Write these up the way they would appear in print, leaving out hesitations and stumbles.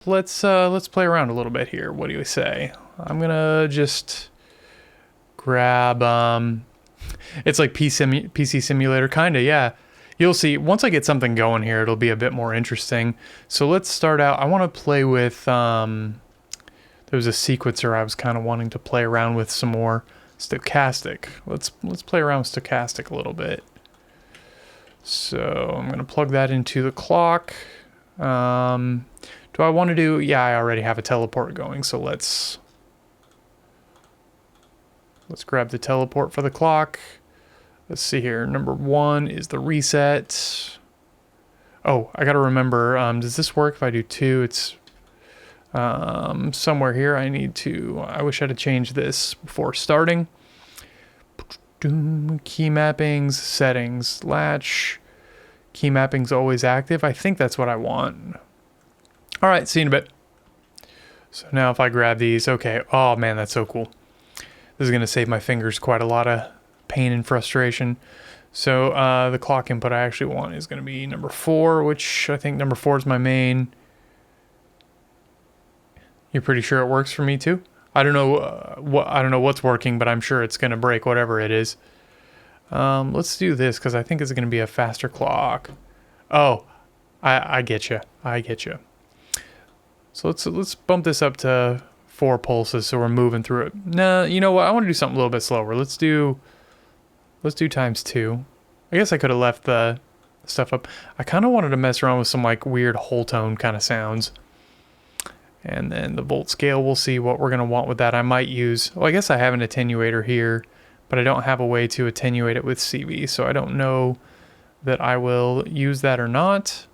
let's play around a little bit here. What do you say? I'm gonna just grab it's like PC Simulator, kinda, yeah. You'll see once I get something going here, it'll be a bit more interesting. So let's start out. I want to play with there was a sequencer I was kind of wanting to play around with some more. Stochastic. Let's play around with stochastic a little bit. So I'm gonna plug that into the clock. Do I want to do? Yeah, I already have a teleport going, so let's grab the teleport for the clock. Let's see here. Number 1 is the reset. Oh, I gotta remember. Does this work if I do 2? It's somewhere here. I wish I'd have changed this before starting. Key mappings, settings, latch. Key mappings always active. I think that's what I want. All right, see you in a bit. So now if I grab these, okay. Oh man, that's so cool. This is gonna save my fingers quite a lot of pain and frustration. So the clock input I actually want is gonna be number 4, which I think number 4 is my main. You're pretty sure it works for me too? I don't know I don't know what's working, but I'm sure it's gonna break whatever it is. Let's do this because I think it's gonna be a faster clock. Oh, I get you. I get you. So let's bump this up to 4 pulses so we're moving through it. Nah, you know what? I want to do something a little bit slower. Let's do times 2. I guess I could have left the stuff up. I kind of wanted to mess around with some like weird whole tone kind of sounds. And then the volt scale, we'll see what we're going to want with that. I might use, well, I guess I have an attenuator here, but I don't have a way to attenuate it with CV, so I don't know that I will use that or not.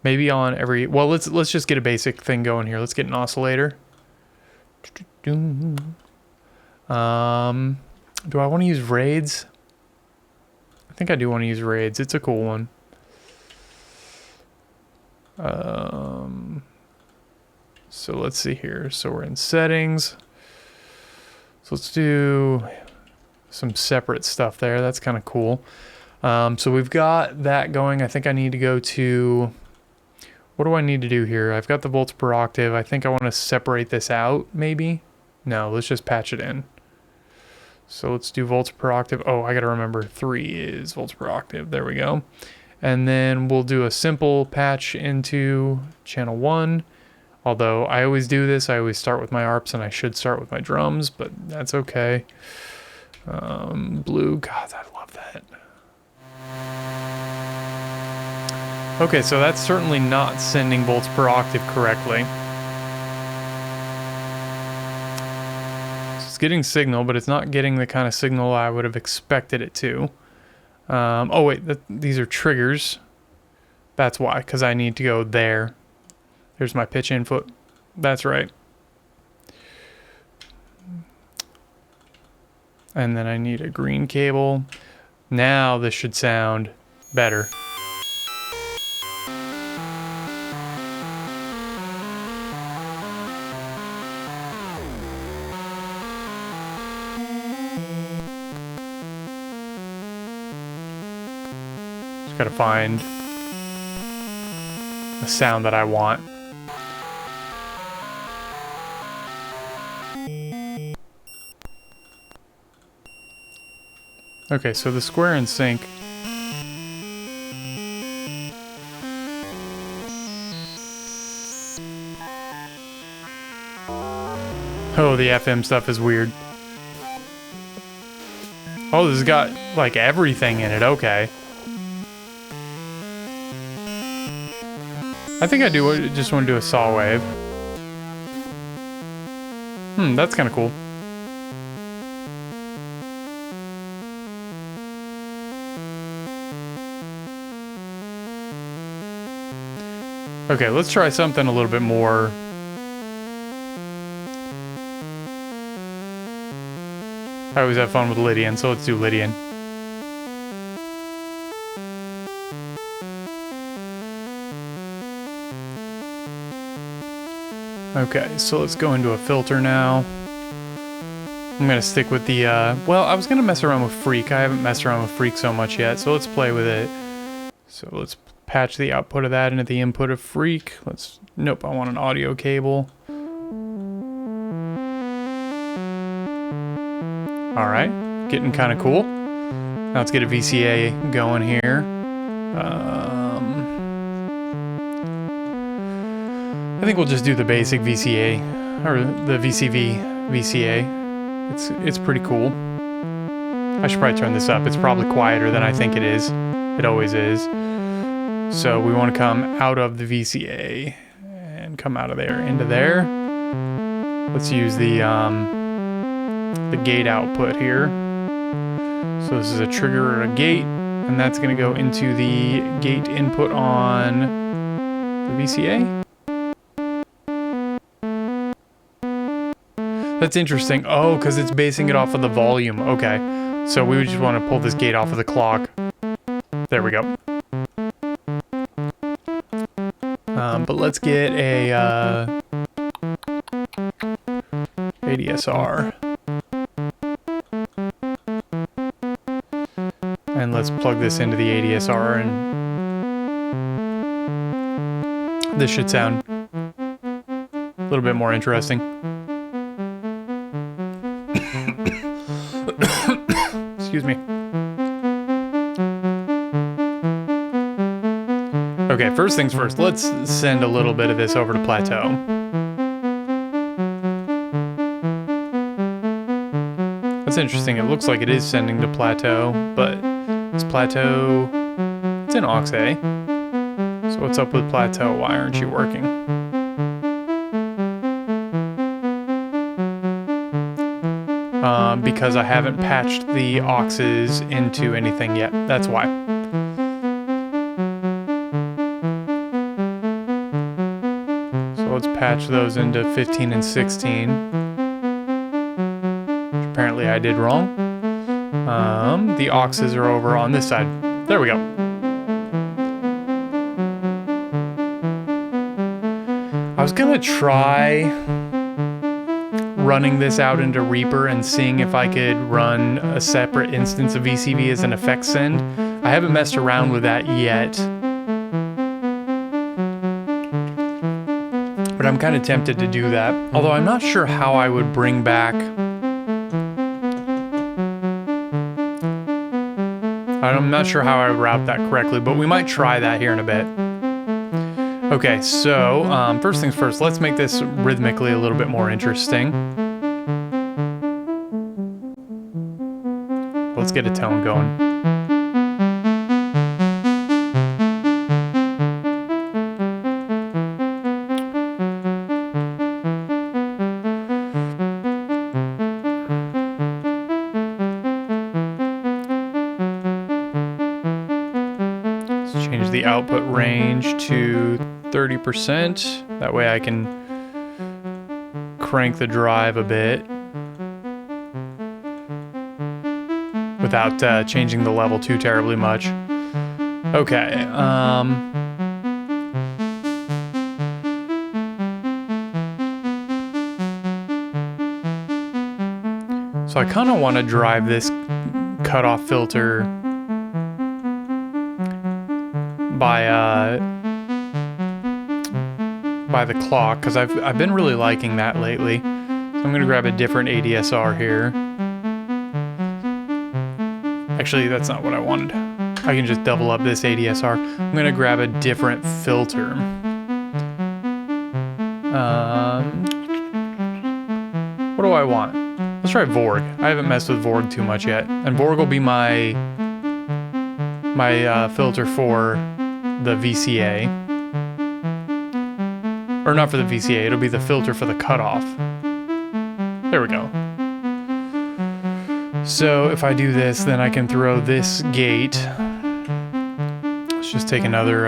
Maybe on every, well, let's just get a basic thing going here. Let's get an oscillator. Do I want to use raids? I think I do want to use raids. It's a cool one. So let's see here. So we're in settings. So let's do some separate stuff there. That's kind of cool. So we've got that going. I think I need to go to, what do I need to do here? I've got the volts per octave. I think I want to separate this out, maybe. No, let's just patch it in. So let's do volts per octave. Oh, I got to remember 3 is volts per octave. There we go. And then we'll do a simple patch into channel 1. Although I always do this, I always start with my ARPs and I should start with my drums, but that's okay. Blue, God, I love that. Okay, so that's certainly not sending volts per octave correctly. It's getting signal, but it's not getting the kind of signal I would have expected it to. Oh wait, these are triggers. That's why, because I need to go there. There's my pitch input. That's right. And then I need a green cable. Now this should sound better. Just gotta find the sound that I want. Okay, so the square in sync. Oh, the FM stuff is weird. Oh, this has got like everything in it. Okay. I think I just want to do a saw wave. That's kind of cool. Okay, let's try something a little bit more. I always have fun with Lydian, so let's do Lydian. Okay, so let's go into a filter now. I'm gonna stick with the, well, I was gonna mess around with Freak. I haven't messed around with Freak so much yet, so let's play with it. So let's patch the output of that into the input of Freak. Nope, I want an audio cable. All right, getting kind of cool. Now let's get a VCA going here. I think we'll just do the basic VCA, or the VCV VCA. It's pretty cool. I should probably turn this up. It's probably quieter than I think it is. It always is. So we want to come out of the VCA and come out of there into there. Let's use the gate output here. So this is a trigger or a gate, and that's going to go into the gate input on the VCA. That's interesting. Oh, because it's basing it off of the volume. Okay. So we would just want to pull this gate off of the clock. There we go. But let's get a ADSR. And let's plug this into the ADSR, and this should sound a little bit more interesting. Excuse me. Okay, first things first, let's send a little bit of this over to plateau. That's interesting. It looks like it is sending to plateau, but it's plateau, it's in aux A. So what's up with plateau? Why aren't you working? Because I haven't patched the auxes into anything yet. That's why. So let's patch those into 15 and 16. Which apparently I did wrong. The auxes are over on this side. There we go. I was gonna try running this out into Reaper and seeing if I could run a separate instance of VCV as an effect send. I haven't messed around with that yet. But I'm kind of tempted to do that. Although I'm not sure how I would bring back... I'm not sure how I would route that correctly, but we might try that here in a bit. Okay, so first things first, let's make this rhythmically a little bit more interesting. Let's get a tone going. Let's change the output range to 30%. That way I can crank the drive a bit without changing the level too terribly much. Okay, so I kind of want to drive this cutoff filter by the clock, because I've been really liking that lately. So I'm gonna grab a different ADSR here. Actually, that's not what I wanted. I can just double up this ADSR. I'm gonna grab a different filter. What do I want? Let's try Vorg. I haven't messed with Vorg too much yet. And Vorg will be my filter for the VCA. Or not for the VCA, it'll be the filter for the cutoff. There we go. So if I do this, then I can throw this gate. Let's just take another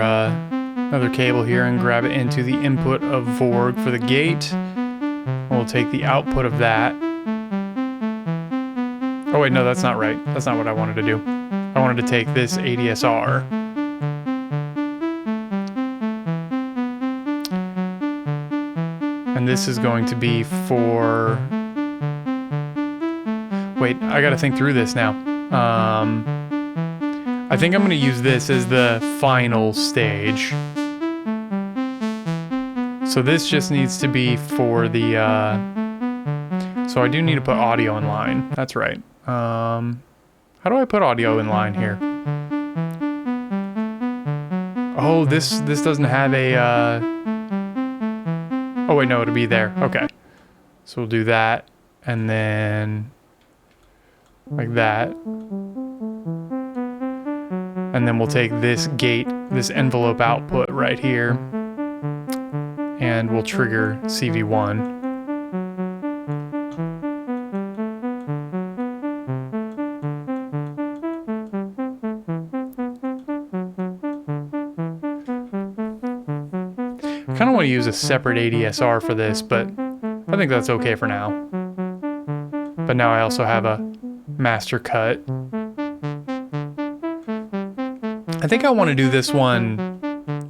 cable here and grab it into the input of Vorg for the gate. We'll take the output of that. Oh wait, no, that's not right. That's not what I wanted to do. I wanted to take this ADSR. And this is going to be for... Wait, I gotta think through this now. I think I'm going to use this as the final stage. So this just needs to be for the, so I do need to put audio in line. That's right. How do I put audio in line here? Oh, this doesn't have a, oh wait, no, it'll be there. Okay. So we'll do that, and then like that. And then we'll take this gate, this envelope output right here, and we'll trigger CV1. I kind of want to use a separate ADSR for this, but I think that's okay for now. But now I also have a master cut. I think I want to do this one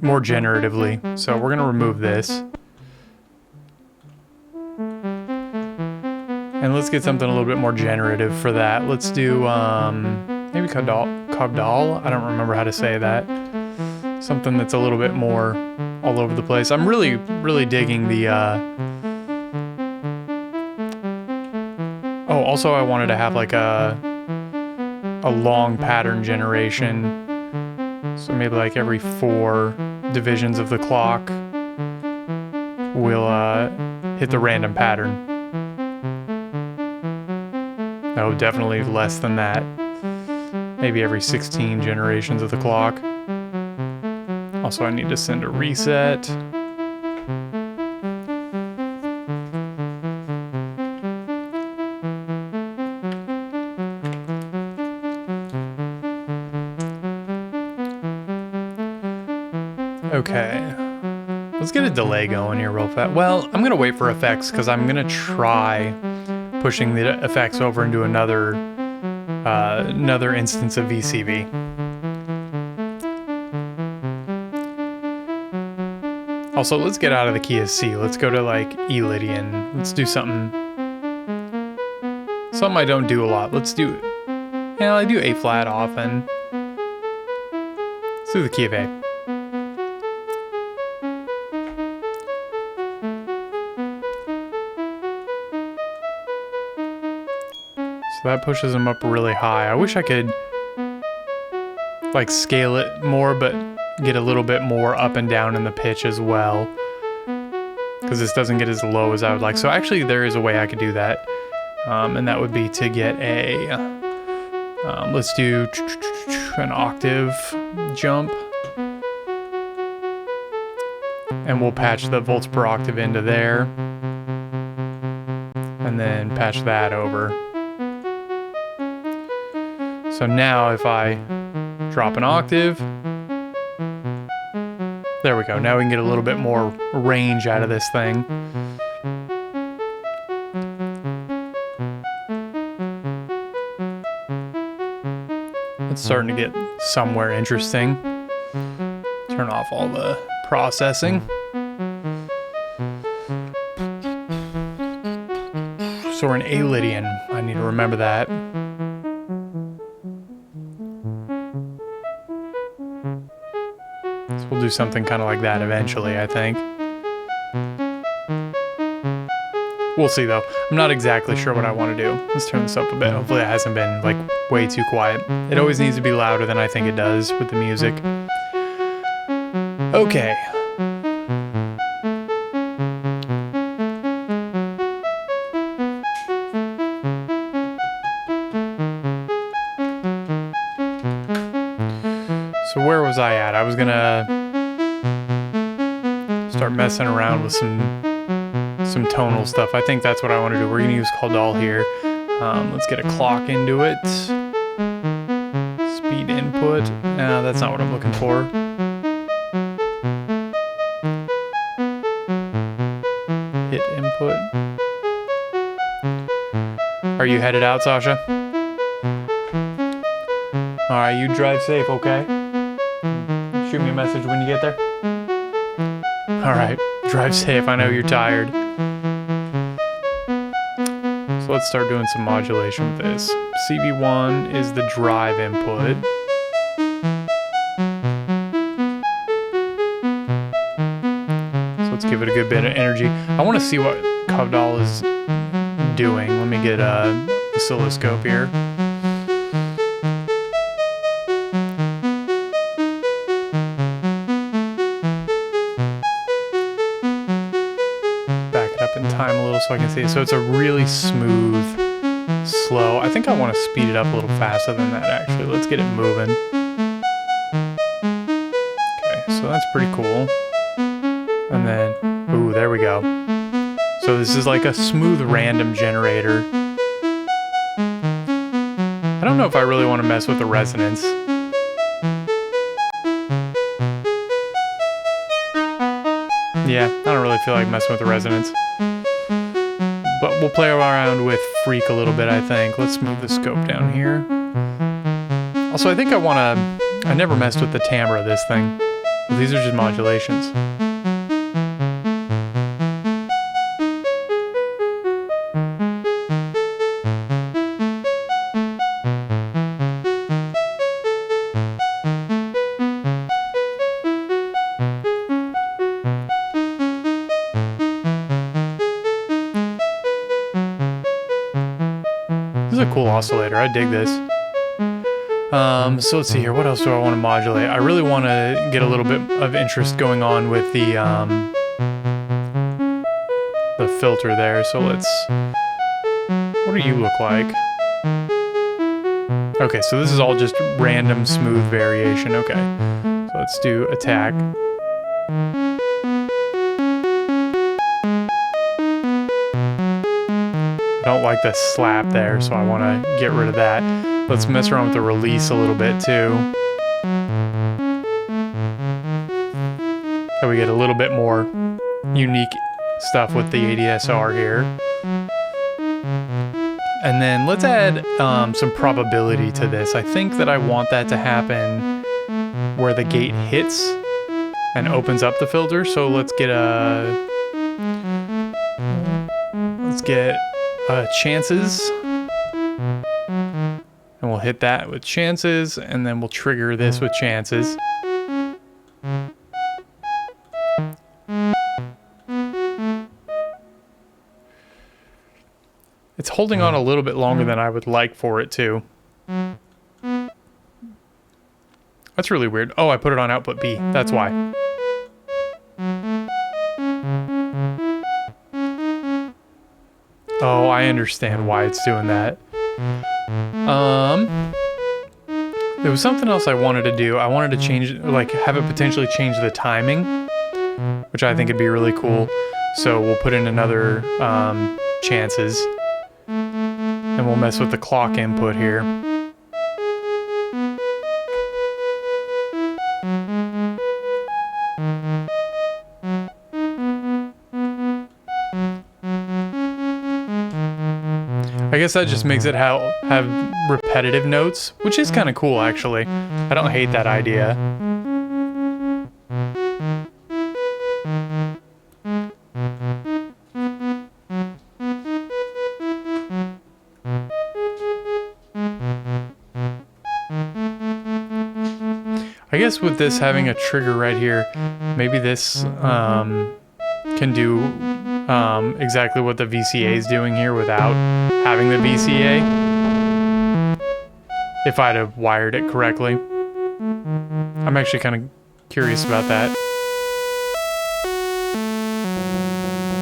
more generatively, so we're going to remove this. And let's get something a little bit more generative for that. Let's do maybe Cogdal. I don't remember how to say that. Something that's a little bit more all over the place. I'm really digging the oh, also I wanted to have like a long pattern generation. So maybe like every 4 divisions of the clock we'll hit the random pattern. No, definitely less than that. Maybe every 16 generations of the clock. Also, I need to send a reset. Okay. Let's get a delay going here real fast. Well, I'm gonna wait for effects because I'm gonna try pushing the effects over into another instance of VCV. Also, let's get out of the key of C. Let's go to like E Lydian. Let's do something I don't do a lot. Let's do, I do A flat often. Let's do the key of A. So that pushes them up really high. I wish I could like scale it more, but get a little bit more up and down in the pitch as well, because this doesn't get as low as I would like. So actually there is a way I could do that, and that would be to get a let's do an octave jump, and we'll patch the volts per octave into there, and then patch that over. So now if I drop an octave, there we go. Now we can get a little bit more range out of this thing. It's starting to get somewhere interesting. Turn off all the processing. So we're in A Lydian. I need to remember that. We'll do something kind of like that eventually, I think. We'll see though. I'm not exactly sure what I want to do. Let's turn this up a bit. Hopefully it hasn't been like way too quiet. It always needs to be louder than I think it does with the music. Okay. So where was I at? I was gonna start messing around with some tonal stuff. I think that's what I want to do. We're gonna use Caldal here. Let's get a clock into it. Speed input. No, that's not what I'm looking for. Hit input. Are you headed out, Sasha? Alright, you drive safe, okay? Shoot me a message when you get there. Alright, drive safe. I know you're tired. So let's start doing some modulation with this. CV1 is the drive input. let's give it a good bit of energy. I want to see what Kavdal is doing. Let me get a oscilloscope here. Back it up in time a little so I can see it. So it's a really smooth, slow. I think I want to speed it up a little faster than that, actually. Let's get it moving. Okay, so that's pretty cool. And then, ooh, there we go. So this is like a smooth random generator. I don't know if I really want to mess with the resonance. Yeah, I don't really feel like messing with the resonance. But we'll play around with Freak a little bit, I think. Let's move the scope down here. Also, I think I want to... I never messed with the timbre of this thing. Well, these are just modulations. This is a cool oscillator. I dig this. So let's see here. What else do I want to modulate? I really want to get a little bit of interest going on with the filter there. So let's... What do you look like? Okay, so this is all just random smooth variation. Okay. So let's do attack. I don't like the slap there, so I want to get rid of that. Let's mess around with the release a little bit too. So we get a little bit more unique stuff with the ADSR here. And then let's add some probability to this. I think that I want that to happen where the gate hits and opens up the filter. So let's get chances. And we'll hit that with chances, and then we'll trigger this with chances. It's holding on a little bit longer than I would like for it to. That's really weird. Oh, I put it on output B. That's why. Oh, I understand why it's doing that. There was something else I wanted to do. I wanted to change, like, have it potentially change the timing, which I think would be really cool. So we'll put in another chances, and we'll mess with the clock input here. I guess that just makes it have repetitive notes, which is kind of cool, actually. I don't hate that idea. I guess with this having a trigger right here, maybe this can do exactly what the VCA is doing here without having the VCA, if I'd have wired it correctly. I'm actually kind of curious about that.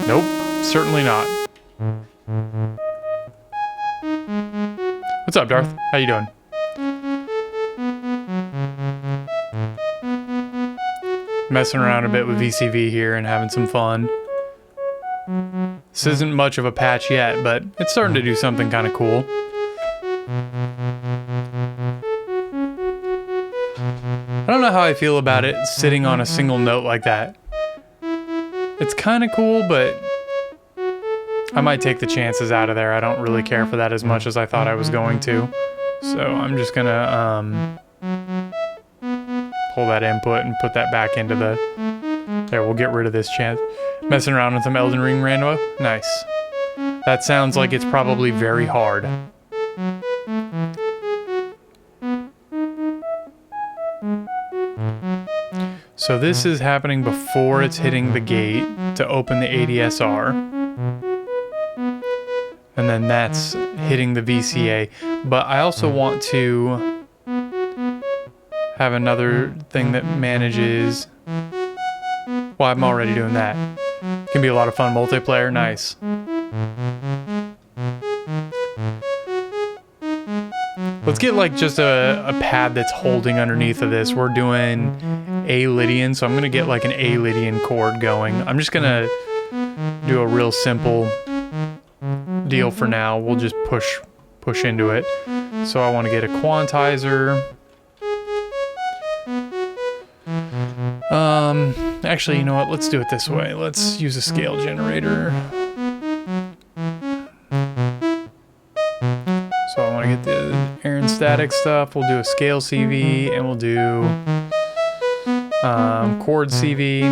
Nope, certainly not. What's up, Darth? How you doing? Messing around a bit with VCV here and having some fun. This isn't much of a patch yet, but it's starting to do something kind of cool. I don't know how I feel about it sitting on a single note like that. It's kind of cool, but I might take the chances out of there. I don't really care for that as much as I thought I was going to. So I'm just gonna pull that input and put that back into the... There, we'll get rid of this chance. Messing around with some Elden Ring rando. Nice. That sounds like it's probably very hard. So this is happening before it's hitting the gate to open the ADSR. And then that's hitting the VCA. But I also want to have another thing that manages... Well, I'm already doing that. Can be a lot of fun multiplayer. Nice. Let's get like just a pad that's holding underneath of this. We're doing A Lydian, so I'm gonna get like an A Lydian chord going. I'm just gonna do a real simple deal for now. We'll just push into it. So I want to get a quantizer. Actually, you know what? Let's do it this way. Let's use a scale generator. So I want to get the air and static stuff. We'll do a scale CV, and we'll do chord CV.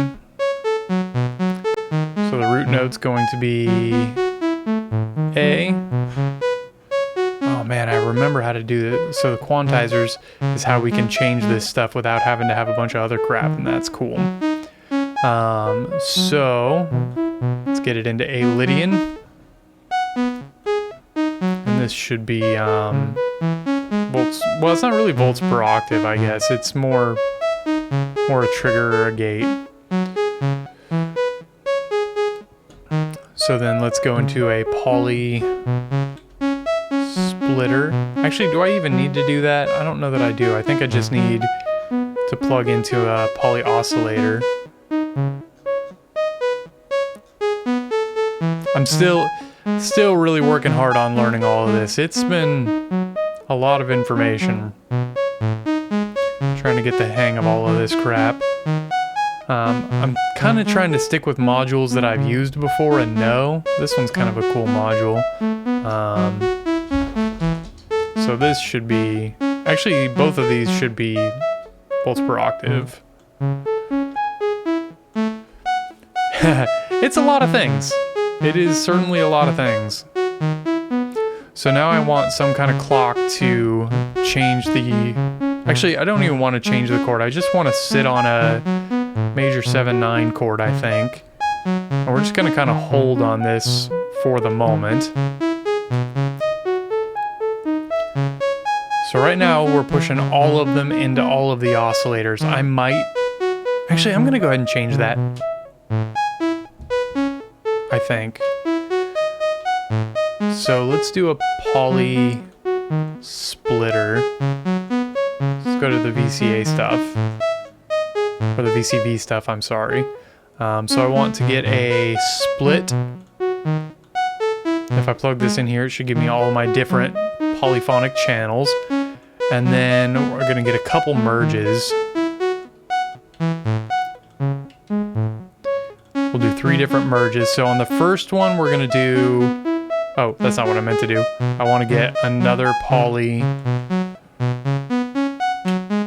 So the root note's going to be A. Oh man, I remember how to do it. So the quantizers is how we can change this stuff without having to have a bunch of other crap, and that's cool. So let's get it into A Lydian. And this should be volts. Well, it's not really volts per octave, I guess. It's more a trigger or a gate. So then let's go into a poly splitter. Actually, do I even need to do that? I don't know that I do. I think I just need to plug into a poly oscillator. I'm still really working hard on learning all of this. It's been a lot of information. Trying to get the hang of all of this crap. I'm kind of trying to stick with modules that I've used before and know. This one's kind of a cool module. So this should be... Actually, both of these should be volts per octave. It's a lot of things. It is certainly a lot of things. So now I want some kind of clock to change the... Actually, I don't even want to change the chord. I just want to sit on a major 7/9 chord, I think. And we're just going to kind of hold on this for the moment. So right now we're pushing all of them into all of the oscillators. I might... Actually, I'm going to go ahead and change that. I think. So let's do a poly splitter. Let's go to the VCA stuff. Or the VCV stuff, I'm sorry. So I want to get a split. If I plug this in here, it should give me all of my different polyphonic channels. And then we're going to get a couple merges. We'll do 3 different merges. So on the first one, we're going to do... Oh, that's not what I meant to do. I want to get another poly...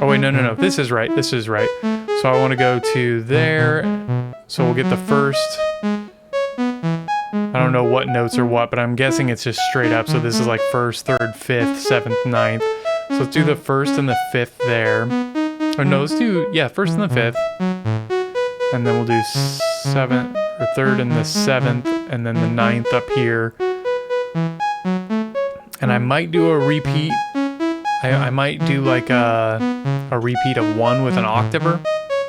Oh, wait, no. This is right. This is right. So I want to go to there. So we'll get the first... I don't know what notes are what, but I'm guessing it's just straight up. So this is like 1st, 3rd, 5th, 7th, 9th. So let's do the 1st and the 5th there. Or no, let's do... Yeah, 1st and the 5th. And then we'll do 7th, or 3rd and the 7th, and then the 9th up here. And I might do a repeat. I might do like a repeat of 1 with an octaver.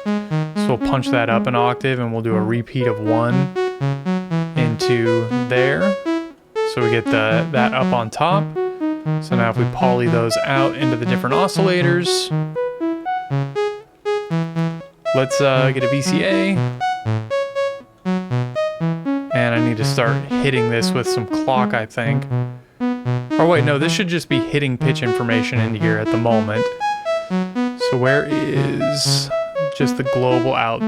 So we'll punch that up an octave, and we'll do a repeat of 1 into there. So we get that up on top. So now if we poly those out into the different oscillators, let's get a VCA. And I need to start hitting this with some clock, I think. Oh wait, no, this should just be hitting pitch information into here at the moment. So where is just the global out?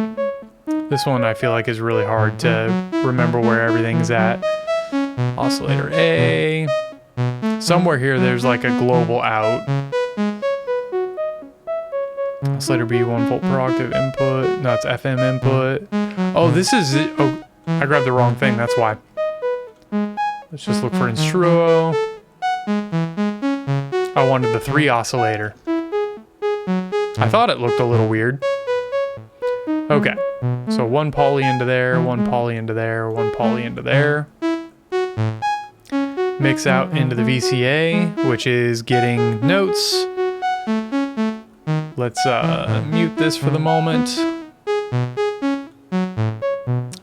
This one I feel like is really hard to remember where everything's at. Oscillator A. Somewhere here there's like a global out. Oscillator B, 1 volt per octave input. No, it's FM input. Oh, this is it. Oh, I grabbed the wrong thing, that's why. Let's just look for Instruo. I wanted the 3 oscillator. I thought it looked a little weird. Okay, so one poly into there, one poly into there, one poly into there. Mix out into the VCA, which is getting notes. Let's mute this for the moment.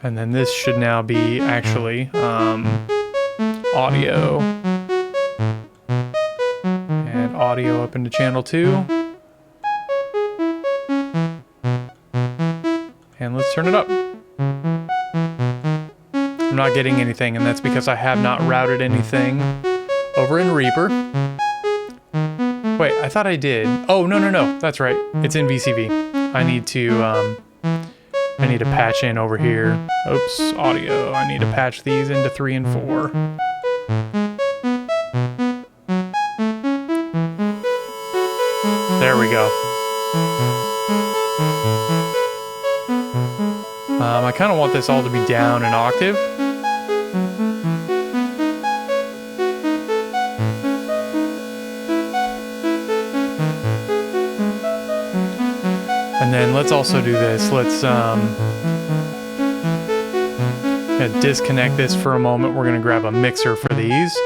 And then this should now be actually audio. And audio up into channel 2. And let's turn it up. I'm not getting anything, and that's because I have not routed anything over in Reaper. Wait, I thought I did. Oh, no. That's right. It's in VCV. I need to patch in over here. Oops, audio. I need to patch these into 3 and 4. There we go. I kind of want this all to be down an octave. And then let's also do this. Let's disconnect this for a moment. We're going to grab a mixer for these.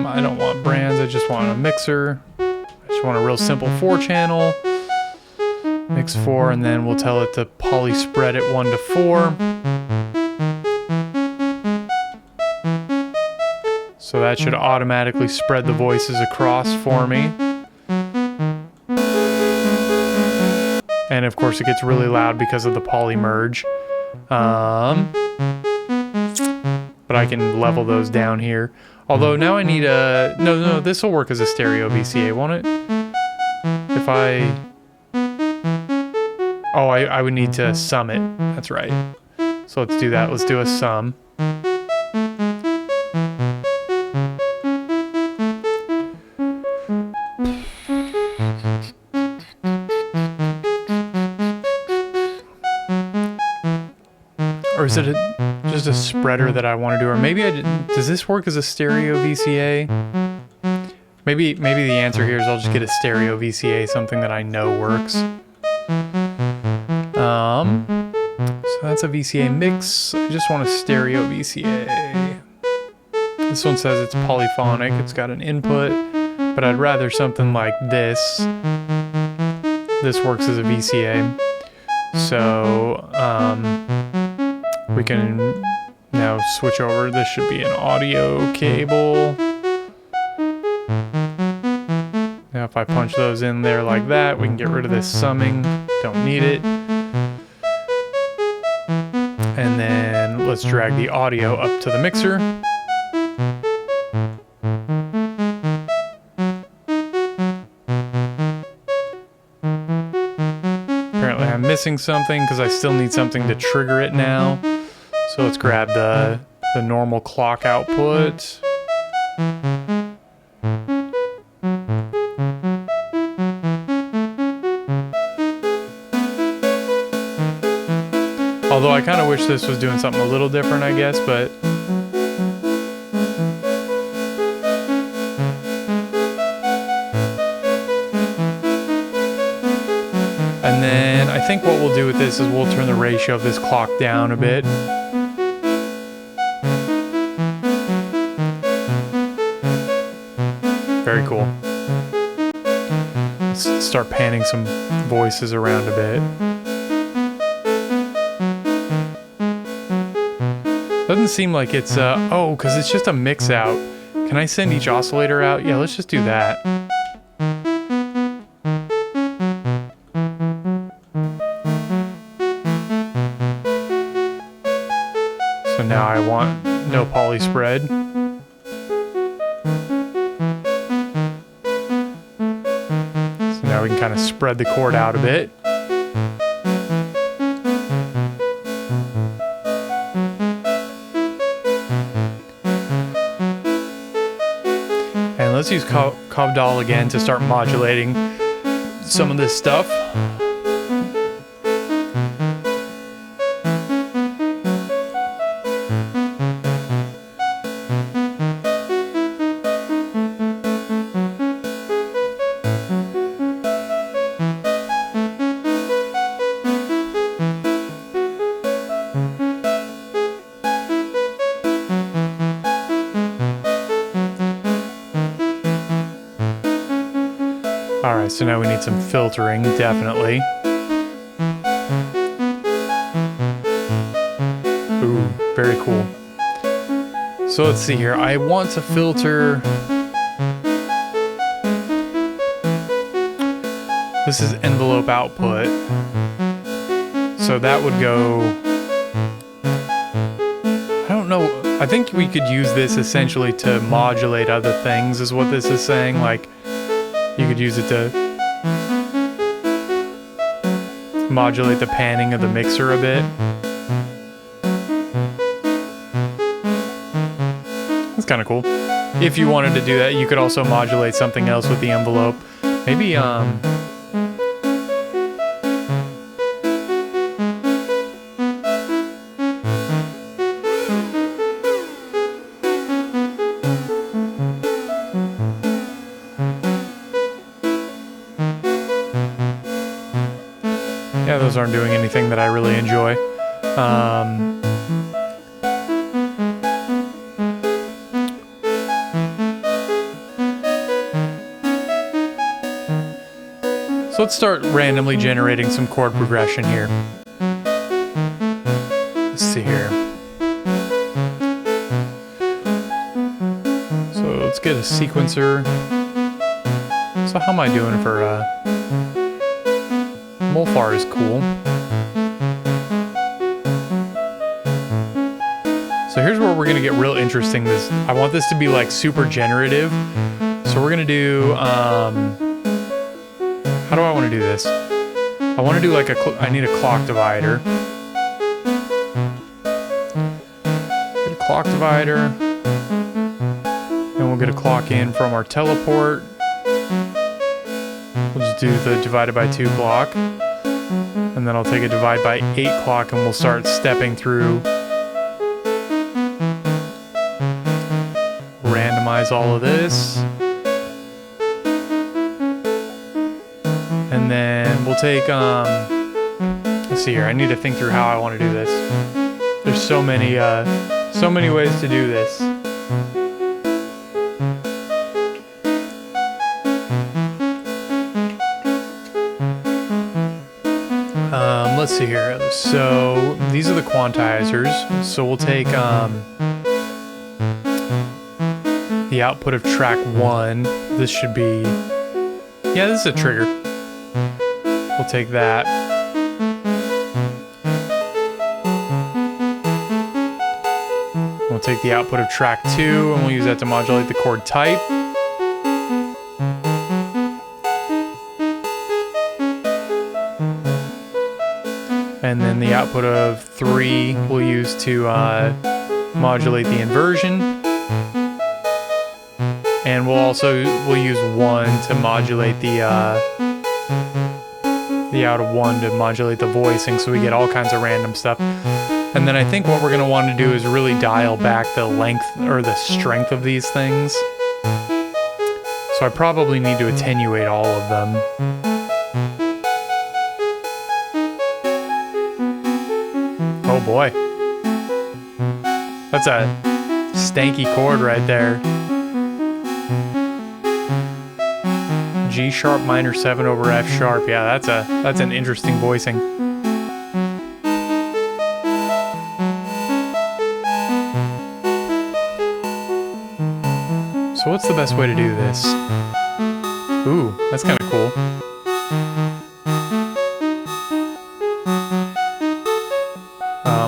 I don't want brands. I just want a mixer. Just want a real simple 4-channel. Mix 4, and then we'll tell it to poly spread it 1 to 4. So that should automatically spread the voices across for me. And of course it gets really loud because of the poly merge. But I can level those down here. Although now I need a... No, this will work as a stereo VCA, won't it? If I... Oh, I would need to sum it. That's right. So let's do that. Let's do a sum. Or is it just a spreader that I want to do? Or maybe does this work as a stereo VCA? Maybe the answer here is I'll just get a stereo VCA, something that I know works. So that's a VCA mix. I just want a stereo VCA. This one says it's polyphonic. It's got an input, but I'd rather something like this. This works as a VCA. So, we can now switch over. This should be an audio cable. Now if I punch those in there like that, we can get rid of this summing. Don't need it. And then let's drag the audio up to the mixer. Apparently I'm missing something because I still need something to trigger it now. So let's grab the normal clock output. Although I kind of wish this was doing something a little different, I guess, but... And then I think what we'll do with this is we'll turn the ratio of this clock down a bit. Very cool. Let's start panning some voices around a bit. Doesn't seem like it's, oh, because it's just a mix out. Can I send each oscillator out? Yeah, let's just do that. So now I want no poly spread. So now we can kind of spread the chord out a bit. Let's use Cobdal again to start modulating some of this stuff. Alright, so now we need some filtering, definitely. Ooh, very cool. So let's see here. I want to filter... This is envelope output. So that would go... I don't know. I think we could use this essentially to modulate other things, is what this is saying. Like, you could use it to modulate the panning of the mixer a bit. That's kind of cool. If you wanted to do that, you could also modulate something else with the envelope. Maybe, yeah, those aren't doing anything that I really enjoy. So let's start randomly generating some chord progression here. Let's see here. So let's get a sequencer. So how am I doing for Molfar is cool. So here's where we're gonna get real interesting. I want this to be like super generative. So we're gonna do how do I want to do this? I want to do like I need a clock divider. Get a clock divider. And we'll get a clock in from our teleport. We'll just do the divided by 2 clock. And then I'll take a divide by 8 clock and we'll start stepping through. Randomize all of this. And then we'll take, let's see here, I need to think through how I want to do this. There's so many ways to do this. Let's see here. So these are the quantizers. So we'll take the output of track 1. This should be, yeah, this is a trigger. We'll take that. We'll take the output of track 2 and we'll use that to modulate the chord type. And then the output of 3 we'll use to modulate the inversion. And we'll use 1 to modulate the out of 1 to modulate the voicing, so we get all kinds of random stuff. And then I think what we're going to want to do is really dial back the length or the strength of these things. So I probably need to attenuate all of them. Oh boy. That's a stanky chord right there. G sharp minor 7 over F sharp. Yeah, that's an interesting voicing. So what's the best way to do this? Ooh, that's kind of cool.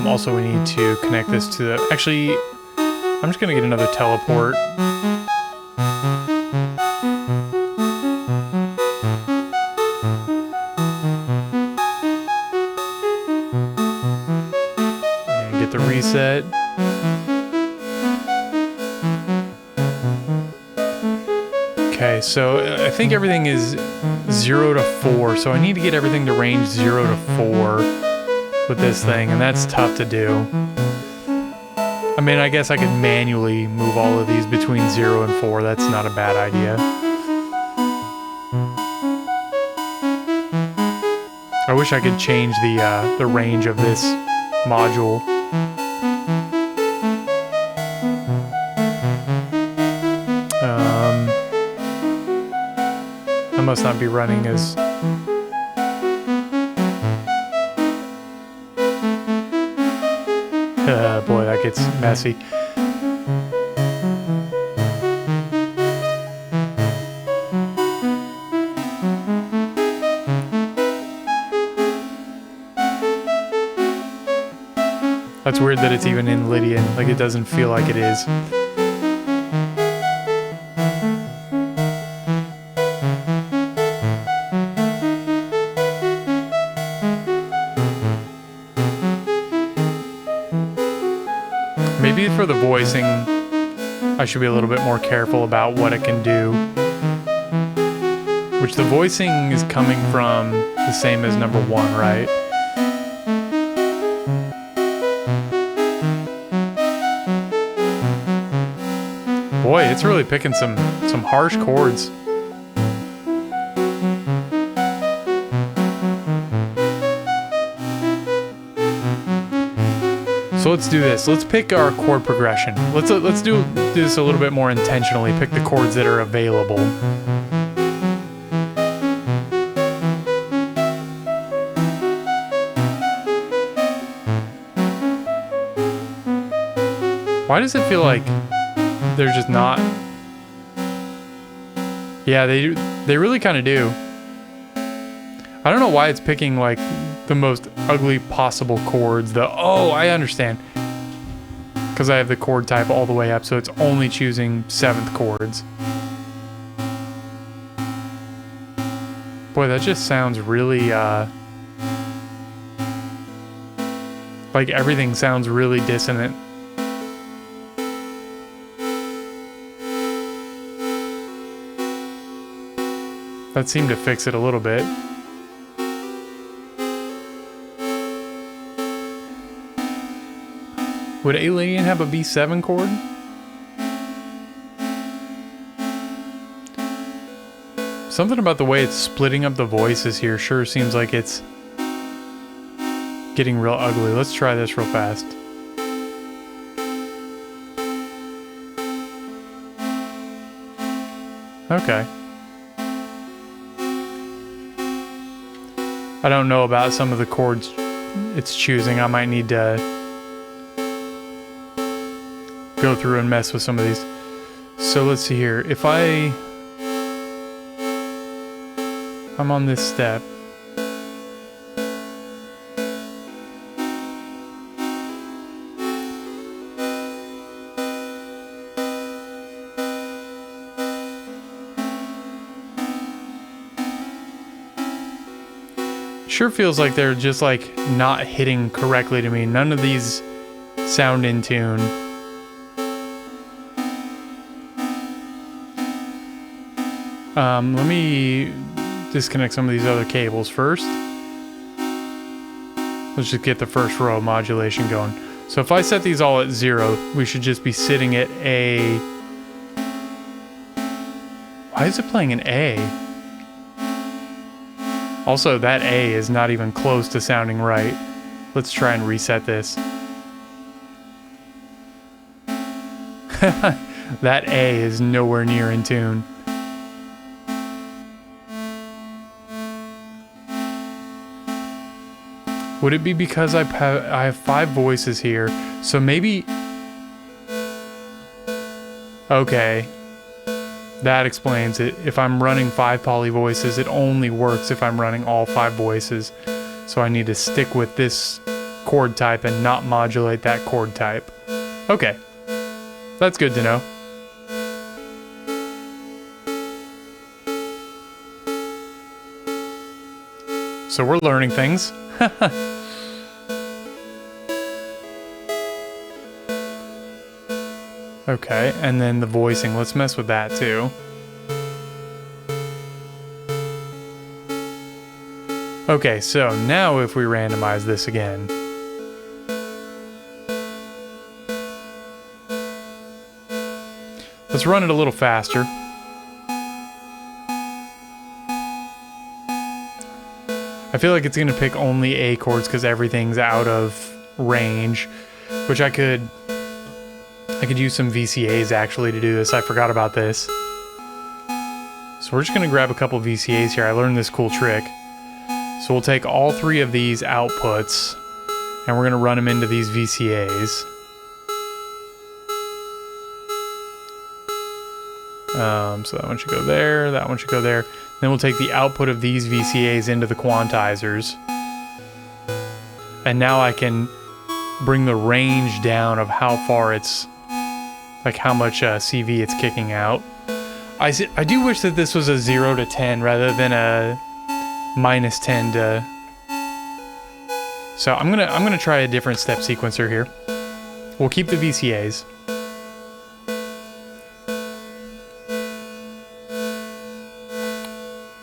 Also, we need to connect this to the... Actually, I'm just going to get another teleport. And get the reset. Okay, so I think everything is 0 to 4, so I need to get everything to range 0 to 4 with this thing, and that's tough to do. I mean, I guess I could manually move all of these between 0 and 4. That's not a bad idea. I wish I could change the range of this module. I'm must not be running as... boy, that gets messy. That's weird that it's even in Lydian, like it doesn't feel like it is. Maybe for the voicing, I should be a little bit more careful about what it can do. Which the voicing is coming from the same as number 1, right? Boy, it's really picking some harsh chords. So let's do this. Let's pick our chord progression. Let's do this a little bit more intentionally. Pick the chords that are available. Why does it feel like they're just not? Yeah, they really kind of do. I don't know why it's picking like the most ugly possible chords. Oh, I understand. Because I have the chord type all the way up, so it's only choosing 7th chords. Boy, that just sounds really, like everything sounds really dissonant. That seemed to fix it a little bit. Would Alien have a B7 chord? Something about the way it's splitting up the voices here sure seems like it's getting real ugly. Let's try this real fast. Okay. I don't know about some of the chords it's choosing. I might need to go through and mess with some of these. So let's see here. If I'm on this step. Sure feels like they're just like not hitting correctly to me. None of these sound in tune. Let me disconnect some of these other cables first. Let's just get the first row of modulation going. So if I set these all at 0, we should just be sitting at A. Why is it playing an A? Also, that A is not even close to sounding right. Let's try and reset this. That A is nowhere near in tune. Would it be because I have 5 voices here? So maybe... Okay. That explains it. If I'm running 5 poly voices, it only works if I'm running all 5 voices. So I need to stick with this chord type and not modulate that chord type. Okay. That's good to know. So we're learning things. Okay, and then the voicing. Let's mess with that too. Okay, so now if we randomize this again. Let's run it a little faster. I feel like it's going to pick only A chords because everything's out of range, which I could use some VCAs actually to do this. I forgot about this. Let's So we're just going to grab a couple VCAs here. I learned this cool trick. So we'll take all 3 of these outputs and we're going to run them into these VCAs. So that one should go there, that one should go there. Then we'll take the output of these VCAs into the quantizers. And now I can bring the range down of how far it's, like how much CV it's kicking out. I do wish that this was a 0 to 10 rather than a -10 to... So I'm gonna try a different step sequencer here. We'll keep the VCAs.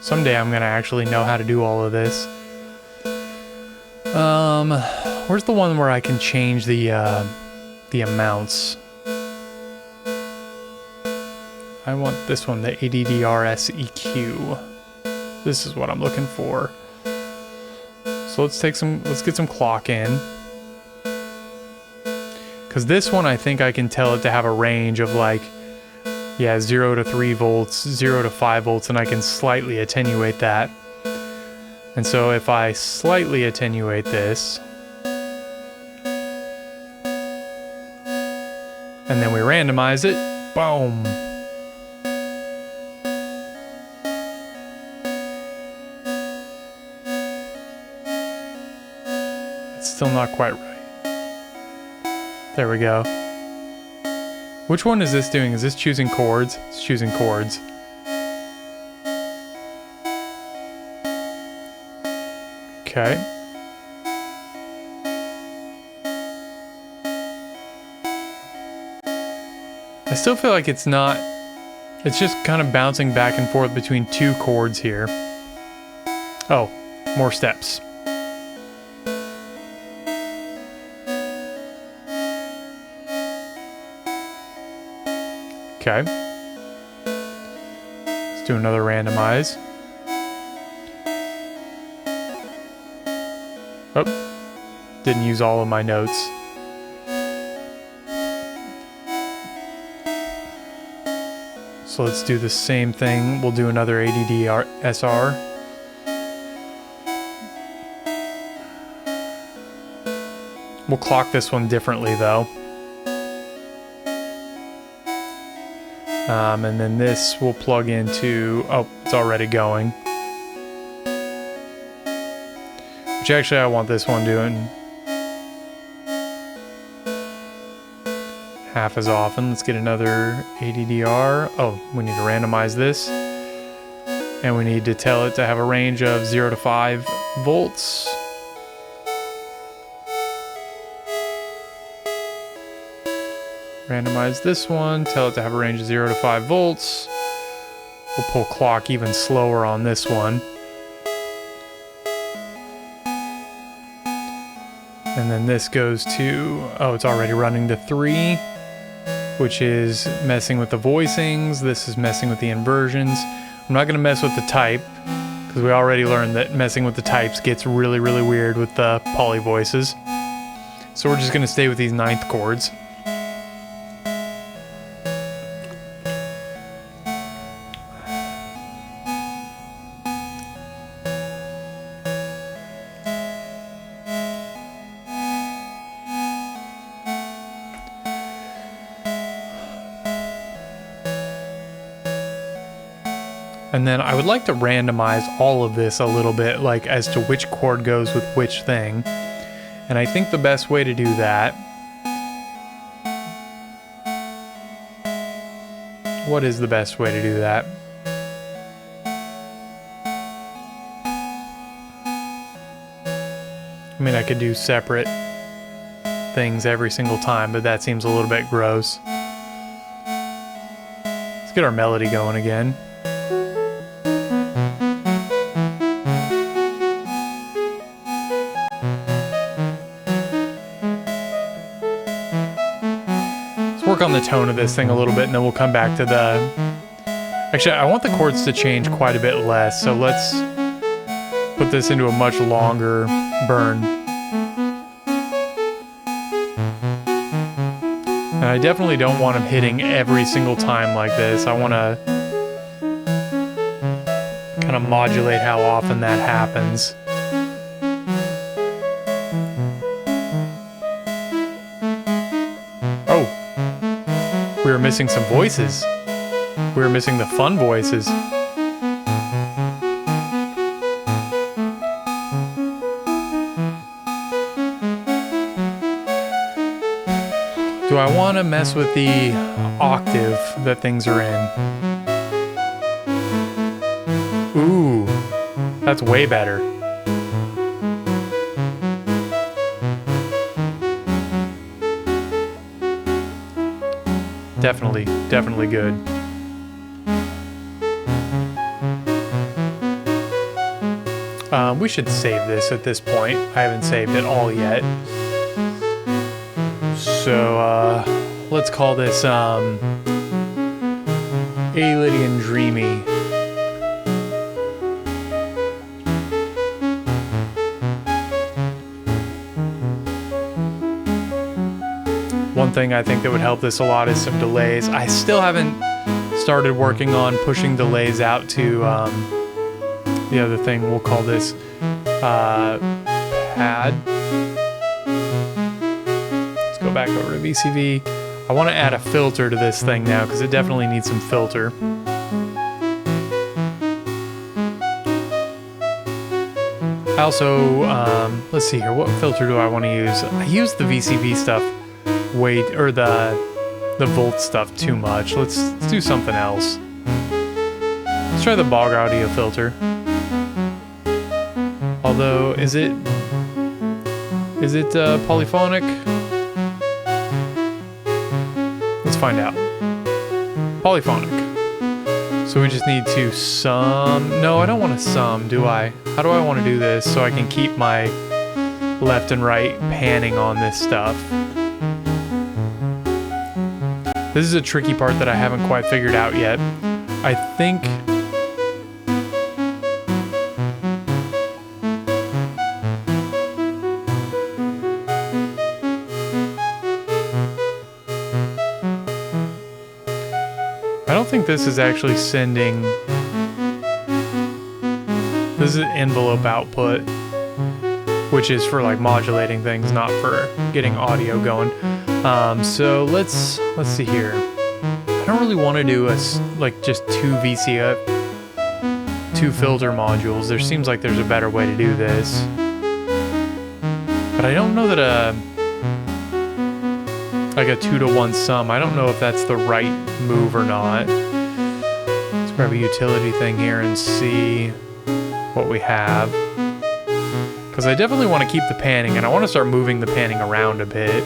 Someday I'm gonna actually know how to do all of this. Where's the one where I can change the amounts? I want this one, the ADDRSEQ. This is what I'm looking for. So let's get some clock in. Because this one, I think I can tell it to have a range of like, yeah, 0 to 3 volts, 0 to 5 volts, and I can slightly attenuate that. And so if I slightly attenuate this, and then we randomize it, boom. It's still not quite right. There we go. Which one is this doing? Is this choosing chords? It's choosing chords. Okay. I still feel like it's not... It's just kind of bouncing back and forth between 2 chords here. Oh, more steps. Okay. Let's do another randomize. Oh, didn't use all of my notes. So let's do the same thing. We'll do another ADDRSR. We'll clock this one differently though. And then this will plug into, oh, it's already going. Which actually I want this one doing half as often. Let's get another ADDR. Oh, we need to randomize this. And we need to tell it to have a range of 0 to 5 volts. Randomize this one, tell it to have a range of 0 to 5 volts. We'll pull clock even slower on this one. And then this goes to, oh, it's already running to 3, which is messing with the voicings. This is messing with the inversions. I'm not gonna mess with the type, because we already learned that messing with the types gets really, really weird with the poly voices. So we're just gonna stay with these 9th chords. And then I would like to randomize all of this a little bit, like as to which chord goes with which thing. And I think the best way to do that... What is the best way to do that? I mean, I could do separate things every single time, but that seems a little bit gross. Let's get our melody going again. Work on the tone of this thing a little bit, and then we'll come back to the... Actually, I want the chords to change quite a bit less, so let's put this into a much longer burn. And I definitely don't want them hitting every single time like this. I want to kind of modulate how often that happens. Oh, we were missing some voices. We were missing the fun voices. Do I want to mess with the octave that things are in? Ooh, that's way better. Definitely good. We should save this at this point. I haven't saved it all yet. So, let's call this, Alidian Dreamy. One thing I think that would help this a lot is some delays. I still haven't started working on pushing delays out to, the other thing. We'll call this, pad. Go back over to VCV. I want to add a filter to this thing now because it definitely needs some filter. I also, let's see here, what filter do I want to use? I use the VCV stuff or the volt stuff too much. Let's do something else. Let's try the Bog Audio filter. Although, is it polyphonic? Let's find out. Polyphonic. So we just need to sum. No, I don't want to sum, do I? How do I want to do this so I can keep my left and right panning on this stuff? This is a tricky part that I haven't quite figured out yet. I think... I don't think this is actually sending... This is envelope output, which is for like modulating things, not for getting audio going. So let's see here. I don't really want to do like just two filter modules. There seems like there's a better way to do this, but I don't know that like a 2-to-1 sum. I don't know if that's the right move or not. Let's grab a utility thing here and see what we have. Because I definitely want to keep the panning, and I want to start moving the panning around a bit.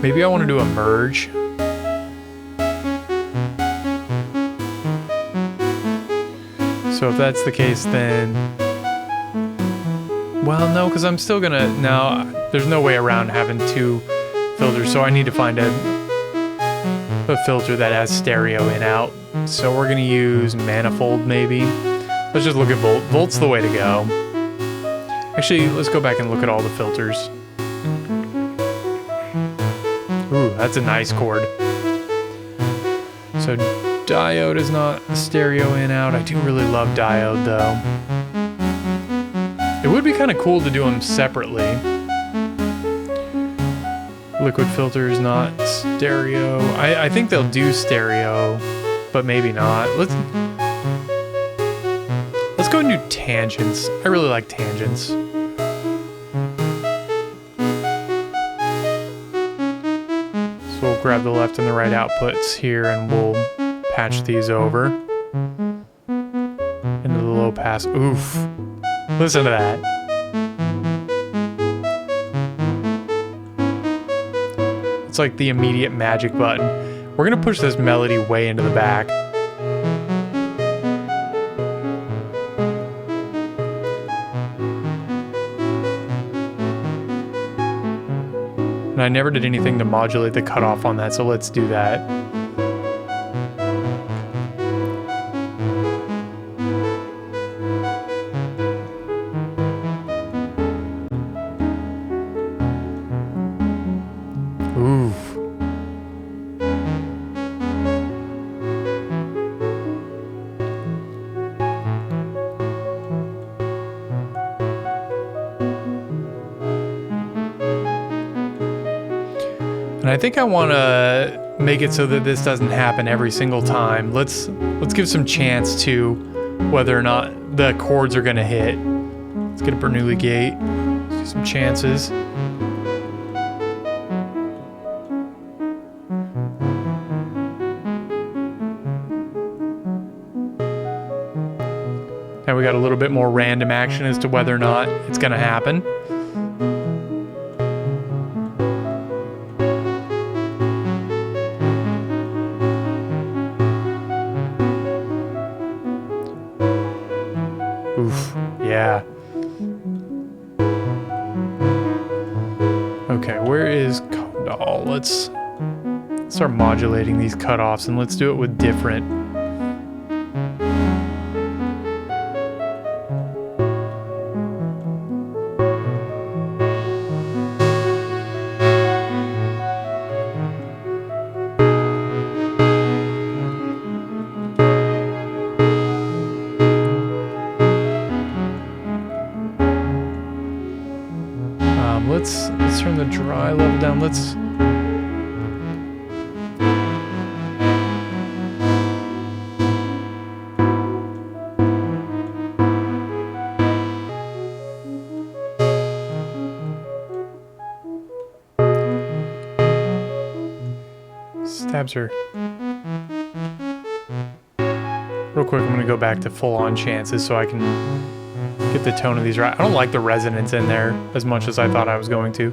Maybe I want to do a merge. So if that's the case, then... Well, no, because I'm still gonna... No, there's no way around having two filters, so I need to find a filter that has stereo in out. So we're gonna use manifold, maybe. Let's just look at volt. Volt's the way to go. Actually, let's go back and look at all the filters. Ooh, that's a nice chord. So diode is not stereo in out. I do really love diode though. It would be kind of cool to do them separately. Liquid filter is not stereo. I think they'll do stereo, but maybe not. Let's go and do tangents. I really like tangents. So we'll grab the left and the right outputs here and we'll patch these over into the low pass. Oof. Listen to that. It's like the immediate magic button. We're gonna push this melody way into the back. And I never did anything to modulate the cutoff on that, so let's do that. And I think I want to make it so that this doesn't happen every single time. Let's give some chance to whether or not the chords are going to hit. Let's get a Bernoulli gate. Let's do some chances. Now we got a little bit more random action as to whether or not it's going to happen. Oof, yeah. Okay, where is Condal? Let's start modulating these cutoffs, and let's do it with different. Let's turn the dry level down. Let's stabs her. Real quick, I'm gonna go back to full-on chances so I can get the tone of these right. I don't like the resonance in there as much as I thought I was going to.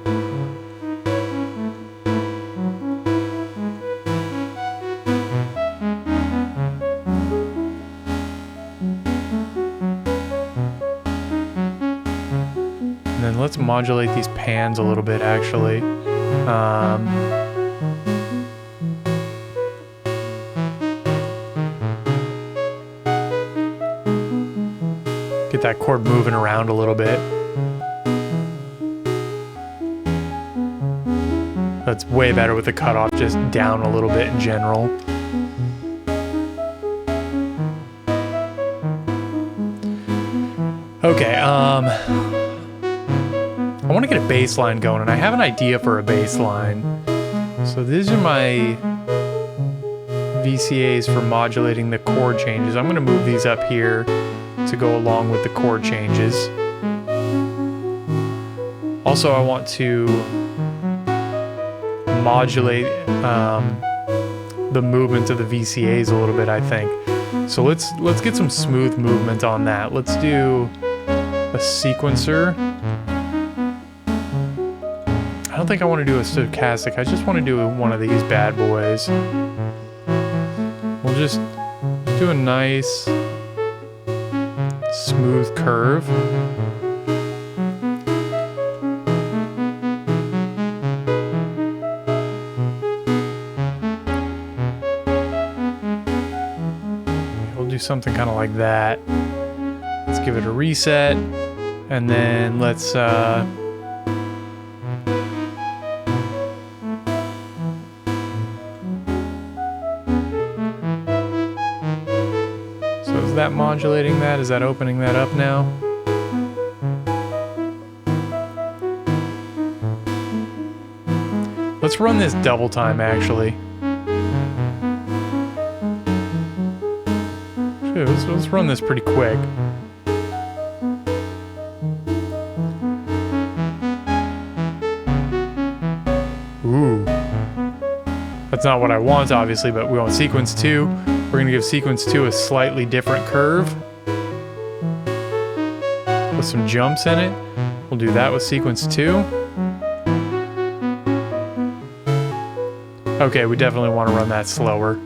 And then let's modulate these pans a little bit, actually. Get that chord moving around a little bit. That's way better with the cutoff just down a little bit in general. Okay, I want to get a bass line going, and I have an idea for a bass line. So these are my VCAs for modulating the chord changes. I'm going to move these up here to go along with the chord changes. Also, I want to modulate the movement of the VCAs a little bit, I think. So let's get some smooth movement on that. Let's do a sequencer. I don't think I want to do a stochastic. I just want to do one of these bad boys. We'll just do a nice smooth curve. We'll do something kind of like that. Let's give it a reset, and then let's is that modulating that? Is that opening that up now? Let's run this double time, actually. Let's run this pretty quick. Ooh. That's not what I want, obviously, but we want sequence 2. We're going to give sequence 2 a slightly different curve with some jumps in it. We'll do that with sequence 2. Okay, we definitely want to run that slower.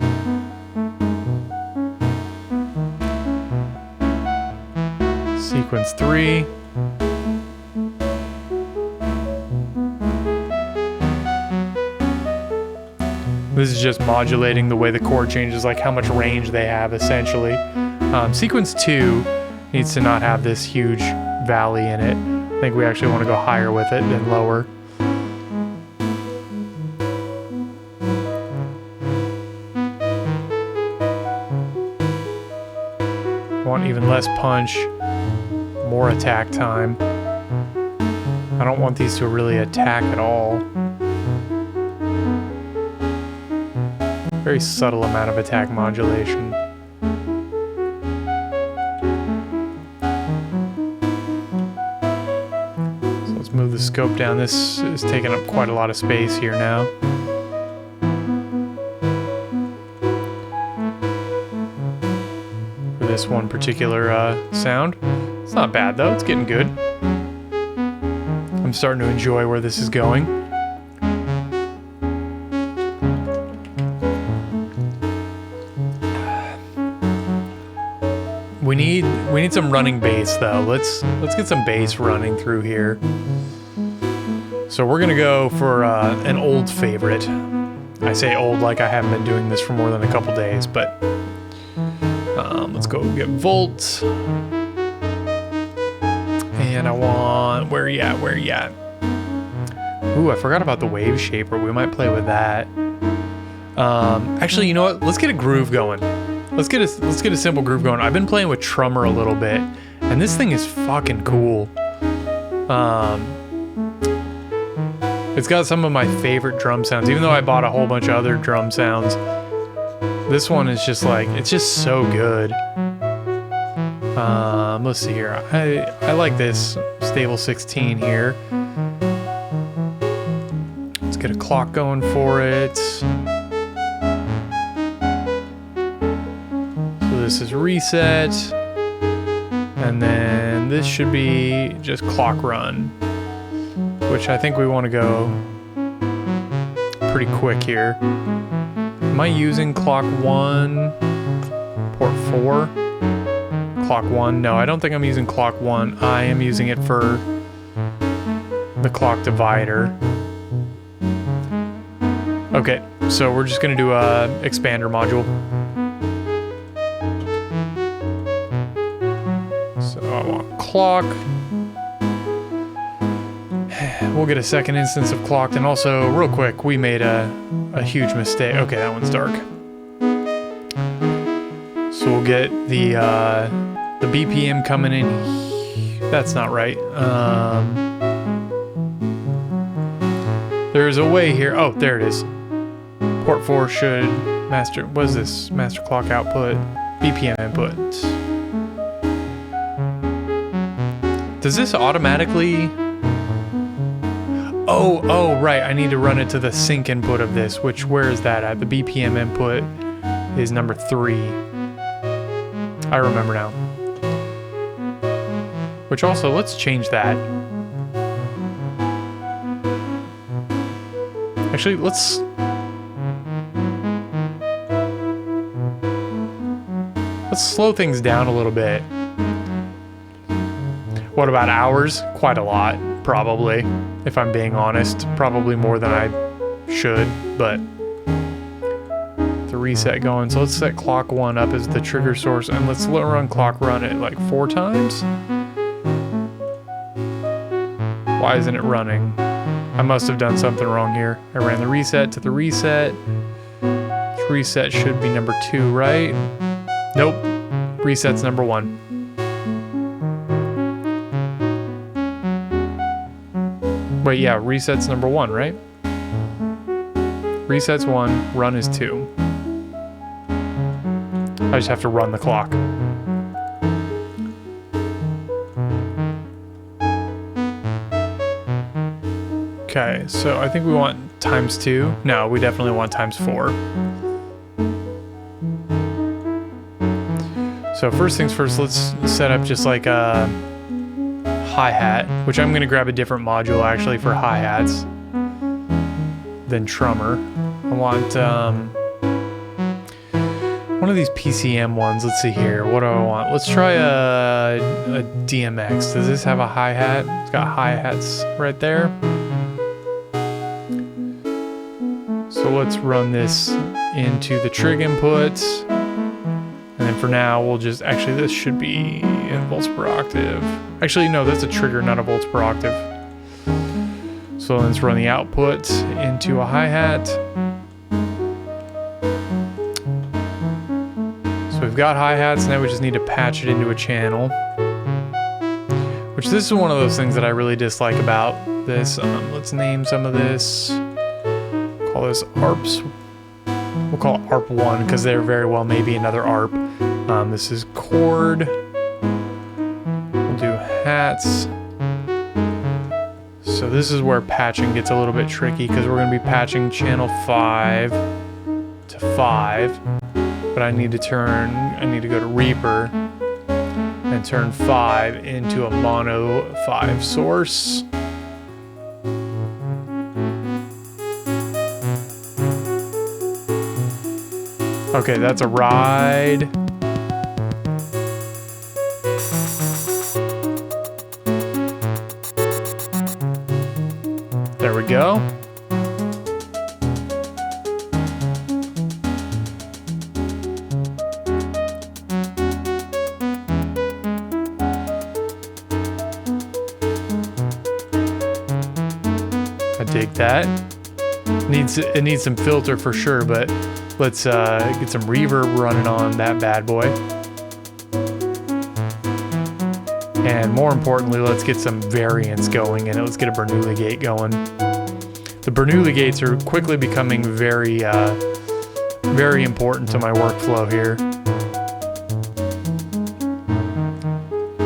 Sequence 3. This is just modulating the way the chord changes, like how much range they have, essentially. Sequence 2 needs to not have this huge valley in it. I think we actually want to go higher with it than lower. Want even less punch, more attack time. I don't want these to really attack at all. Very subtle amount of attack modulation. So let's move the scope down. This is taking up quite a lot of space here now. For this one particular sound. It's not bad though, it's getting good. I'm starting to enjoy where this is going. We need some running bass though. Let's get some bass running through here. So we're gonna go for an old favorite. I say old like I haven't been doing this for more than a couple days, but let's go get Volt. And I want, where you at? Ooh, I forgot about the Wave Shaper. We might play with that. Actually, you know what? Let's get a groove going. Let's get a simple groove going. I've been playing with Trummer a little bit, and this thing is fucking cool. It's got some of my favorite drum sounds, even though I bought a whole bunch of other drum sounds. This one is just like, it's just so good. Let's see here. I like this stable 16 here. Let's get a clock going for it. So this is reset. And then this should be just clock run, which I think we want to go pretty quick here. Am I using clock 1, port 4? Clock 1? No, I don't think I'm using clock 1. I am using it for the clock divider. Okay, so we're just gonna do a expander module. So I want clock. We'll get a second instance of clocked, and also, real quick, we made a huge mistake. Okay, that one's dark. So we'll get the BPM coming in. That's not right. There's a way here. Oh, there it is. Port 4 should master. What is this? Master clock output. BPM input. Does this automatically? Oh, right. I need to run it to the sync input of this. Which, where is that at? The BPM input is number 3. I remember now. Which also, let's change that. Actually, let's slow things down a little bit. What about hours? Quite a lot, probably, if I'm being honest. Probably more than I should, but the reset going. So let's set clock 1 up as the trigger source, and let's run clock run it like 4 times. Why isn't it running? I must have done something wrong here. I ran the reset to the reset. This reset should be number 2, right? Nope. Reset's number 1. Wait, yeah, reset's number 1, right? Reset's 1, run is 2. I just have to run the clock. Okay, so I think we want times 2. No, we definitely want times 4. So first things first, let's set up just like a hi-hat, which I'm going to grab a different module actually for hi-hats than Trummer. I want one of these PCM ones. Let's see here. What do I want? Let's try a DMX. Does this have a hi-hat? It's got hi-hats right there. So let's run this into the trig input. And then for now, we'll just, actually this should be in volts per octave. Actually, no, that's a trigger, not a volts per octave. So let's run the output into a hi-hat. So we've got hi-hats, now we just need to patch it into a channel. Which this is one of those things that I really dislike about this. Let's name some of this. Call this ARPs. We'll We'll call it ARP 1 because there very well may be another ARP. This is cord. We'll do hats. So this is where patching gets a little bit tricky because we're going to be patching channel 5 to 5. But I need to go to Reaper and turn 5 into a mono 5 source. Okay, that's a ride. There we go. I dig that. It needs some filter for sure, but let's get some reverb running on that bad boy. And more importantly, let's get some variance going in it. Let's get a Bernoulli gate going. The Bernoulli gates are quickly becoming very, very important to my workflow here.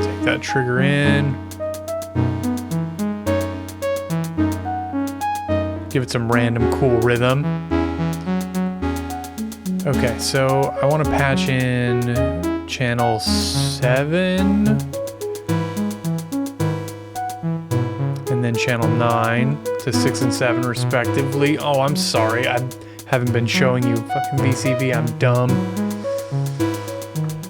Take that trigger in. Give it some random cool rhythm. Okay, so I want to patch in channel 7 and then channel 9 to 6 and 7 respectively. Oh, I'm sorry, I haven't been showing you fucking VCV, I'm dumb.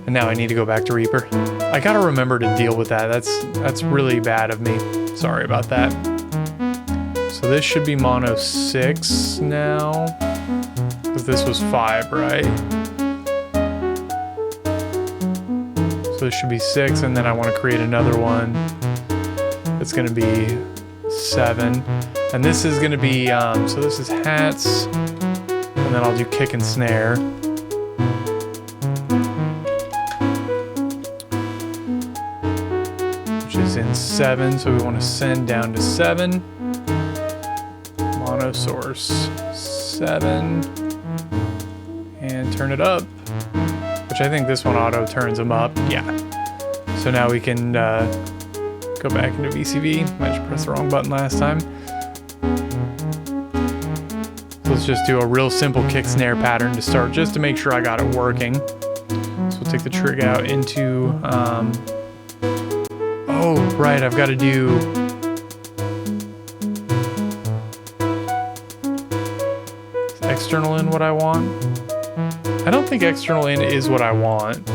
And now I need to go back to Reaper. I gotta remember to deal with that. That's really bad of me. Sorry about that. So this should be mono 6 now. Because this was 5, right? So this should be 6, and then I want to create another one that's going to be 7. And this is going to be, so this is hats, and then I'll do kick and snare. Which is in 7, so we want to send down to 7. Mono source 7. And turn it up, which I think this one auto turns them up. Yeah. So now we can go back into VCV. I just pressed the wrong button last time. So let's just do a real simple kick snare pattern to start, just to make sure I got it working. So we'll take the trig out into. Oh, right. I've got to do. Is external in what I want? I don't think external in is what I want.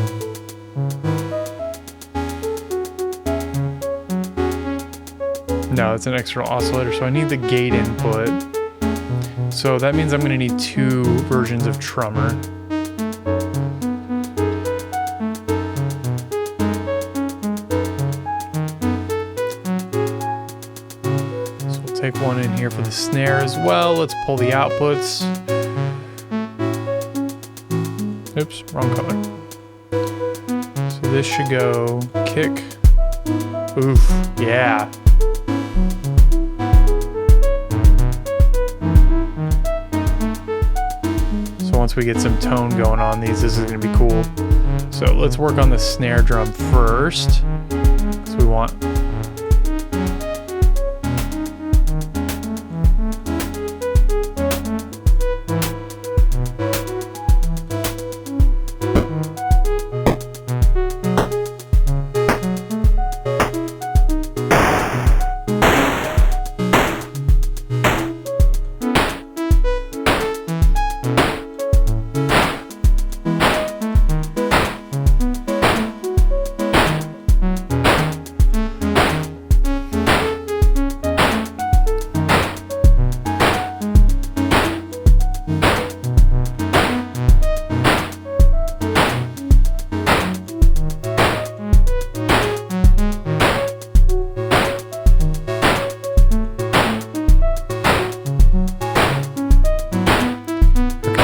No, it's an external oscillator, so I need the gate input. So that means I'm going to need 2 versions of Trummer. So we'll take one in here for the snare as well. Let's pull the outputs. Oops, wrong color. So this should go kick. Oof, yeah. So once we get some tone going on these, this is going to be cool. So let's work on the snare drum first. So we want.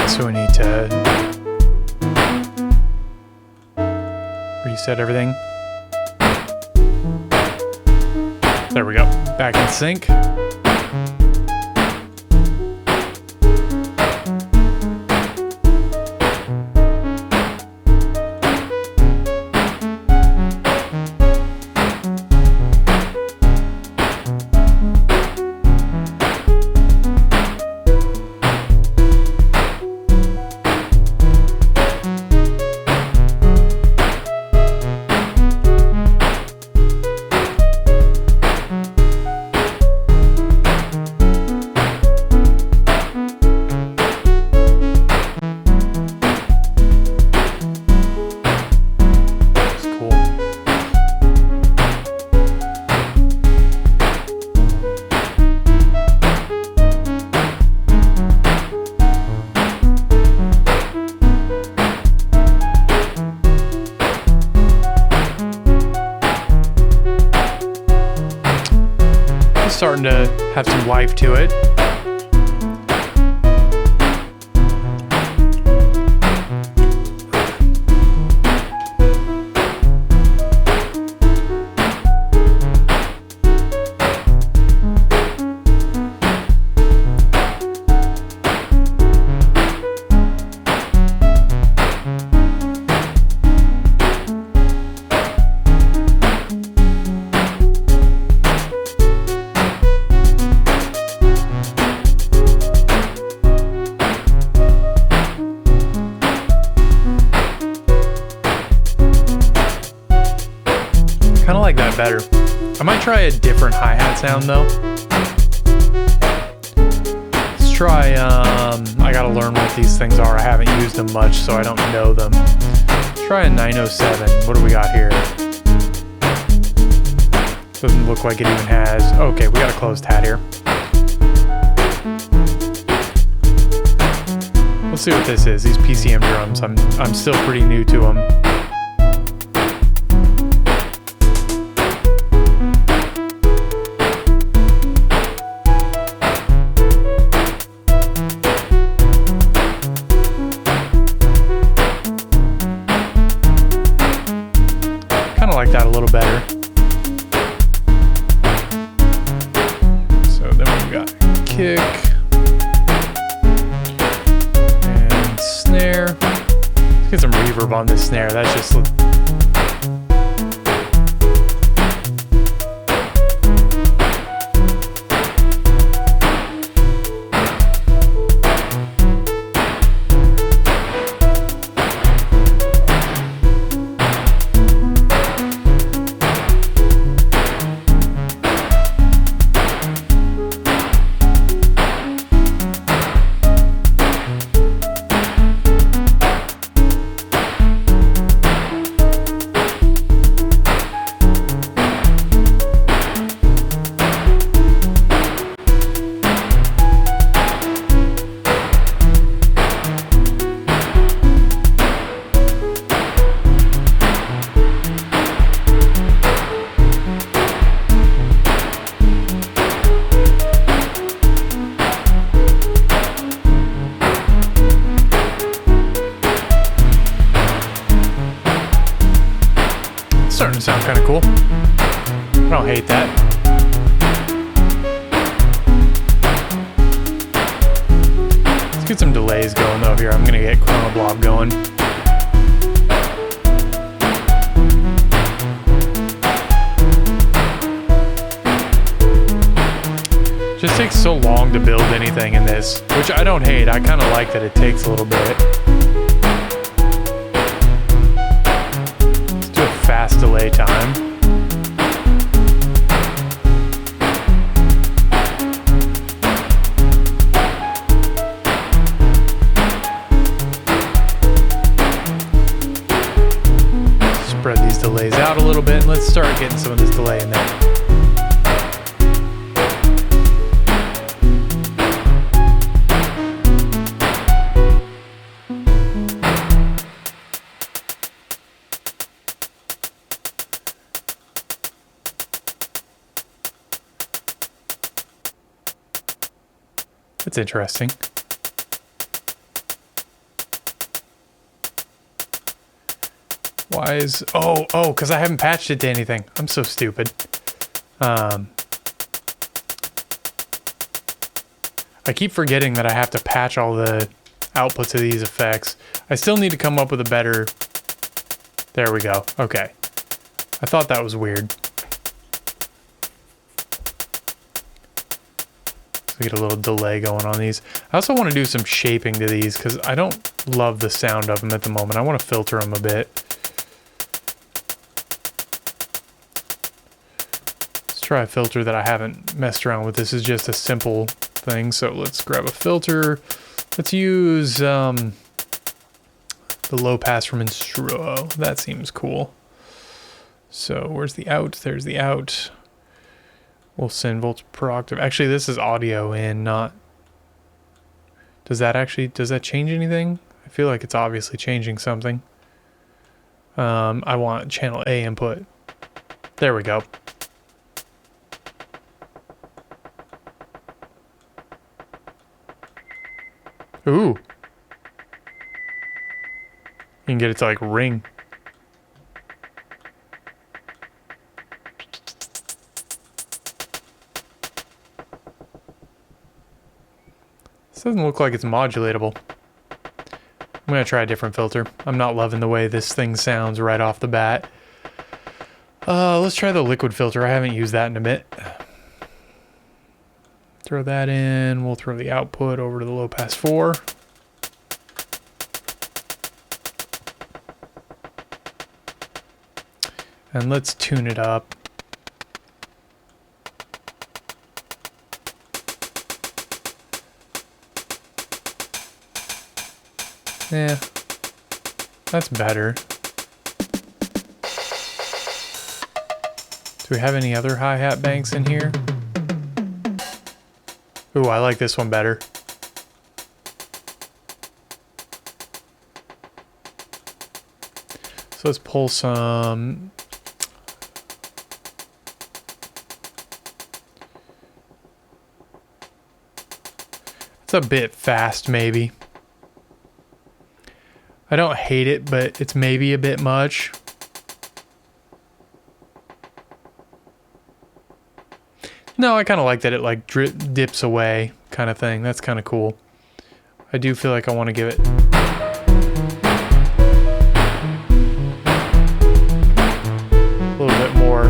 So we need to reset everything. There we go. Back in sync. to have some life to it. Kind of like that better. I might try a different hi-hat sound though. Let's try, I gotta learn what these things are. I haven't used them much, so I don't know them. Let's try a 907. What do we got here? Doesn't look like it even has. Okay, we got a closed hat here. Let's see what this is. These PCM drums. I'm still pretty new to them. Like that a little better. So then we've got kick and snare. Let's get some reverb on this snare. That's just starting to sound kind of cool. I don't hate that. Let's get some delays going though here. I'm gonna get Chrono Blob going. Just takes so long to build anything in this, which I don't hate. I kind of like that it takes a little bit. Fast delay time. Spread these delays out a little bit and let's start getting some of this delay in there. That's interesting. Why is... Oh, because I haven't patched it to anything. I'm so stupid. I keep forgetting that I have to patch all the outputs of these effects. I still need to come up with a better... There we go. Okay. I thought that was weird. So we get a little delay going on these. I also want to do some shaping to these because I don't love the sound of them at the moment. I want to filter them a bit. Let's try a filter that I haven't messed around with. This is just a simple thing. So let's grab a filter. Let's use the low pass from Instruo. That seems cool. So where's the out? There's the out. We'll send volts per octave. Actually, this is audio in, not... Does that change anything? I feel like it's obviously changing something. I want channel A input. There we go. can get it to like ring. This doesn't look like it's modulatable. I'm gonna try a different filter. I'm not loving the way this thing sounds right off the bat. Let's try the liquid filter. I haven't used that in a bit. Throw that in. We'll throw the output over to the low pass 4. And let's tune it up. Yeah, that's better. Do we have any other hi-hat banks in here? Ooh, I like this one better. So let's pull some... It's a bit fast, maybe. I don't hate it, but it's maybe a bit much. No, I kind of like that it like dips away kind of thing. That's kind of cool. I do feel like I want to give it... a little bit more.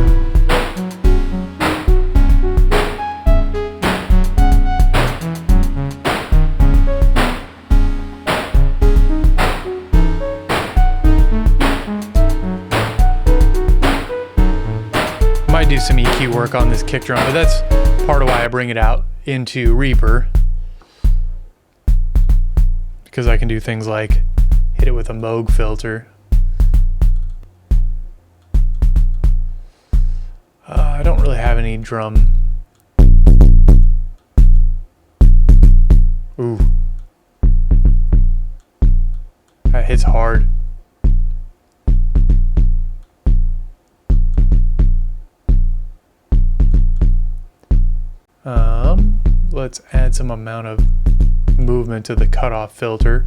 Might do some EQ work on this kick drum, but that's part of why I bring it out into Reaper, because I can do things like hit it with a Moog filter. I don't really have any drum. Ooh, that hits hard. Let's add some amount of movement to the cutoff filter.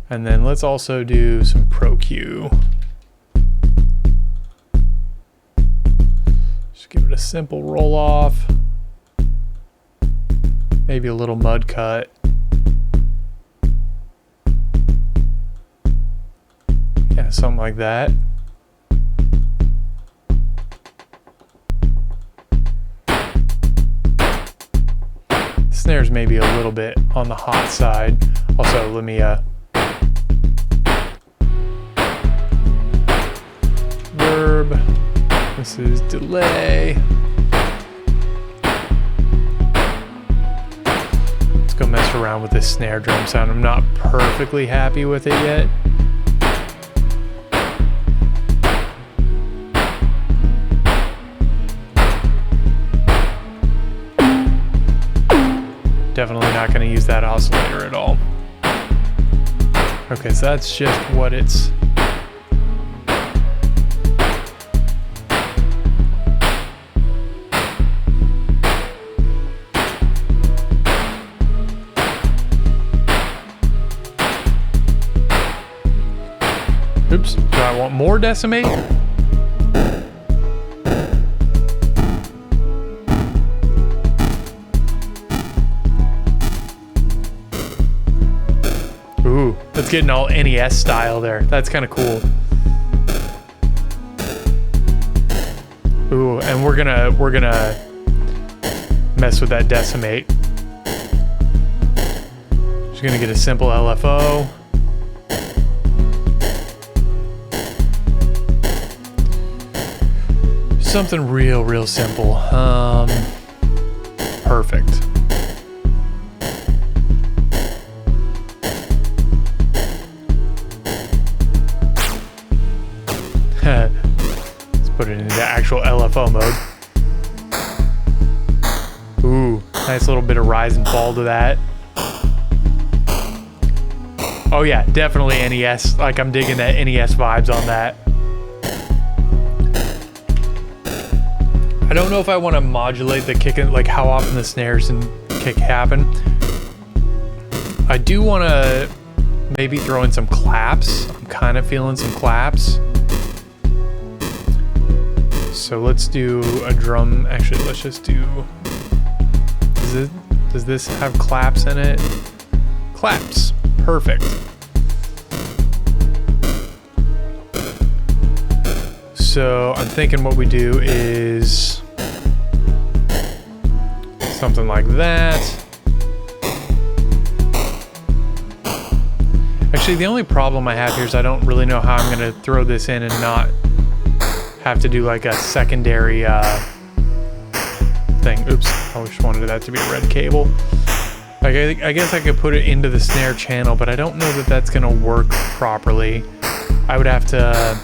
And then let's also do some Pro Q. Just give it a simple roll off. Maybe a little mud cut. Yeah, something like that. Snares maybe a little bit on the hot side. Also, let me verb. This is delay. Let's go mess around with this snare drum sound. I'm not perfectly happy with it yet. Definitely not going to use that oscillator at all. Okay, so that's just what it's... Oops, do I want more decimate? Ooh, that's getting all NES style there. That's kind of cool. Ooh, and we're gonna mess with that decimate. Just gonna get a simple LFO. Something real simple. Perfect. Let's put it into actual LFO mode. Ooh, nice little bit of rise and fall to that. Oh yeah, definitely NES. Like, I'm digging that NES vibes on that. I don't know if I want to modulate the kick, like how often the snares and kick happen. I do want to maybe throw in some claps. I'm kind of feeling some claps. So let's do a drum. Actually, let's just do... Does this have claps in it? Claps. Perfect. So I'm thinking what we do is something like that. Actually, the only problem I have here is I don't really know how I'm going to throw this in and not have to do like a secondary thing. Oops, I just wanted that to be a red cable. Like, I guess I could put it into the snare channel, but I don't know that that's going to work properly. I would have to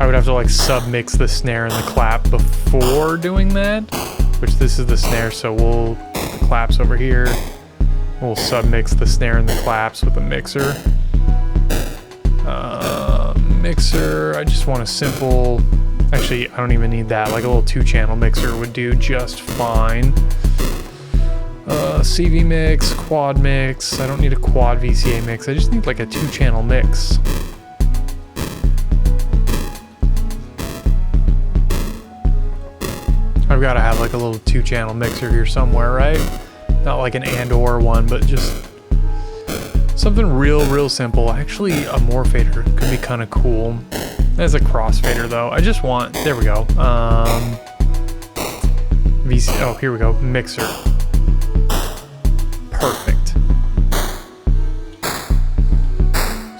like submix the snare and the clap before doing that, which this is the snare, so we'll put the claps over here. We'll submix the snare and the claps with a mixer. Mixer, I just want a simple, actually I don't even need that, like a little 2-channel mixer would do just fine. CV mix, quad mix, I don't need a quad VCA mix, I just need like a 2-channel mix. I've got to have like a little 2-channel mixer here somewhere, right? Not like an and/or one, but just something real simple. Actually, a morphader could be kind of cool. As a crossfader though, I just want, there we go. Oh, here we go, mixer. Perfect.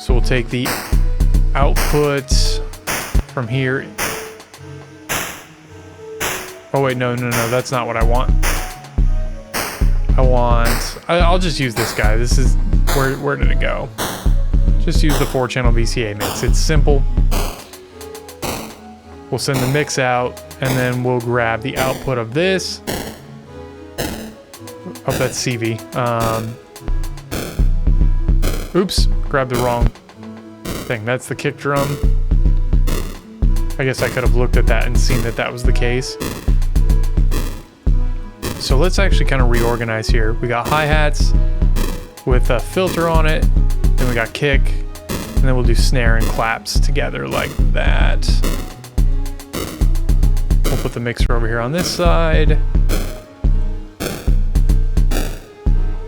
So we'll take the output from here. Oh wait, no, that's not what I want. I'll just use this guy. This is, where did it go? Just use the 4-channel VCA mix. It's simple. We'll send the mix out, and then we'll grab the output of this. Oh, that's CV. Oops, grabbed the wrong thing. That's the kick drum. I guess I could have looked at that and seen that that was the case. So let's actually kind of reorganize here. We got hi-hats with a filter on it, then we got kick, and then we'll do snare and claps together like that. We'll put the mixer over here on this side.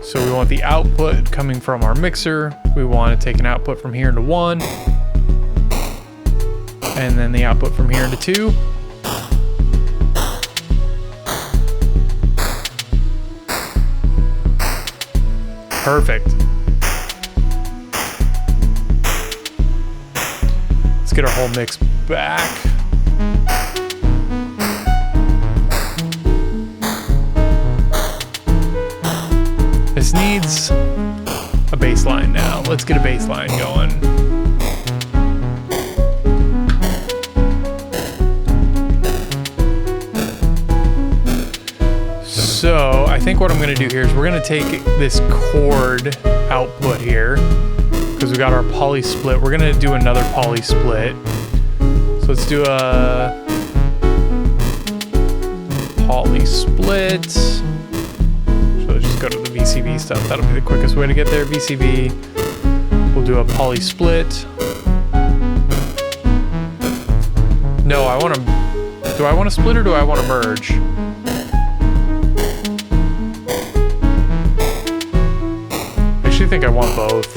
So we want the output coming from our mixer. We want to take an output from here into 1, and then the output from here into 2. Perfect. Let's get our whole mix back. This needs a bass line now. Let's get a bass line going. So I think what I'm going to do here is we're going to take this chord output here, because we got our poly split. We're going to do another poly split. So let's do a poly split. So let's just go to the VCV stuff. That'll be the quickest way to get there. VCV. We'll do a poly split. No, I want to... Do I want to split or do I want to merge? I think I want both,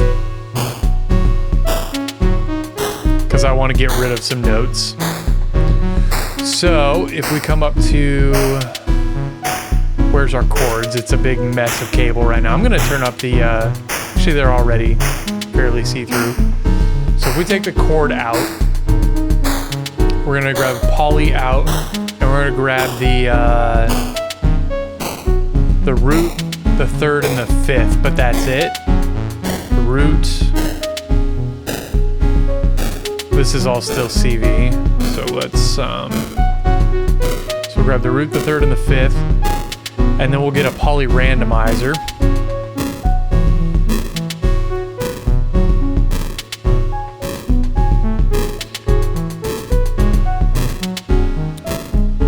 because I want to get rid of some notes. So if we come up to, where's our chords? It's a big mess of cable right now. I'm going to turn up the, actually they're already fairly see-through. So if we take the chord out, we're going to grab poly out, and we're going to grab the root, the 3rd, and the 5th, but that's it. Root. This is all still CV, so let's so we'll grab the root, the 3rd, and the 5th, and then we'll get a poly randomizer.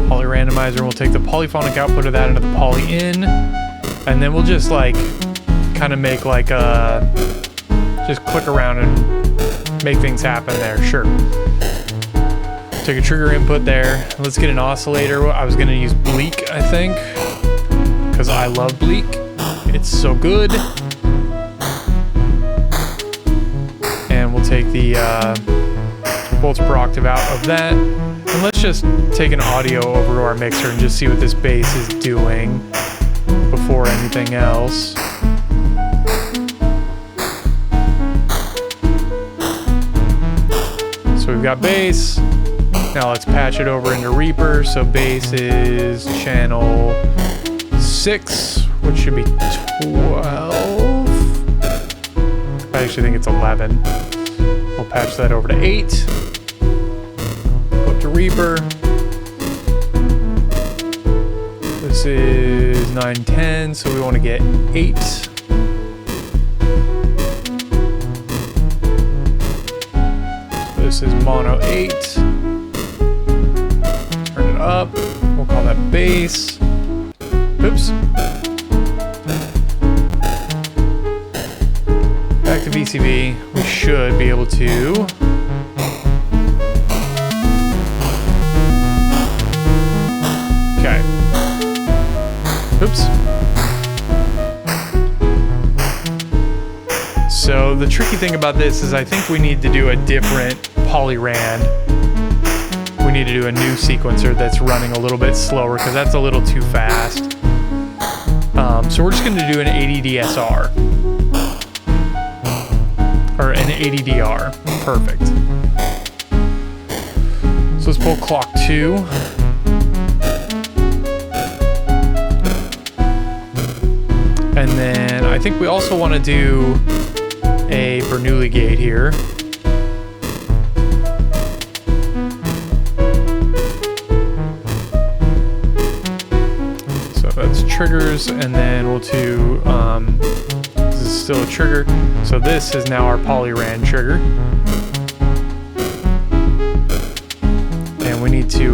Poly randomizer, we'll take the polyphonic output of that into the poly in, and then we'll just like kind of make like a, just click around and make things happen there. Sure. Take a trigger input there. Let's get an oscillator. I was gonna use bleak, I think, because I love bleak. It's so good. And we'll take the volts per octave out of that. And let's just take an audio over to our mixer and just see what this bass is doing before anything else. So we've got bass. Now let's patch it over into Reaper. So bass is channel 6, which should be 12. I actually think it's 11. We'll patch that over to 8. Go up to Reaper. This is 910, so we want to get 8. This is mono 8. Turn it up. We'll call that bass. Oops. Back to VCV. We should be able to. Okay. Oops. So the tricky thing about this is I think we need to do a different polyrand. We need to do a new sequencer that's running a little bit slower because that's a little too fast. So we're just going to do an ADDSR. Or an ADDR. Perfect. So let's pull clock 2. And then I think we also want to do a Bernoulli gate here. So that's triggers, and then we'll do, this is still a trigger. So this is now our polyrand trigger. And we need to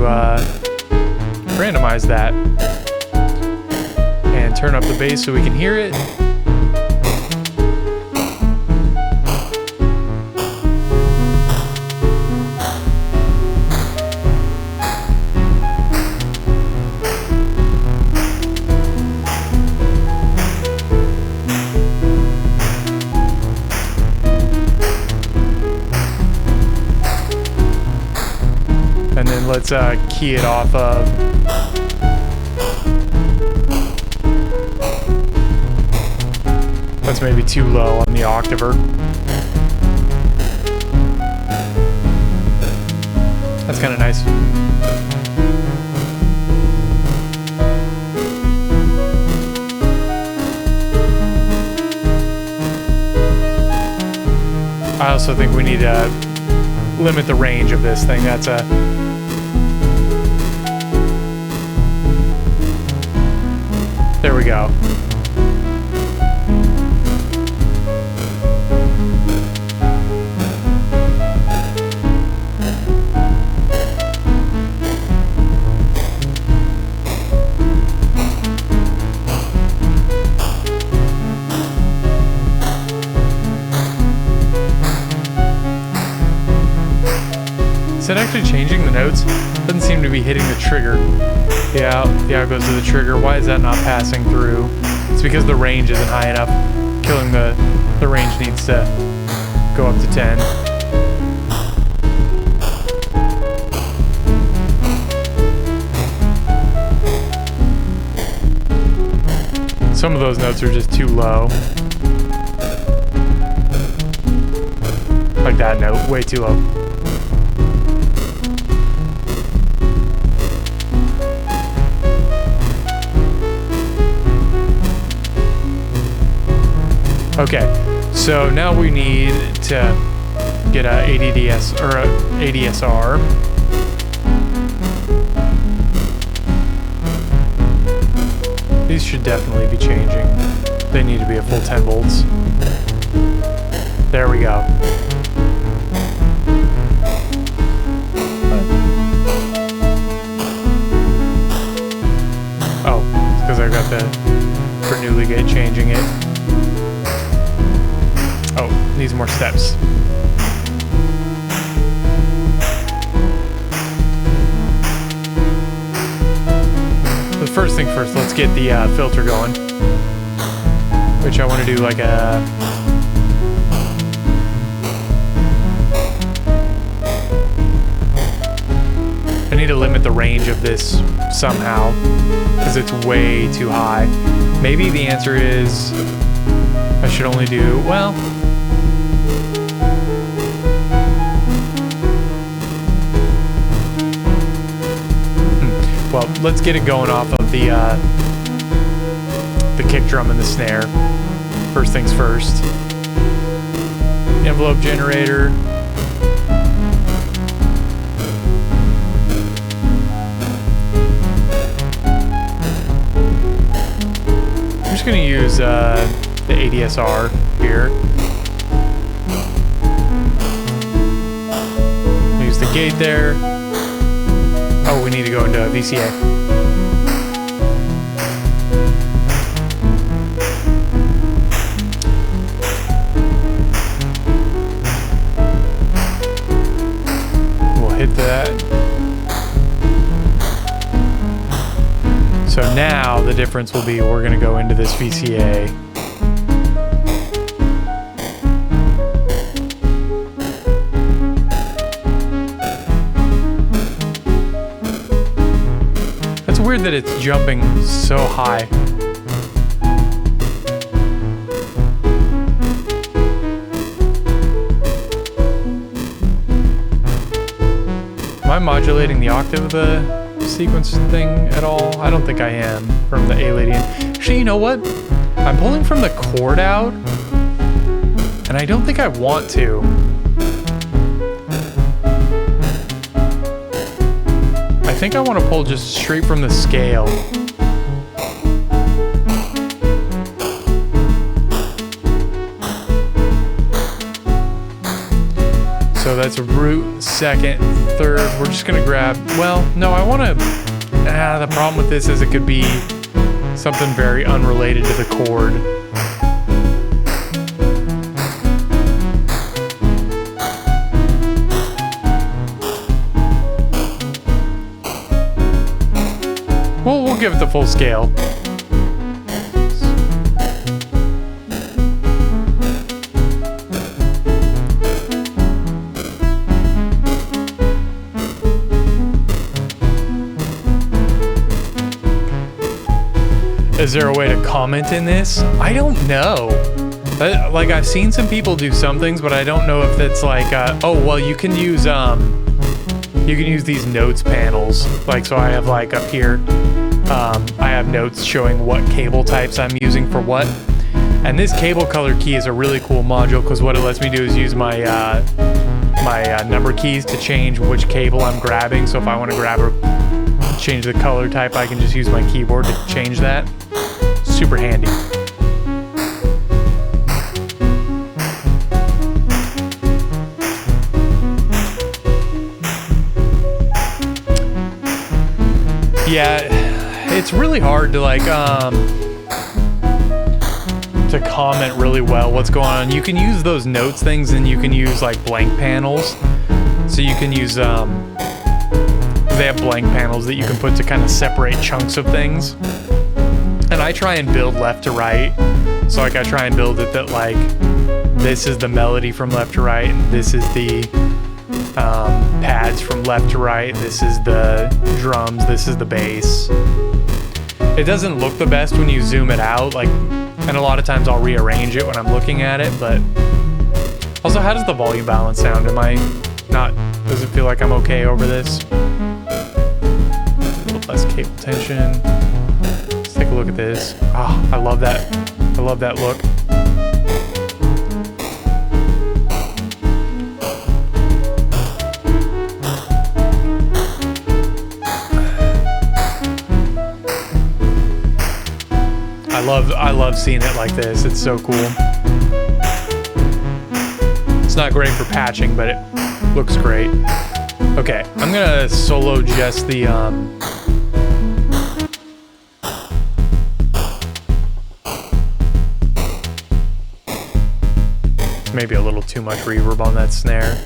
randomize that. And turn up the bass so we can hear it. And then let's key it off of that's maybe too low on the octaver. That's kind of nice. I also think we need to limit the range of this thing. That's a there we go. Is it actually changing the notes? Doesn't seem to be hitting the trigger. Yeah, it goes to the trigger. Why is that not passing through? It's because the range isn't high enough. Killing the range needs to go up to 10. Some of those notes are just too low. Like that note, way too low. Okay, so now we need to get a ADDS or a ADSR. These should definitely be changing. They need to be a full 10 volts. There we go. Oh, it's because I got the Bernoulli gate changing it. needs more steps. The first thing first, let's get the filter going, which I want to do like a... I need to limit the range of this somehow, because it's way too high. Maybe the answer is I should only do, well... Well, let's get it going off of the kick drum and the snare. First things first. Envelope generator. I'm just going to use the ADSR here. Use the gate there. Oh, we need to go into VCA. We'll hit that. So now the difference will be we're going to go into this VCA. Weird that it's jumping so high. Am I modulating the octave of the sequence thing at all? I don't think I am from the A-Lady. Actually, you know what? I'm pulling from the chord out, and I don't think I want to. I think I want to pull just straight from the scale. So that's root, second, third. We're just going to grab, well, no, I want to, the problem with this is it could be something very unrelated to the chord. We'll give it the full scale. Is there a way to comment in this? I don't know. Like, I've seen some people do some things, but I don't know if that's like, oh, well, you can use these notes panels. Like, so I have like up here, I have notes showing what cable types I'm using for what. And this cable color key is a really cool module because what it lets me do is use my number keys to change which cable I'm grabbing. So if I want to grab or change the color type, I can just use my keyboard to change that. Super handy. Yeah, it's really hard to like to comment really well what's going on. You can use those notes things, and you can use like blank panels. So you can use they have blank panels that you can put to kind of separate chunks of things. And I try and build left to right. So like I try and build it that like this is the melody from left to right, and this is the pads from left to right, this is the drums, this is the bass. It doesn't look the best when you zoom it out, like, and a lot of times I'll rearrange it when I'm looking at it, but also, how does the volume balance sound? Am I not, does it feel like I'm okay over this? A little less cable tension. Let's take a look at this. Ah, I love that. I love that look. I love seeing it like this. It's so cool. It's not great for patching, but it looks great. Okay, I'm gonna solo just the maybe a little too much reverb on that snare.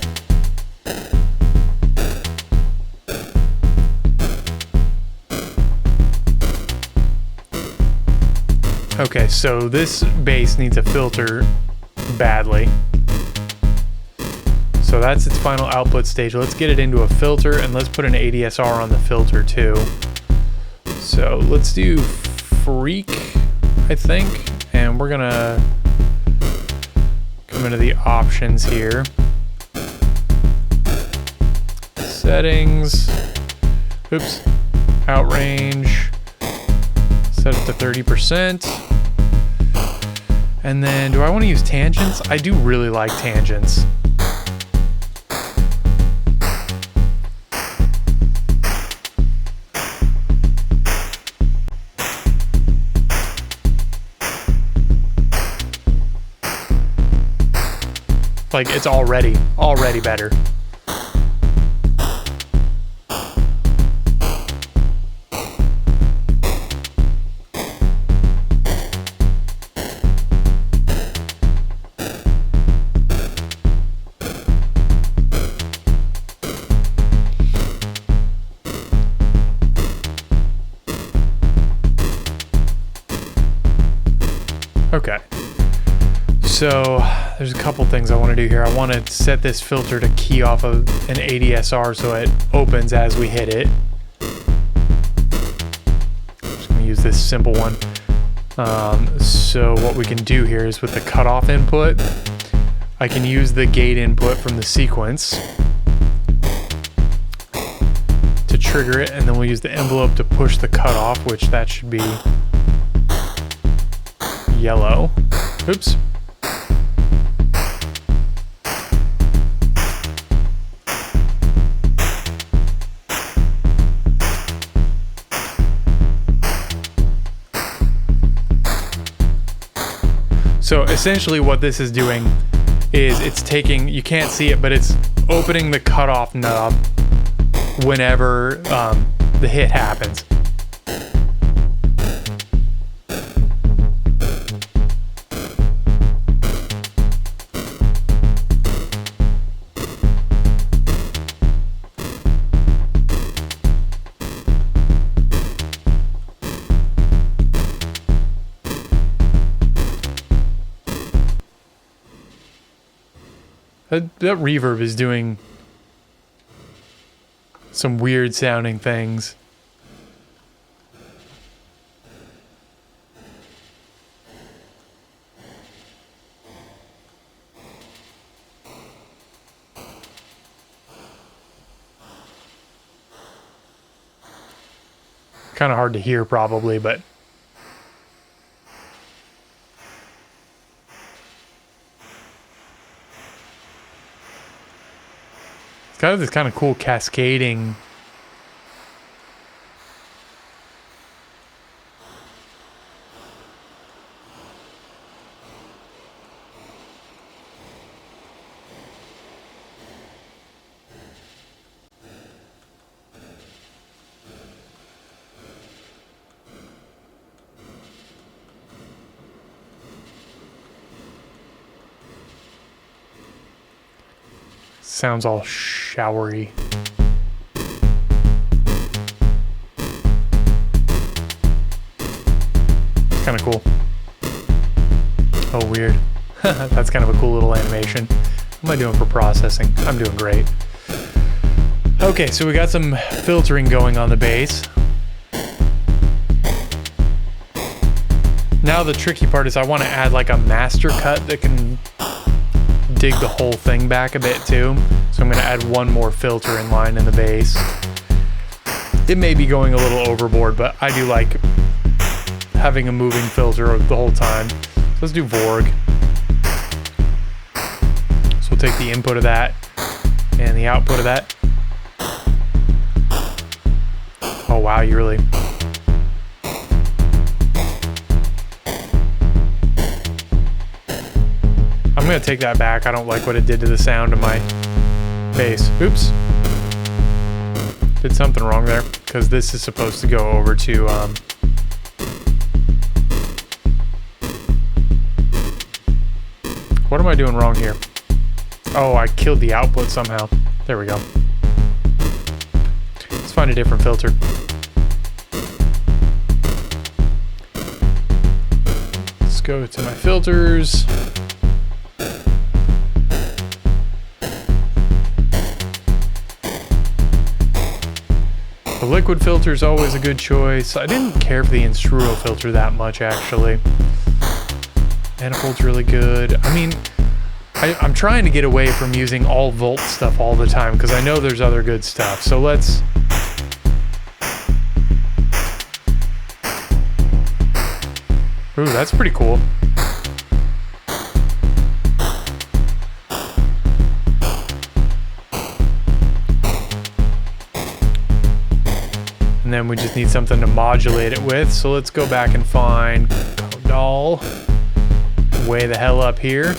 Okay, so this bass needs a filter badly. So that's its final output stage. Let's get it into a filter, and let's put an ADSR on the filter too. So let's do Freak, I think, and we're gonna come into the options here. Settings, oops, outrange, set it to 30%. And then, do I want to use tangents? I do really like tangents. Like, it's already better. Okay, so there's a couple things I want to do here. I want to set this filter to key off of an ADSR so it opens as we hit it. I'm just going to use this simple one. So what we can do here is with the cutoff input, I can use the gate input from the sequence to trigger it, and then we'll use the envelope to push the cutoff, which that should be yellow. Oops. So essentially what this is doing is it's taking, you can't see it, but it's opening the cutoff knob whenever the hit happens. That reverb is doing some weird sounding things. Kind of hard to hear probably, but kind of this kind of cool cascading. Sounds all showery. It's kind of cool. Oh, weird. That's kind of a cool little animation. What am I doing for processing? I'm doing great. Okay, so we got some filtering going on the bass. Now the tricky part is I want to add like a master cut that can dig the whole thing back a bit too. So I'm going to add one more filter in line in the bass. It may be going a little overboard, but I do like having a moving filter the whole time. So let's do Vorg. So we'll take the input of that and the output of that. Oh wow, you really... I'm gonna take that back. I don't like what it did to the sound of my bass. Oops. Did something wrong there, because this is supposed to go over to What am I doing wrong here? Oh, I killed the output somehow. There we go. Let's find a different filter. Let's go to my filters. The liquid filter is always a good choice. I didn't care for the instruo filter that much, actually. Manifold's really good. I mean, I'm trying to get away from using all volt stuff all the time because I know there's other good stuff. So let's... Ooh, that's pretty cool. And then we just need something to modulate it with. So let's go back and find Caudal. Way the hell up here.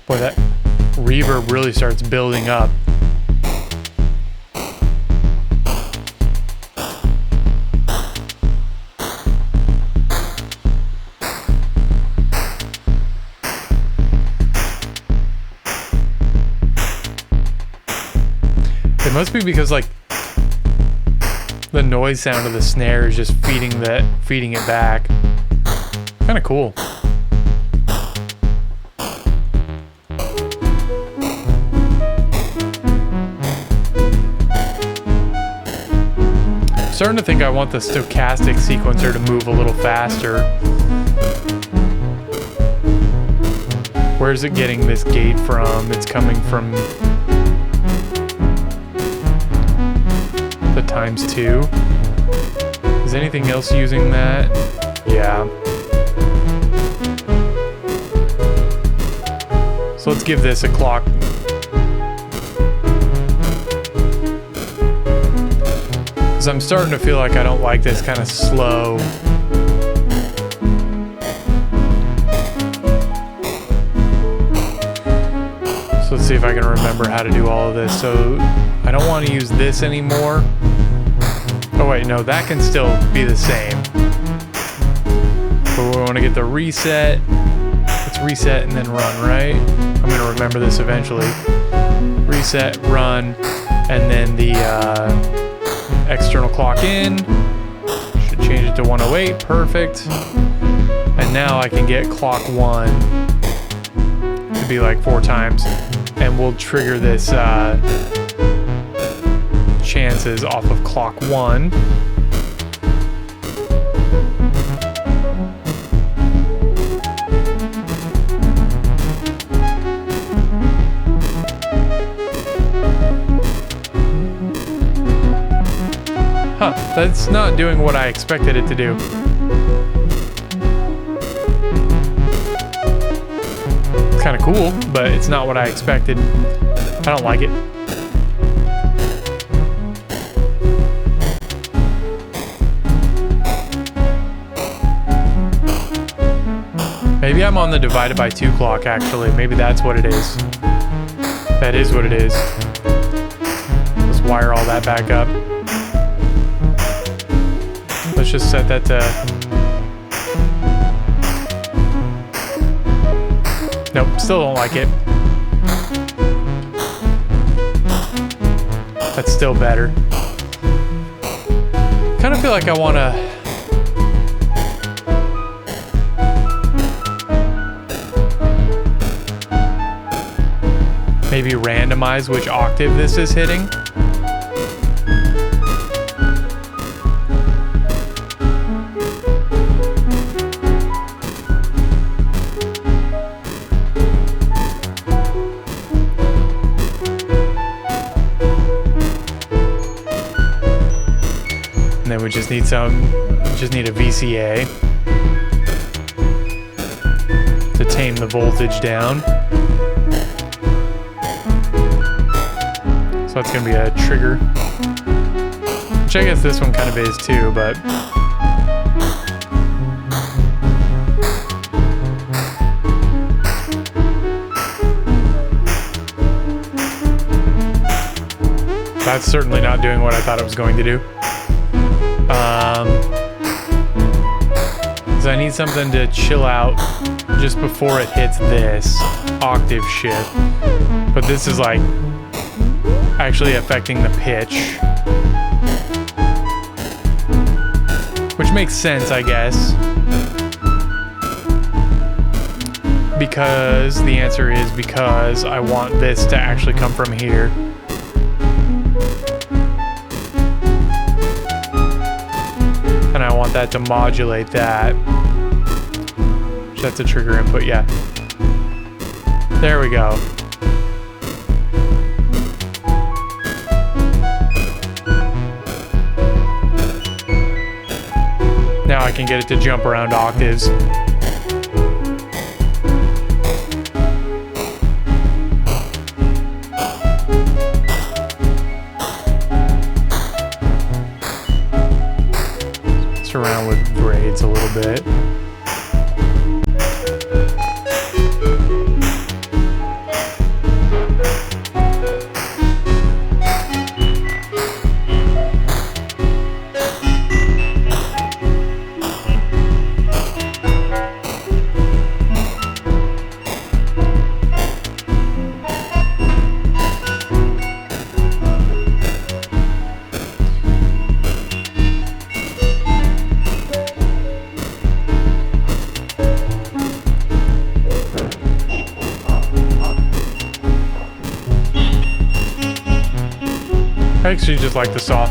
Boy, that reverb really starts building up. It must be because like the noise sound of the snare is just feeding it back. Kind of cool. Starting to think I want the stochastic sequencer to move a little faster. Where's it getting this gate from? It's coming from the ×2. Is anything else using that? Yeah. So let's give this a clock. I'm starting to feel like I don't like this kind of slow. So let's see if I can remember how to do all of this. So I don't want to use this anymore. Oh wait, no, that can still be the same. But we want to get the reset. Let's reset and then run, right? I'm going to remember this eventually. Reset, run, and then the external clock in. Should change it to 108. Perfect. And now I can get clock 1 to be like 4 times. And we'll trigger this chances off of clock 1. Huh, that's not doing what I expected it to do. It's kind of cool, but it's not what I expected. I don't like it. Maybe I'm on the divided by 2 clock, actually. Maybe that's what it is. That is what it is. Let's wire all that back up. Let's just set that to... Nope, still don't like it. That's still better. Kind of feel like I want to... maybe randomize which octave this is hitting. And then we just need a VCA to tame the voltage down. So it's gonna be a trigger. Which I guess this one kind of is too, but that's certainly not doing what I thought it was going to do. So I need something to chill out just before it hits this octave shift. But this is like actually affecting the pitch. Which makes sense, I guess. Because the answer is because I want this to actually come from here. And I want that to modulate that. That's a trigger input, yeah. There we go. Now I can get it to jump around octaves. Mess around with grades a little bit. I actually just like the saw.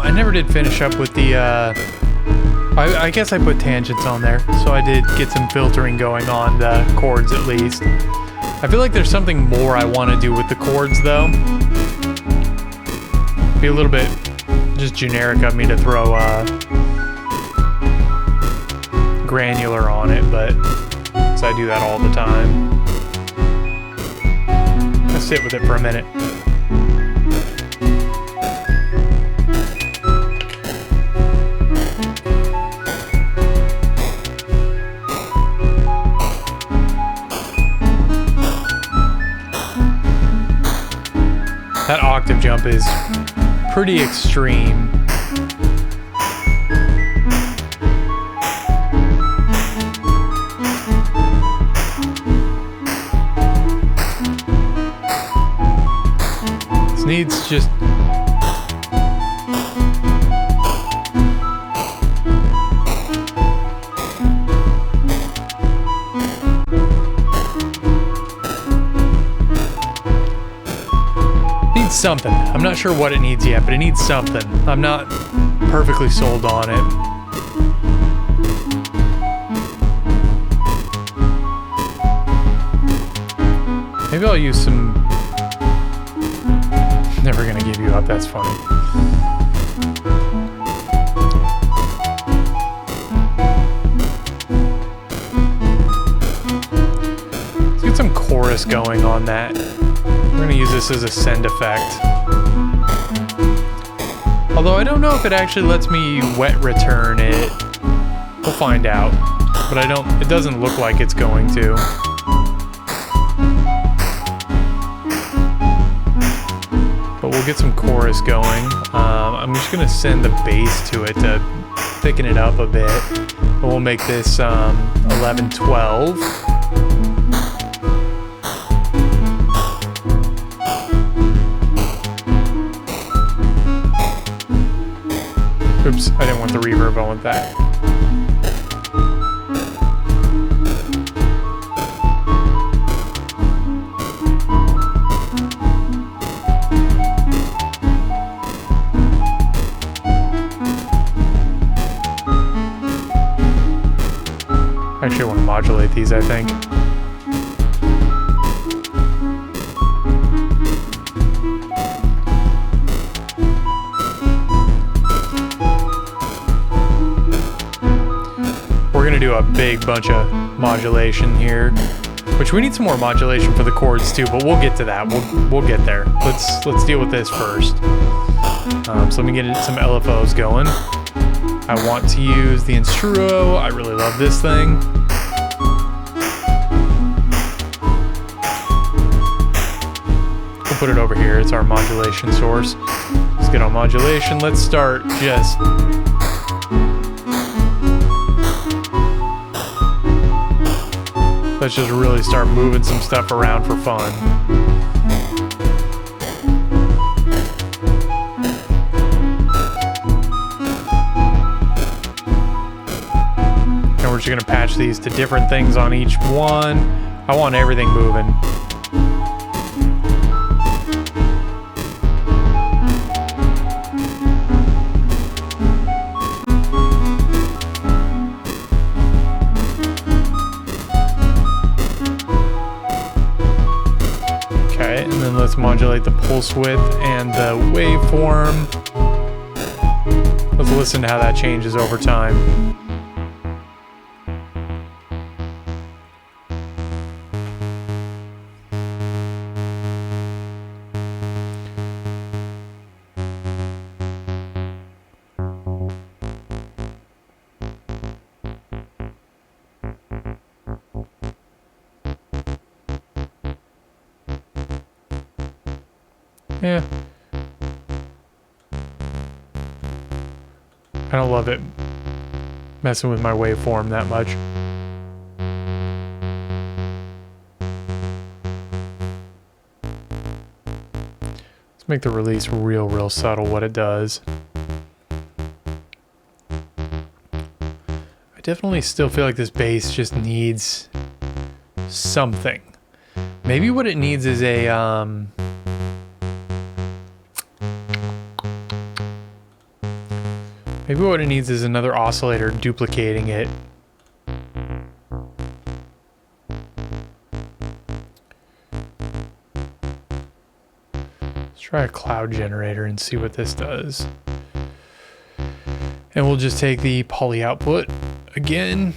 I never did finish up with the, I guess I put tangents on there, so I did get some filtering going on the chords at least. I feel like there's something more I want to do with the chords though. Be a little bit just generic of me to throw granular on it, but so I do that all the time. Let's sit with it for a minute. That octave jump is pretty extreme. This needs just... something. I'm not sure what it needs yet, but it needs something. I'm not perfectly sold on it. Maybe I'll use some... Never gonna give you up, that's funny. Let's get some chorus going on that. We're going to use this as a send effect. Although I don't know if it actually lets me wet return it. We'll find out. But it doesn't look like it's going to. But we'll get some chorus going. I'm just going to send the bass to it to thicken it up a bit. And we'll make this 11, 12. Oops, I didn't want the reverb, I want that. Actually, I want to modulate these, I think. We're going to do a big bunch of modulation here, which we need some more modulation for the chords too, but we'll get to that. We'll get there. Let's deal with this first. So let me get some LFOs going. I want to use the Instruo. I really love this thing. We'll put it over here. It's our modulation source. Let's get on modulation. Let's start just... Let's just really start moving some stuff around for fun. We're just gonna patch these to different things on each one. I want everything moving. Okay, and then let's modulate the pulse width and the waveform. Let's listen to how that changes over time. Yeah. I don't love it messing with my waveform that much. Let's make the release real subtle what it does. I definitely still feel like this bass just needs something. Maybe what it needs is a maybe what it needs is another oscillator duplicating it. Let's try a cloud generator and see what this does. And we'll just take the poly output again,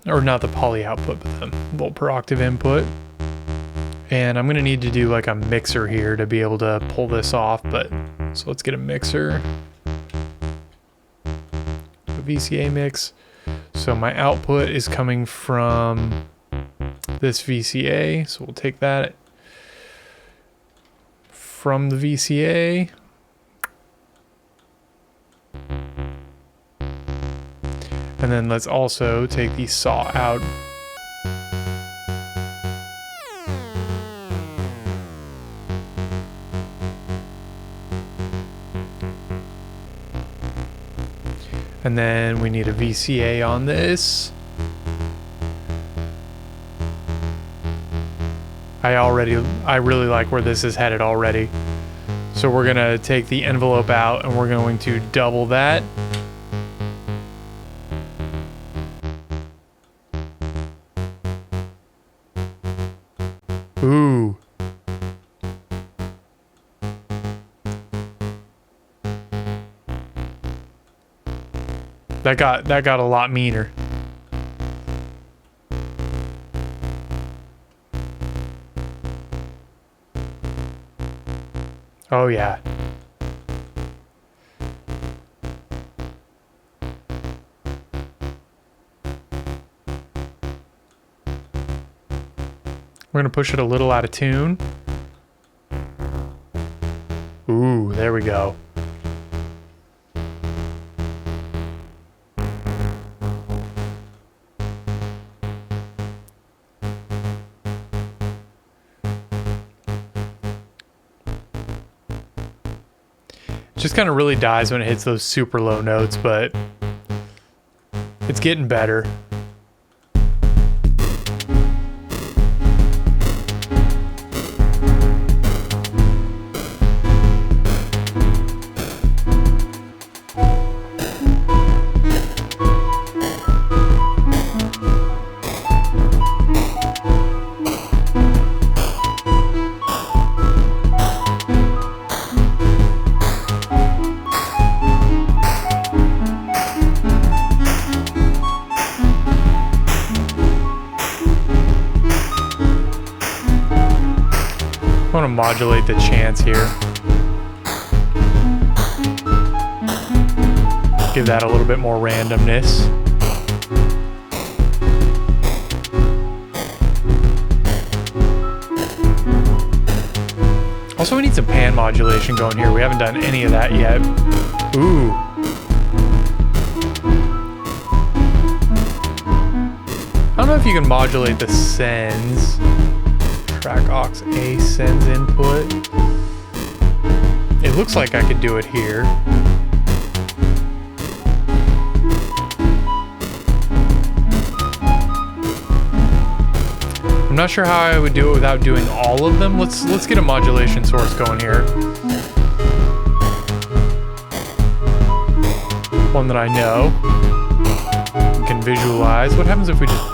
or not the poly output, but the volt per octave input. And I'm gonna need to do like a mixer here to be able to pull this off, but so let's get a mixer. VCA mix. So my output is coming from this VCA, so we'll take that from the VCA. And then let's also take the saw out. And then we need a VCA on this. I really like where this is headed already. So we're gonna take the envelope out and we're going to double that. Ooh. That got a lot meaner. Oh yeah. We're gonna push it a little out of tune. Ooh, there we go. Just kind of really dies when it hits those super low notes, but it's getting better. I want to modulate the chants here. Give that a little bit more randomness. Also, we need some pan modulation going here. We haven't done any of that yet. Ooh. I don't know if you can modulate the sends. Track aux A sends input. It looks like I could do it here. I'm not sure how I would do it without doing all of them. Let's get a modulation source going here. One that I know. We can visualize. What happens if we just...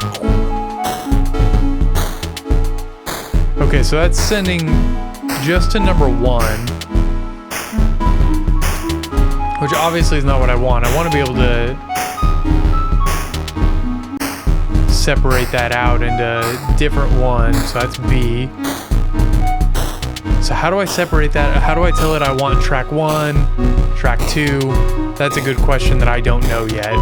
Okay, so that's sending just to number 1, which obviously is not what I want. I want to be able to separate that out into different ones. So that's B. So how do I separate that? How do I tell it I want track 1, track 2? That's a good question that I don't know yet.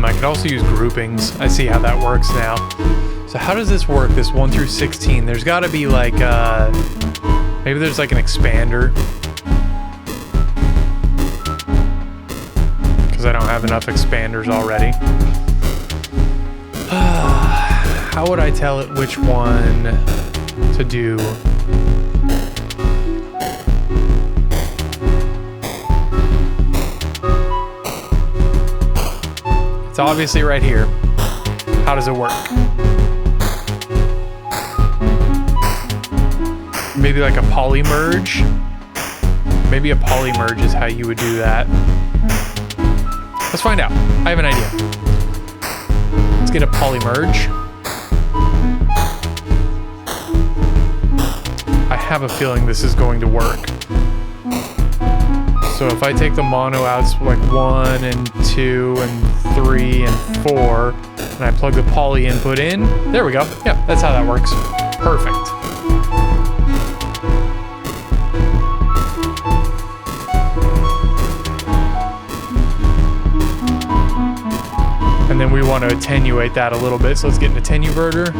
I could also use groupings. I see how that works now. So how does this work, this 1 through 16? There's got to be like, maybe there's like an expander. Because I don't have enough expanders already. How would I tell it which one to do? It's obviously right here. How does it work? Maybe like a poly merge? Maybe a poly merge is how you would do that. Let's find out. I have an idea. Let's get a poly merge. I have a feeling this is going to work. So if I take the mono outs like 1 and 2 and 3 and 4, and I plug the poly input in, there we go. Yeah, that's how that works. Perfect. And then we want to attenuate that a little bit, so let's get an attenuverter.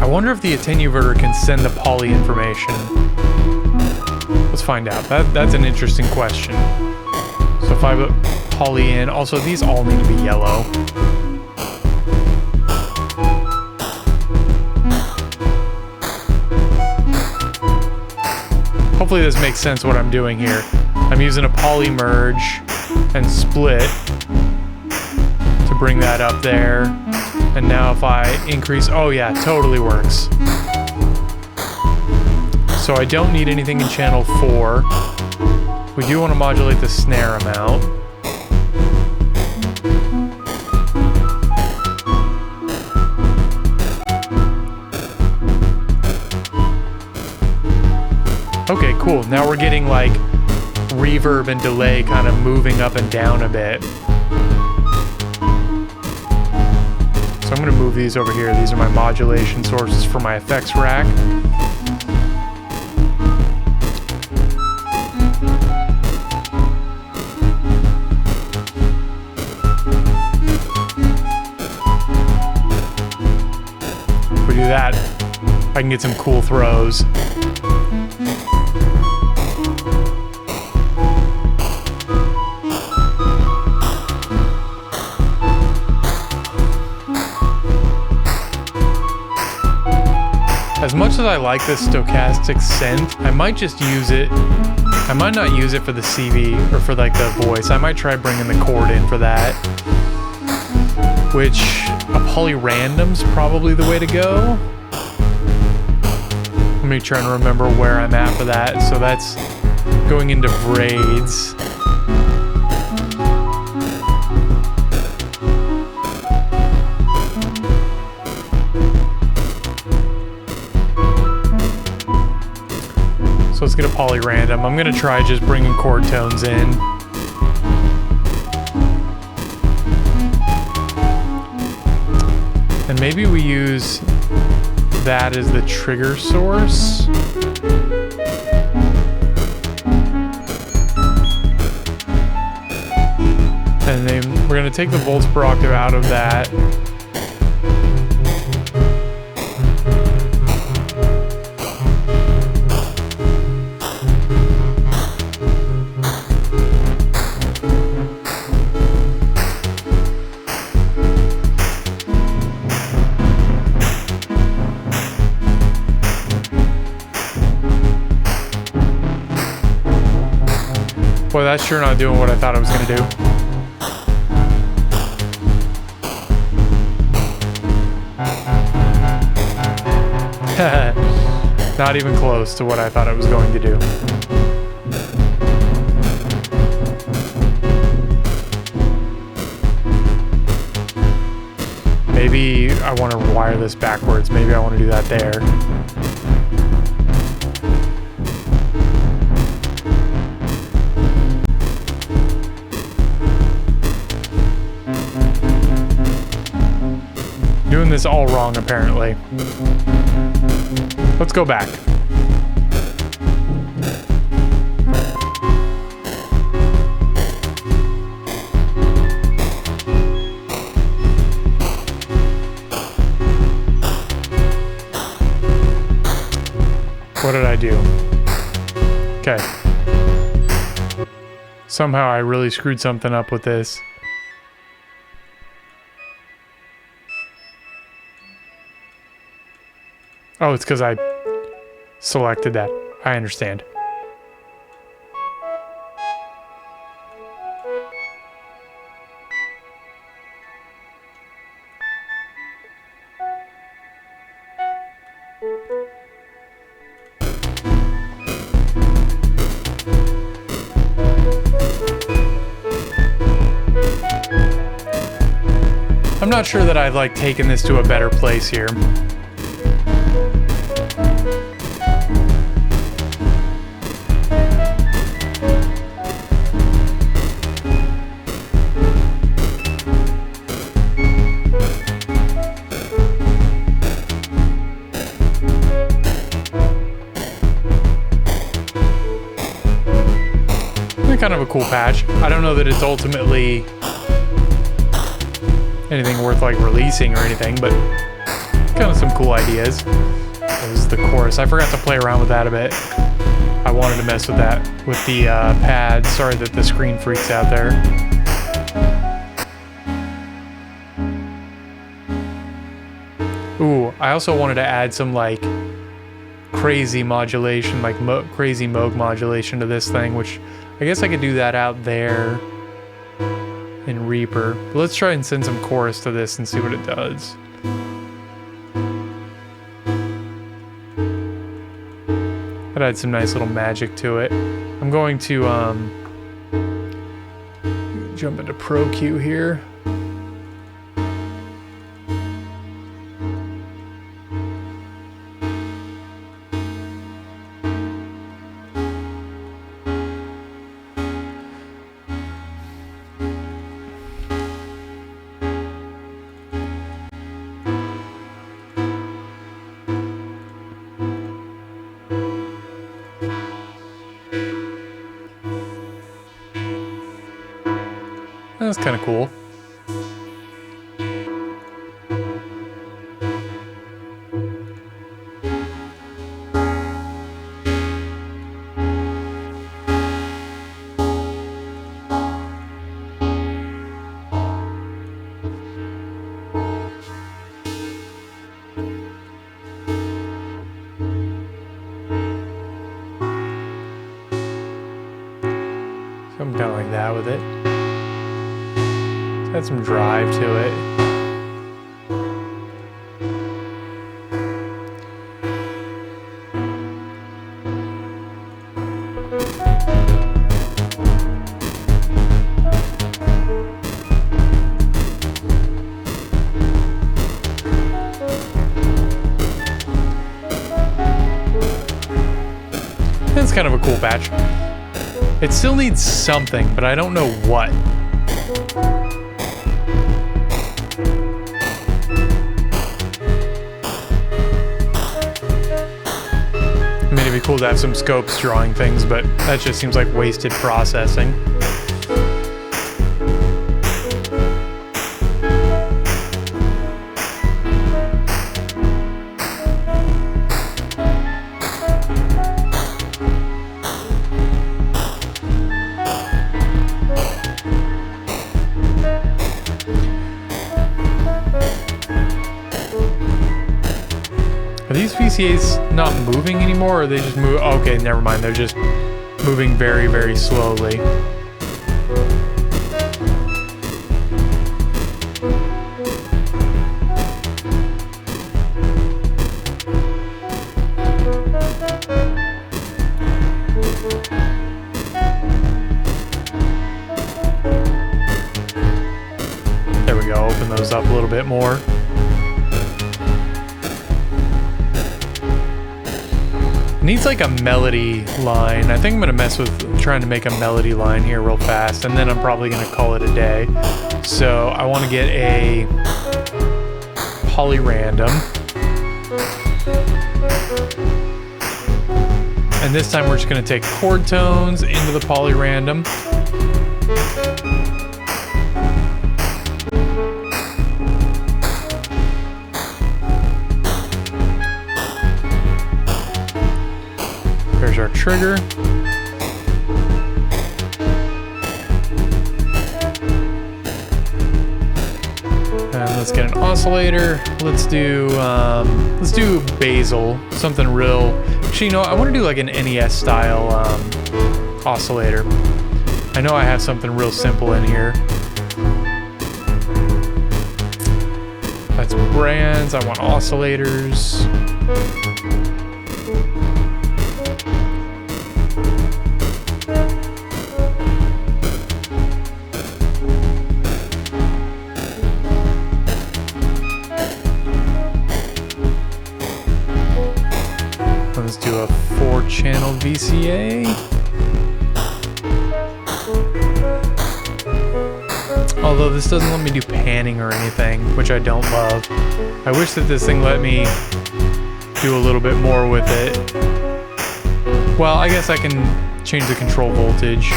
I wonder if the attenuverter can send the poly information. Let's find out. That's an interesting question. So if I put poly in, also these all need to be yellow. Hopefully this makes sense what I'm doing here. I'm using a poly merge and split to bring that up there. And now if I increase, oh yeah, totally works. So I don't need anything in channel 4. We do want to modulate the snare amount. Okay, cool. Now we're getting like reverb and delay kind of moving up and down a bit. So I'm going to move these over here. These are my modulation sources for my effects rack. If we do that, I can get some cool throws. As much as I like this stochastic synth, I might just use it. I might not use it for the CV or for like the voice. I might try bringing the chord in for that. Which a polyrandom's probably the way to go. Let me try and remember where I'm at for that. So that's going into braids. So let's get a polyrandom. I'm gonna try just bringing chord tones in. And maybe we use that as the trigger source. And then we're gonna take the volts per octave out of that. Boy, that's sure not doing what I thought I was gonna do. Not even close to what I thought I was going to do. Maybe I want to wire this backwards. Maybe I want to do that there. Doing this all wrong, apparently. Let's go back. What did I do? Okay. Somehow I really screwed something up with this. Oh, it's because I selected that. I understand. I'm not sure that I've like taken this to a better place here. Kind of a cool patch. I don't know that it's ultimately anything worth like releasing or anything, but kind of some cool ideas. This is the chorus. I forgot to play around with that a bit. I wanted to mess with that with the pad. Sorry that the screen freaks out there. Ooh, I also wanted to add some like crazy modulation, like crazy Moog modulation to this thing, which I guess I could do that out there in Reaper. But let's try and send some chorus to this and see what it does. That adds some nice little magic to it. I'm going to jump into Pro Q here. That's kind of cool. kind of like that with it. It's got some drive to it. It's kind of a cool patch. It still needs something, but I don't know what. I mean, it'd be cool to have some scopes drawing things, but that just seems like wasted processing. Are these VCAs not moving anymore, or are they just move? Okay, never mind. They're just moving very, very slowly. There we go. Open those up a little bit more. Needs like a melody line. I think I'm gonna mess with trying to make a melody line here real fast, and then I'm probably gonna call it a day. So I want to get a polyrandom, and this time we're just gonna take chord tones into the polyrandom. There's our trigger. And let's get an oscillator. Let's do basal, something real. Actually, you know, I want to do like an NES style oscillator. I know I have something real simple in here. That's brands. I want oscillators. Let's do a 4-channel VCA. Although this doesn't let me do panning or anything, which I don't love. I wish that this thing let me do a little bit more with it. Well, I guess I can change the control voltage.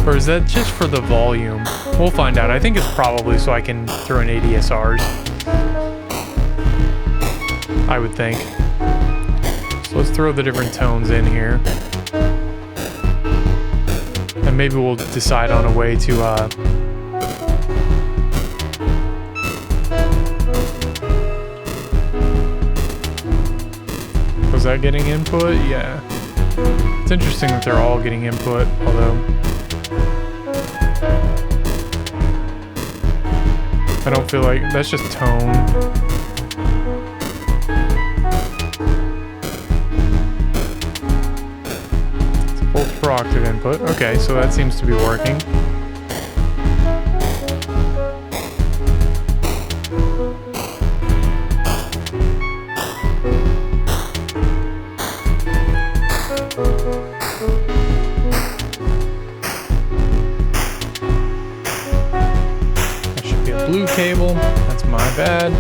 Or is that just for the volume? We'll find out. I think it's probably so I can throw in ADSRs. I would think. So let's throw the different tones in here. And maybe we'll decide on a way to was that getting input? Yeah. It's interesting that they're all getting input, although I don't feel like that's just tone. Per octave input. Okay, so that seems to be working. That should be a blue cable. That's my bad.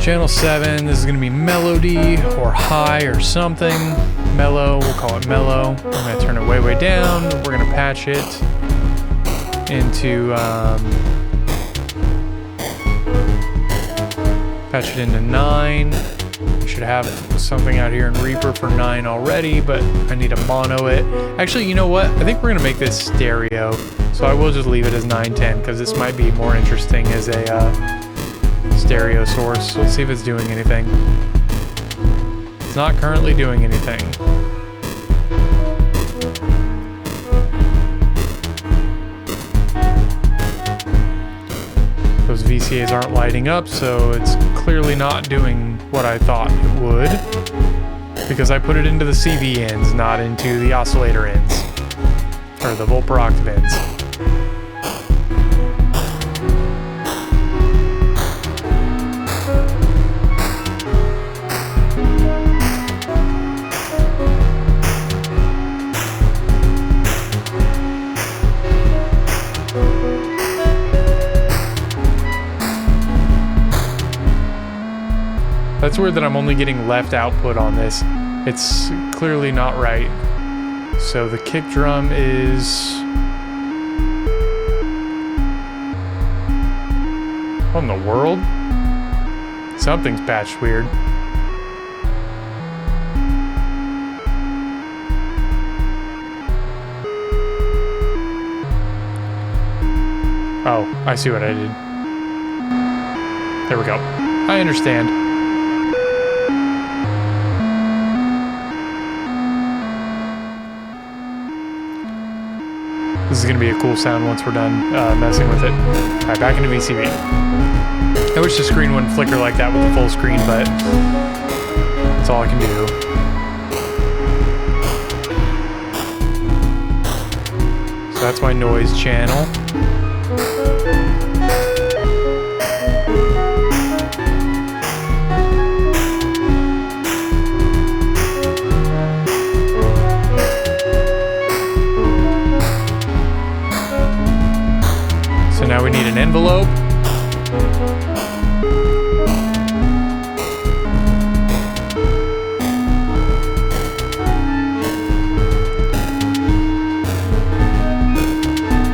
Channel 7, this is going to be melody or high or something. Mellow, we'll call it mellow. I'm going to turn it way, way down. We're going to patch it into 9. Should have something out here in Reaper for 9 already, but I need to mono it. Actually, you know what? I think we're going to make this stereo. So I will just leave it as 910 because this might be more interesting as a stereo source. Let's see if it's doing anything. It's not currently doing anything. VCAs aren't lighting up, so it's clearly not doing what I thought it would. Because I put it into the CV ends, not into the oscillator ends. Or the volt per octave ends. That's weird that I'm only getting left output on this. It's clearly not right. So the kick drum is... What in the world? Something's patched weird. Oh, I see what I did. There we go. I understand. This is going to be a cool sound once we're done messing with it. All right, back into VCV. I wish the screen wouldn't flicker like that with the full screen, but that's all I can do. So that's my noise channel. Now we need an envelope.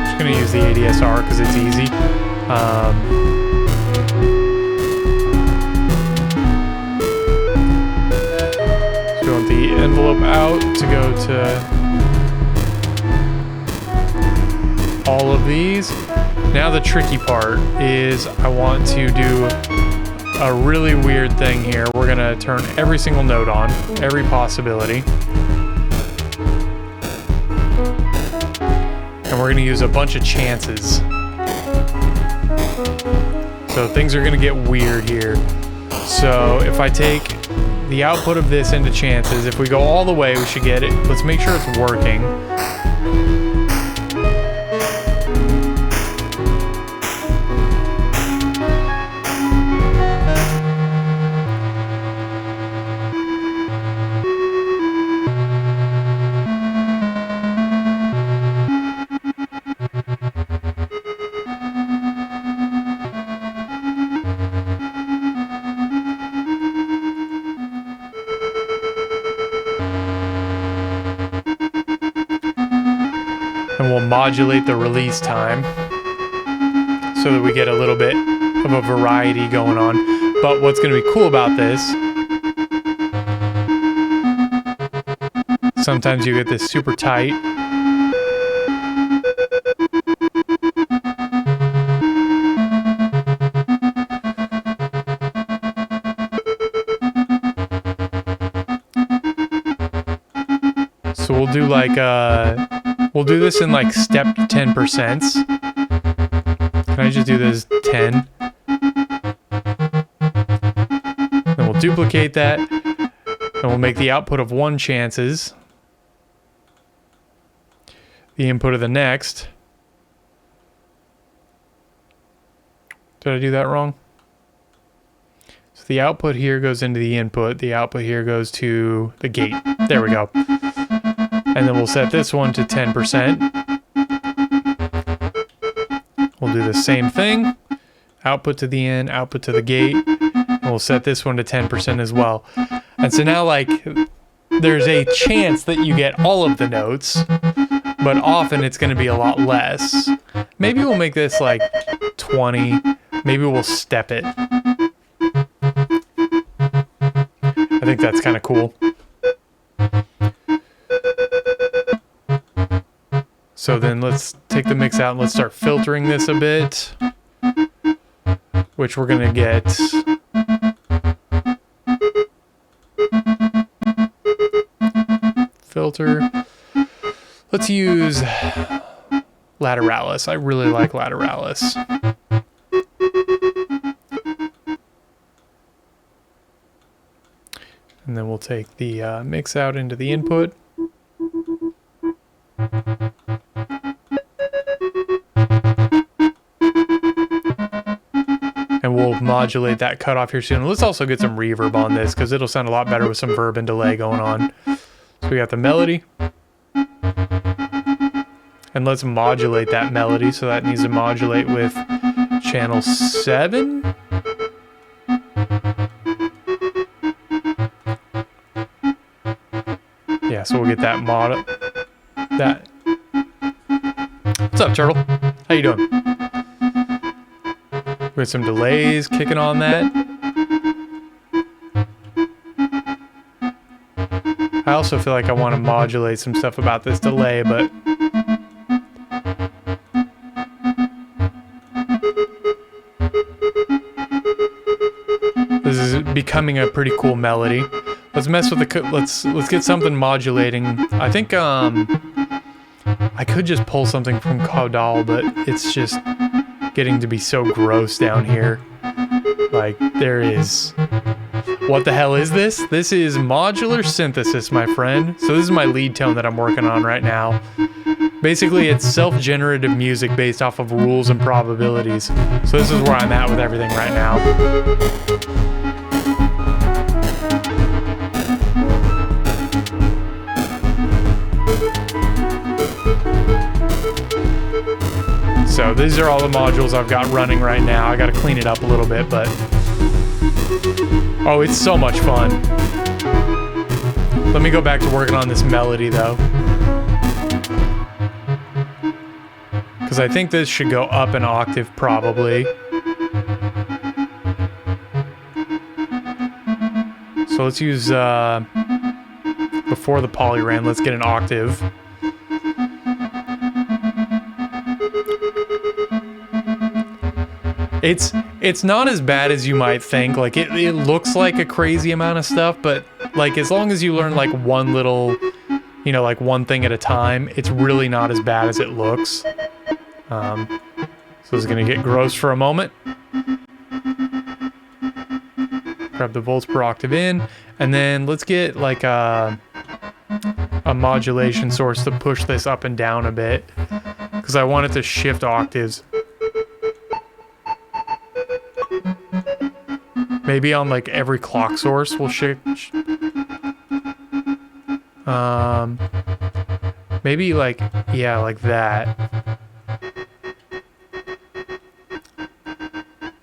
Just gonna use the ADSR because it's easy. So we want the envelope out to go to all of these. Now the tricky part is I want to do a really weird thing here. We're gonna turn every single note on, every possibility. And we're gonna use a bunch of chances. So things are gonna get weird here. So if I take the output of this into chances, if we go all the way, we should get it. Let's make sure it's working. And we'll modulate the release time so that we get a little bit of a variety going on. But what's going to be cool about this, sometimes you get this super tight. So we'll do like we'll do this in like stepped 10%. Can I just do this 10? Then we'll duplicate that. And we'll make the output of 1 chances. The input of the next. Did I do that wrong? So the output here goes into the input. The output here goes to the gate. There we go. And then we'll set this one to 10%. We'll do the same thing. Output to the in, output to the gate. And we'll set this one to 10% as well. And so now, like, there's a chance that you get all of the notes, but often it's going to be a lot less. Maybe we'll make this like 20. Maybe we'll step it. I think that's kind of cool. So then let's take the mix out and let's start filtering this a bit, which we're going to get filter. Let's use lateralis. I really like lateralis. And then we'll take the mix out into the input. And we'll modulate that cutoff here soon. Let's also get some reverb on this because it'll sound a lot better with some verb and delay going on. So we got the melody. And let's modulate that melody. So that needs to modulate with channel 7. Yeah, so we'll get that mod. That. What's up, Turtle? How you doing? With some delays kicking on that. I also feel like I want to modulate some stuff about this delay, but this is becoming a pretty cool melody. Let's mess with the let's get something modulating. I think I could just pull something from Caudal, but it's just getting to be so gross down here. Like, there is... What the hell is this? This is modular synthesis, my friend. So this is my lead tone that I'm working on right now. Basically, it's self-generative music based off of rules and probabilities. So this is where I'm at with everything right now. So these are all the modules I've got running right now. I got to clean it up a little bit, but oh, it's so much fun. Let me go back to working on this melody though, because I think this should go up an octave probably. So let's use before the polyran, let's get an octave. It's not as bad as you might think. Like it looks like a crazy amount of stuff, but like as long as you learn like one little, you know, like one thing at a time, it's really not as bad as it looks. So it's gonna get gross for a moment. Grab the volts per octave in, and then let's get like a modulation source to push this up and down a bit, because I want it to shift octaves. Maybe on like every clock source we'll shift. Maybe like, yeah, like that.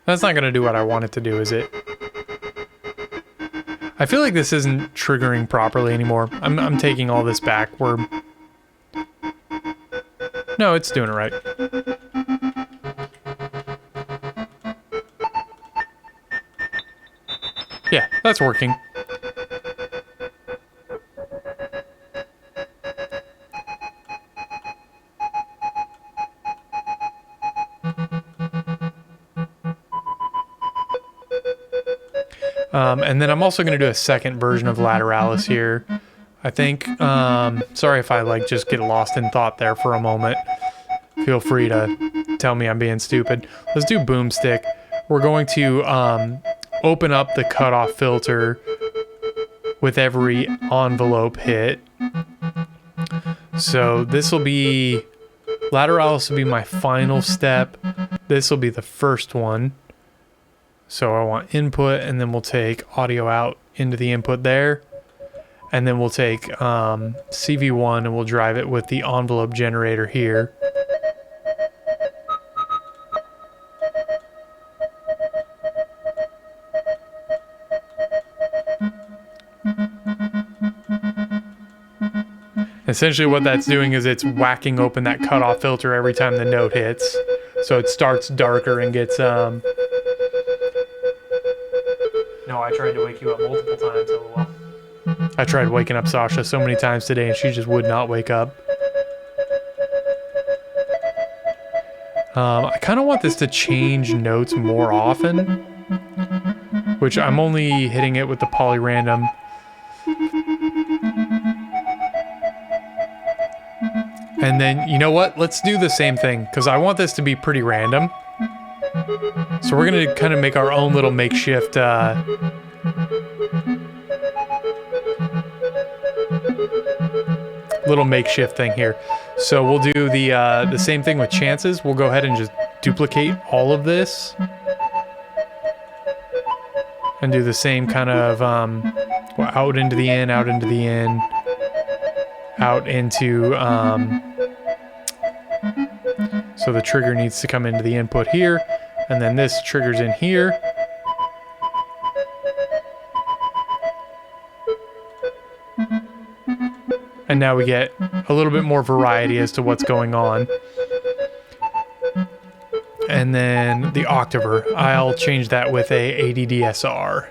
That's not gonna do what I want it to do, is it? I feel like this isn't triggering properly anymore. I'm taking all this back. No, it's doing it right. Yeah, that's working. And then I'm also going to do a second version of Lateralis here. I think, sorry if I like just get lost in thought there for a moment. Feel free to tell me I'm being stupid. Let's do Boomstick. We're going to open up the cutoff filter with every envelope hit. So this will be, Lateralis will be my final step. This will be the first one. So I want input, and then we'll take audio out into the input there. And then we'll take CV1 and we'll drive it with the envelope generator here. Essentially what that's doing is it's whacking open that cutoff filter every time the note hits. So it starts darker and gets... No, I tried to wake you up multiple times, LOL. I tried waking up Sasha so many times today and she just would not wake up. I kind of want this to change notes more often, which I'm only hitting it with the polyrandom. And then, you know what? Let's do the same thing, because I want this to be pretty random. So we're going to kind of make our own little makeshift little makeshift thing here. So we'll do the same thing with chances. We'll go ahead and just duplicate all of this. And do the same kind of out into the in, out into the in, out into... so the trigger needs to come into the input here, and then this triggers in here. And now we get a little bit more variety as to what's going on. And then the octaver, I'll change that with a ADDSR,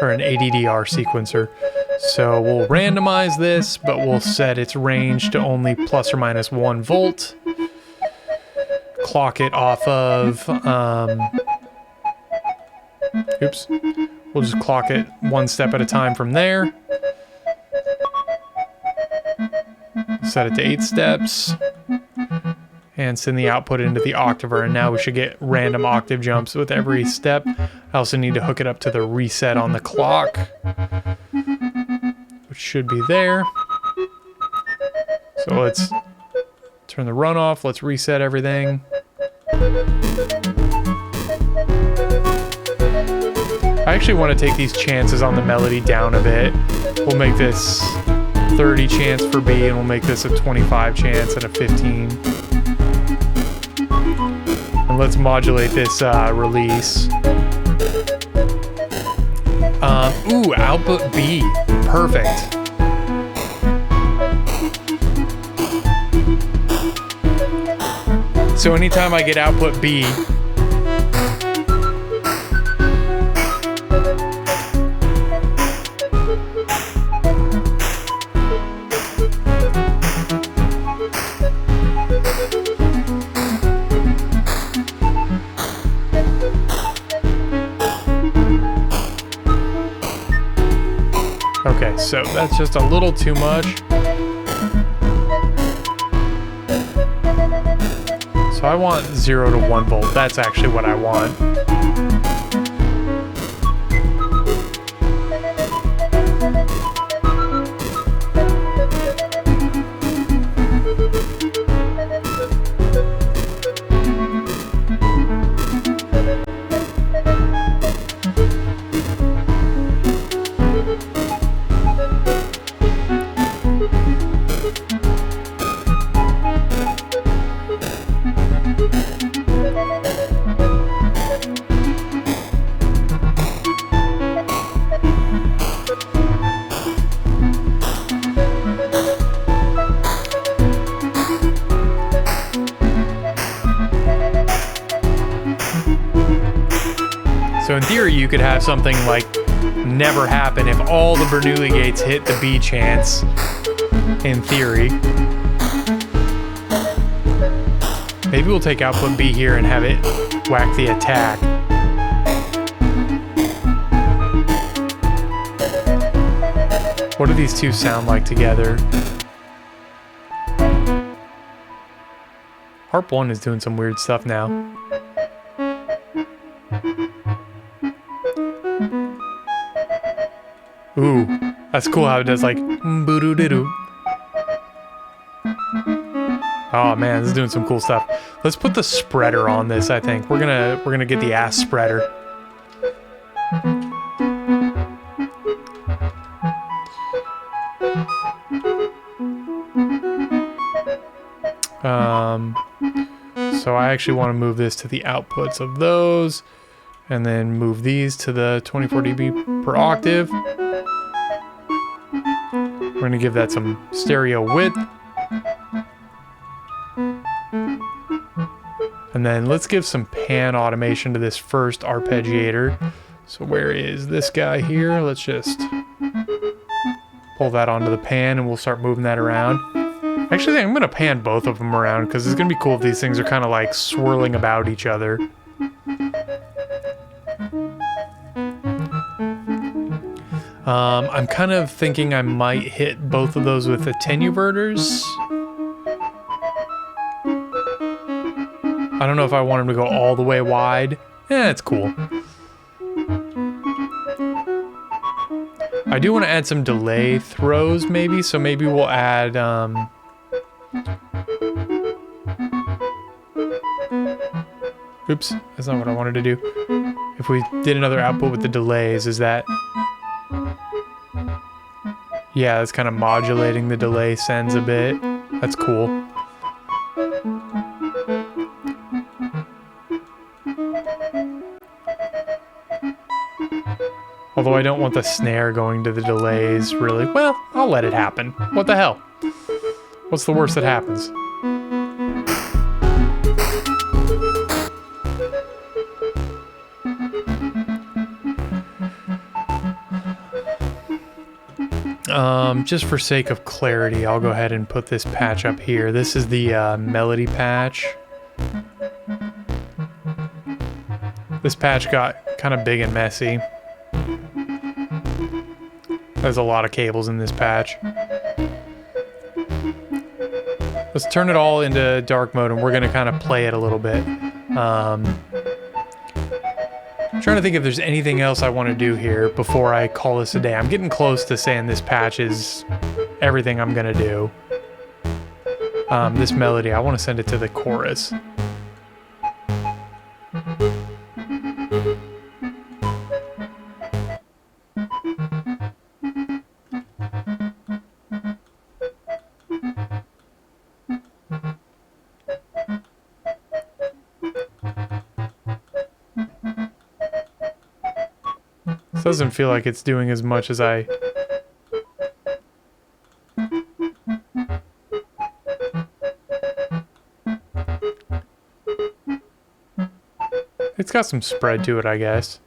or an ADDR sequencer. So we'll randomize this, but we'll set its range to only plus or minus 1 volt. Clock it off of, oops, we'll just clock it 1 step at a time from there. Set it to 8 steps. And send the output into the octaver, and now we should get random octave jumps with every step. I also need to hook it up to the reset on the clock, which should be there. So let's turn the run off, let's reset everything. I actually want to take these chances on the melody down a bit. We'll make this 30 chance for B, and we'll make this a 25 chance and a 15. And let's modulate this release. Ooh, output B. Perfect. So anytime I get output B, okay, so that's just a little too much. So I want 0 to 1 volt. That's actually what I want. So in theory, you could have something like never happen if all the Bernoulli gates hit the B chance, in theory. Maybe we'll take output B here and have it whack the attack. What do these two sound like together? Harp 1 is doing some weird stuff now. Ooh, that's cool how it does like boo-doo-doo-doo. Oh man, this is doing some cool stuff. Let's put the spreader on this, I think. We're gonna get the ass spreader. So I actually want to move this to the outputs of those, and then move these to the 24 dB per octave. We're going to give that some stereo width. And then let's give some pan automation to this first arpeggiator. So where is this guy here? Let's just pull that onto the pan and we'll start moving that around. Actually, I'm going to pan both of them around because it's going to be cool if these things are kind of like swirling about each other. I'm kind of thinking I might hit both of those with attenuverters. I don't know if I want them to go all the way wide. It's cool. I do want to add some delay throws maybe, so maybe we'll add oops, that's not what I wanted to do. If we did another output with the delays, is that... Yeah, that's kind of modulating the delay sends a bit. That's cool. Although I don't want the snare going to the delays, really. Well, I'll let it happen. What the hell? What's the worst that happens? Just for sake of clarity, I'll go ahead and put this patch up here. This is the melody patch. This patch got kind of big and messy. There's a lot of cables in this patch. Let's turn it all into dark mode and we're gonna kind of play it a little bit. I'm trying to think if there's anything else I want to do here before I call this a day. I'm getting close to saying this patch is everything I'm gonna do. This melody, I want to send it to the chorus. Doesn't feel like it's doing as much as I... It's got some spread to it, I guess.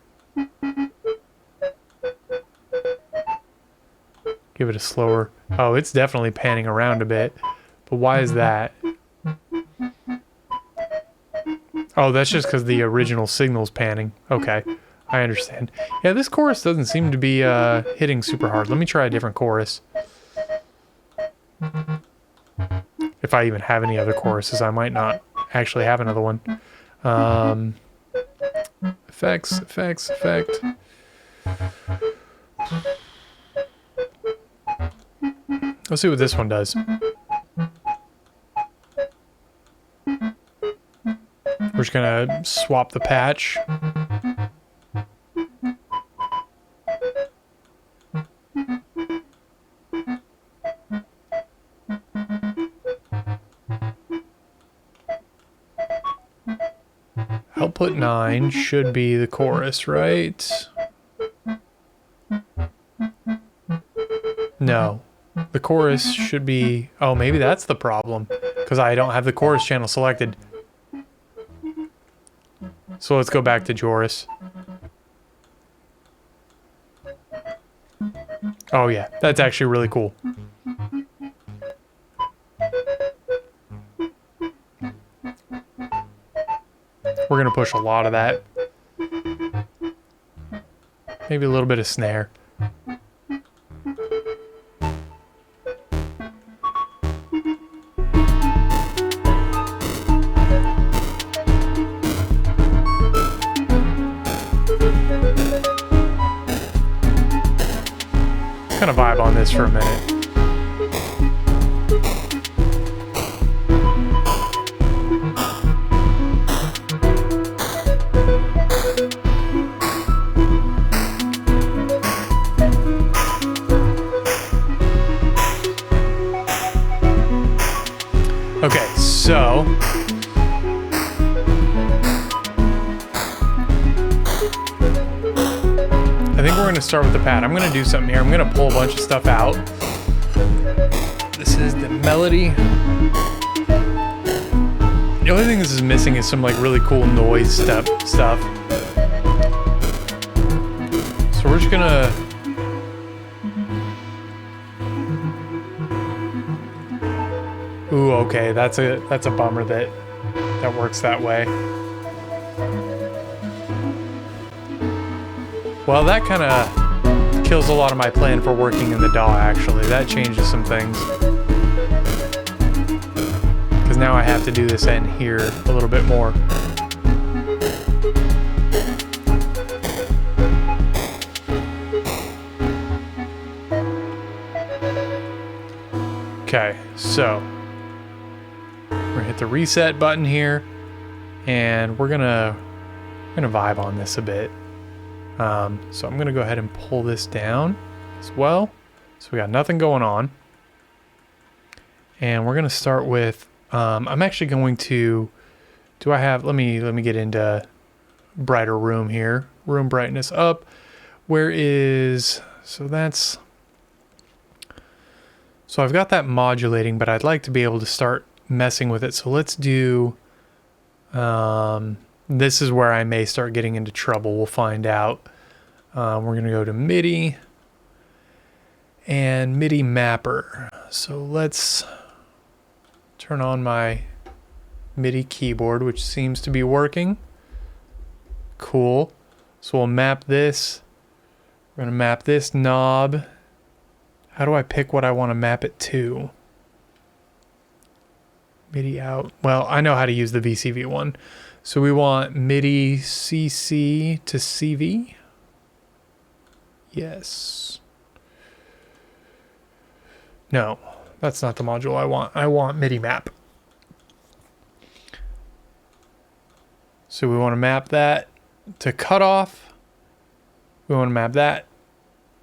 Give it a slower... Oh, it's definitely panning around a bit. But why is that? Oh, that's just because the original signal's panning. Okay. I understand. Yeah, this chorus doesn't seem to be hitting super hard. Let me try a different chorus. If I even have any other choruses, I might not actually have another one. Effects, effect. Let's see what this one does. We're just gonna swap the patch. Output 9 should be the chorus, right? No. The chorus should be... Oh, maybe that's the problem. Because I don't have the chorus channel selected. So let's go back to Joris. Oh yeah, that's actually really cool. We're gonna push a lot of that. Maybe a little bit of snare. Kind of vibe on this for a minute. Okay, so I think we're going to start with the pad. I'm going to do something here. I'm going to pull a bunch of stuff out. This is the melody. The only thing this is missing is some like really cool noise stuff. So we're just going to... Ooh, okay, that's a bummer that works that way. Well, that kind of kills a lot of my plan for working in the DAW, actually. That changes some things. Because now I have to do this in here a little bit more. Okay, so we're gonna hit the reset button here, and we're gonna vibe on this a bit. So I'm gonna go ahead and pull this down as well. So we got nothing going on, and we're gonna start with. I'm actually going to. Do I have? Let me get into brighter room here. Room brightness up. Where is? So that's. So I've got that modulating, but I'd like to be able to start messing with it. So let's do. This is where I may start getting into trouble. We'll find out. We're going to go to MIDI and MIDI mapper. So let's turn on my MIDI keyboard, which seems to be working. Cool. So we'll map this. We're going to map this knob. How do I pick what I want to map it to? MIDI out. Well, I know how to use the VCV one. So we want MIDI CC to CV. Yes. No, that's not the module I want. I want MIDI map. So we want to map that to cutoff. We want to map that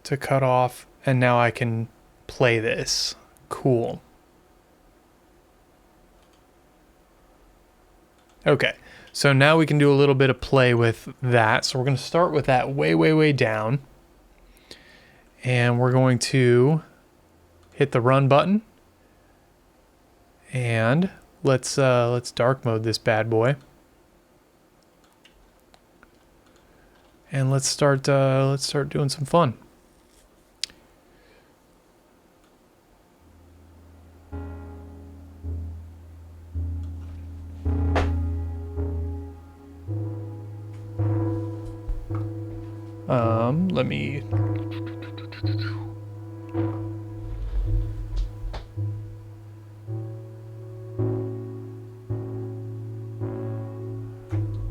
to cutoff. And now I can play this. Cool. Okay, so now we can do a little bit of play with that. So we're going to start with that way down. And we're going to hit the run button. And let's dark mode this bad boy. And let's start doing some fun. Let me.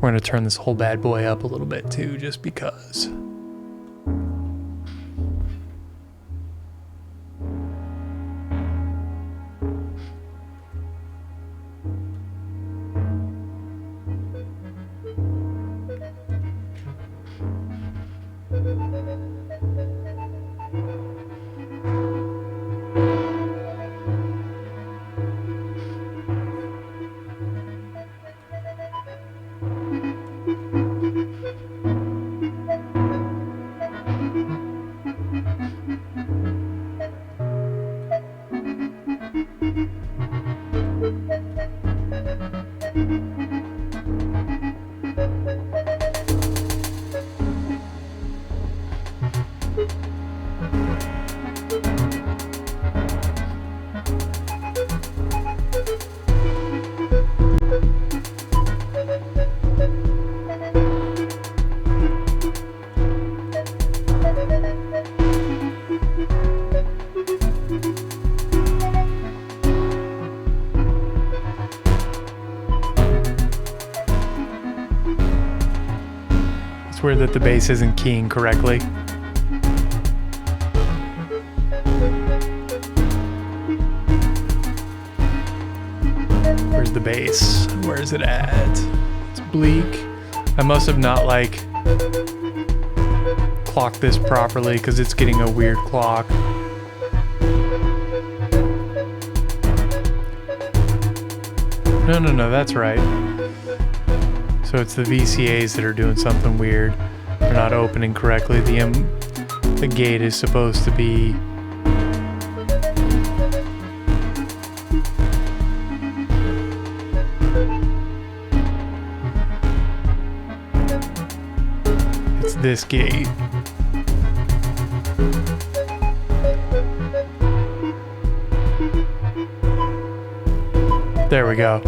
We're going to turn this whole bad boy up a little bit too, just because. It's weird that the bass isn't keying correctly. Where's the bass? Where is it at? It's bleak. I must have not like clocked this properly because it's getting a weird clock. No, that's right. So it's the VCAs that are doing something weird. They're not opening correctly. The gate is supposed to be this gate. There we go.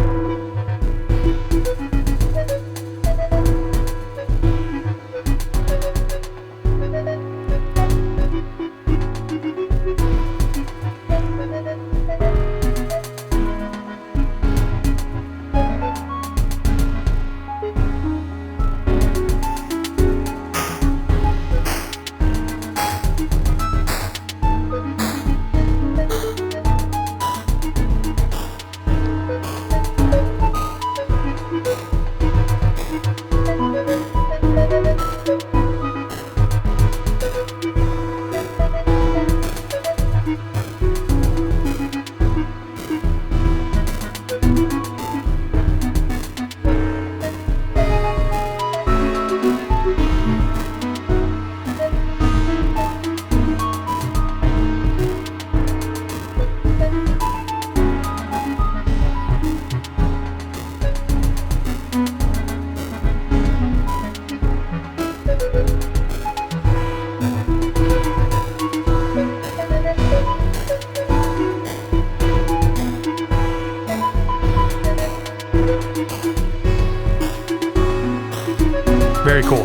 very cool.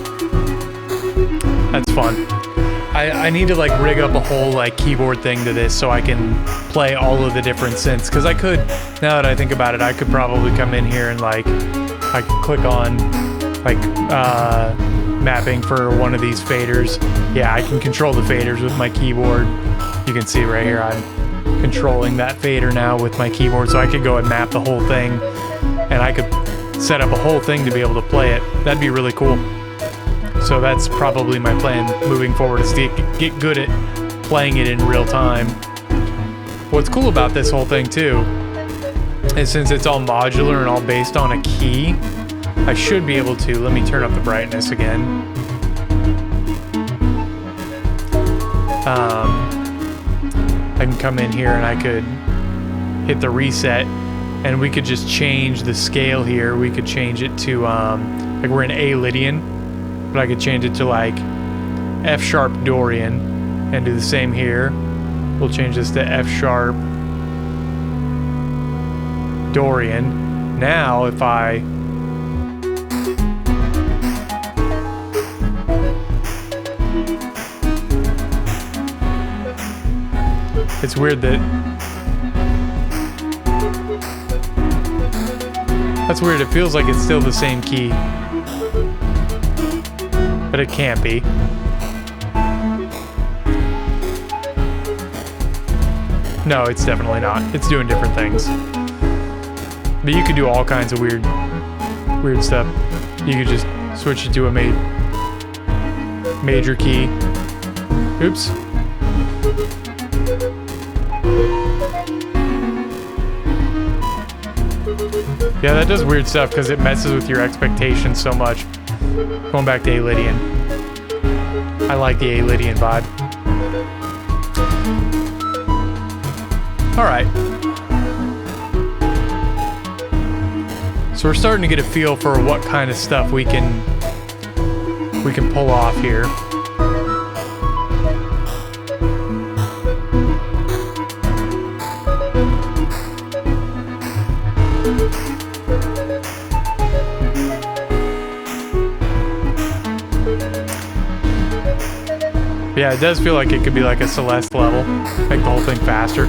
That's fun. I need to like rig up a whole like keyboard thing to this so I can play all of the different synths. Because I could, now that I think about it, I could probably come in here and like I could click on like mapping for one of these faders. Yeah, I can control the faders with my keyboard. You can see right here I'm controlling that fader now with my keyboard, so I could go and map the whole thing, and I could set up a whole thing to be able to play it. That'd be really cool. So that's probably my plan moving forward, is to get good at playing it in real time. What's cool about this whole thing too is since it's all modular and all based on a key, I should be able to, let me turn up the brightness again. I can come in here and I could hit the reset, and we could just change the scale here. We could change it to, like we're in A Lydian, but I could change it to like F sharp Dorian and do the same here. We'll change this to F sharp Dorian. Now if I it's weird that that's weird. It feels like it's still the same key, but it can't be. No, it's definitely not. It's doing different things. But you could do all kinds of weird stuff. You could just switch it to a major key. Oops. Yeah, that does weird stuff because it messes with your expectations so much. Going back to A Lydian. I like the A Lydian vibe. Alright. So we're starting to get a feel for what kind of stuff we can pull off here. Yeah, it does feel like it could be like a Celeste level. Make the whole thing faster.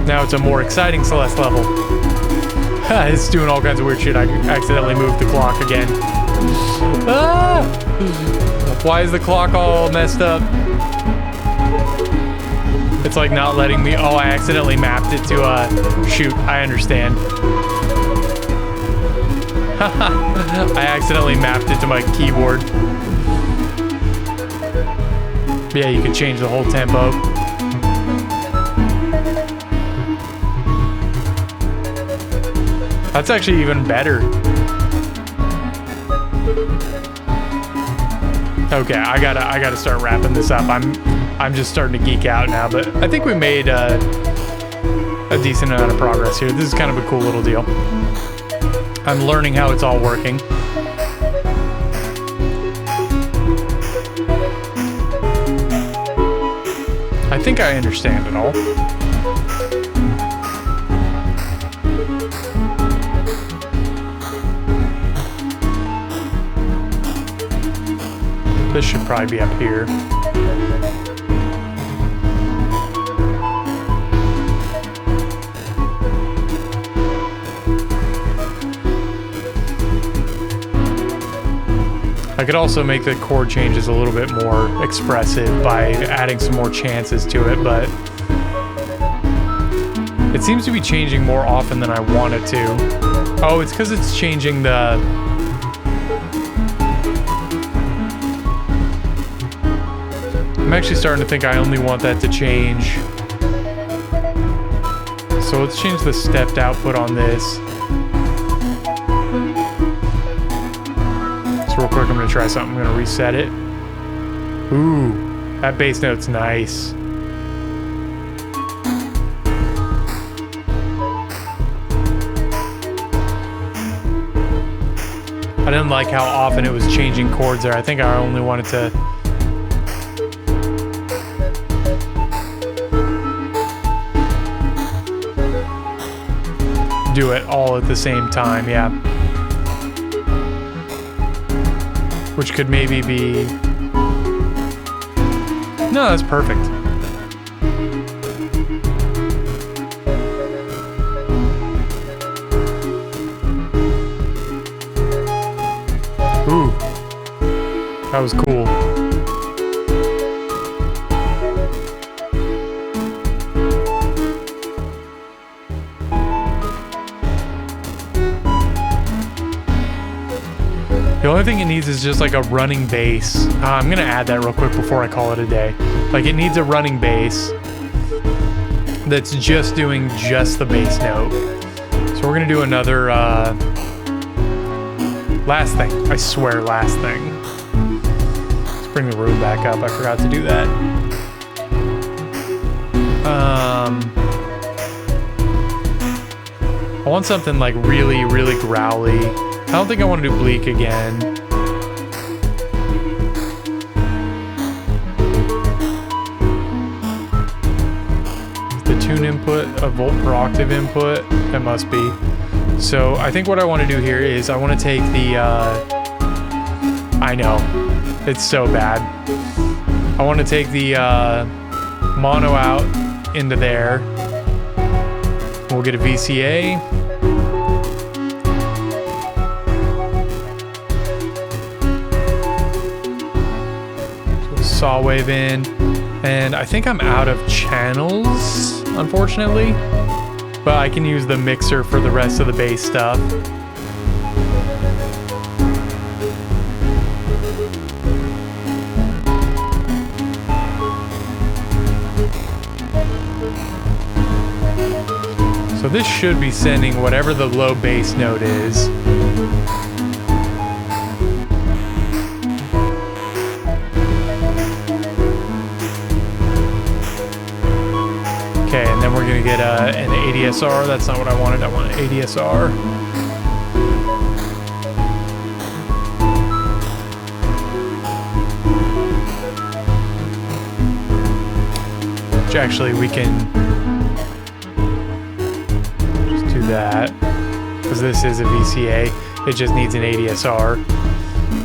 Now it's a more exciting Celeste level. It's doing all kinds of weird shit. I accidentally moved the clock again. Ah! Why is the clock all messed up? It's like not letting me... Oh, I accidentally mapped it to... shoot, I understand. I accidentally mapped it to my keyboard. Yeah, you can change the whole tempo. That's actually even better. Okay, I gotta start wrapping this up. I'm just starting to geek out now, but I think we made a decent amount of progress here. This is kind of a cool little deal. I'm learning how it's all working. I think I understand it all. This should probably be up here. I could also make the chord changes a little bit more expressive by adding some more chances to it, but it seems to be changing more often than I want it to. Oh, it's because it's changing the... I'm actually starting to think I only want that to change. So let's change the stepped output on this. Real quick, I'm gonna try something. I'm gonna reset it. Ooh, that bass note's nice. I didn't like how often it was changing chords there. I think I only wanted to... do it all at the same time, yeah. Which could maybe be... No, that's perfect. Ooh. That was cool. The only thing it needs is just like a running bass. I'm gonna add that real quick before I call it a day. Like it needs a running bass that's just doing just the bass note. So we're gonna do another last thing. I swear, last thing. Let's bring the room back up. I forgot to do that. I want something like really, really growly. I don't think I want to do bleak again. The tune input, a volt per octave input, that must be. So I think what I want to do here is I want to take the, I know, it's so bad. I want to take the mono out into there. We'll get a VCA. Saw wave in, and I think I'm out of channels, unfortunately, but I can use the mixer for the rest of the bass stuff. So this should be sending whatever the low bass note is. Okay, and then we're gonna get an ADSR. That's not what I wanted. I want an ADSR. Which actually we can just do that, because this is a VCA. It just needs an ADSR,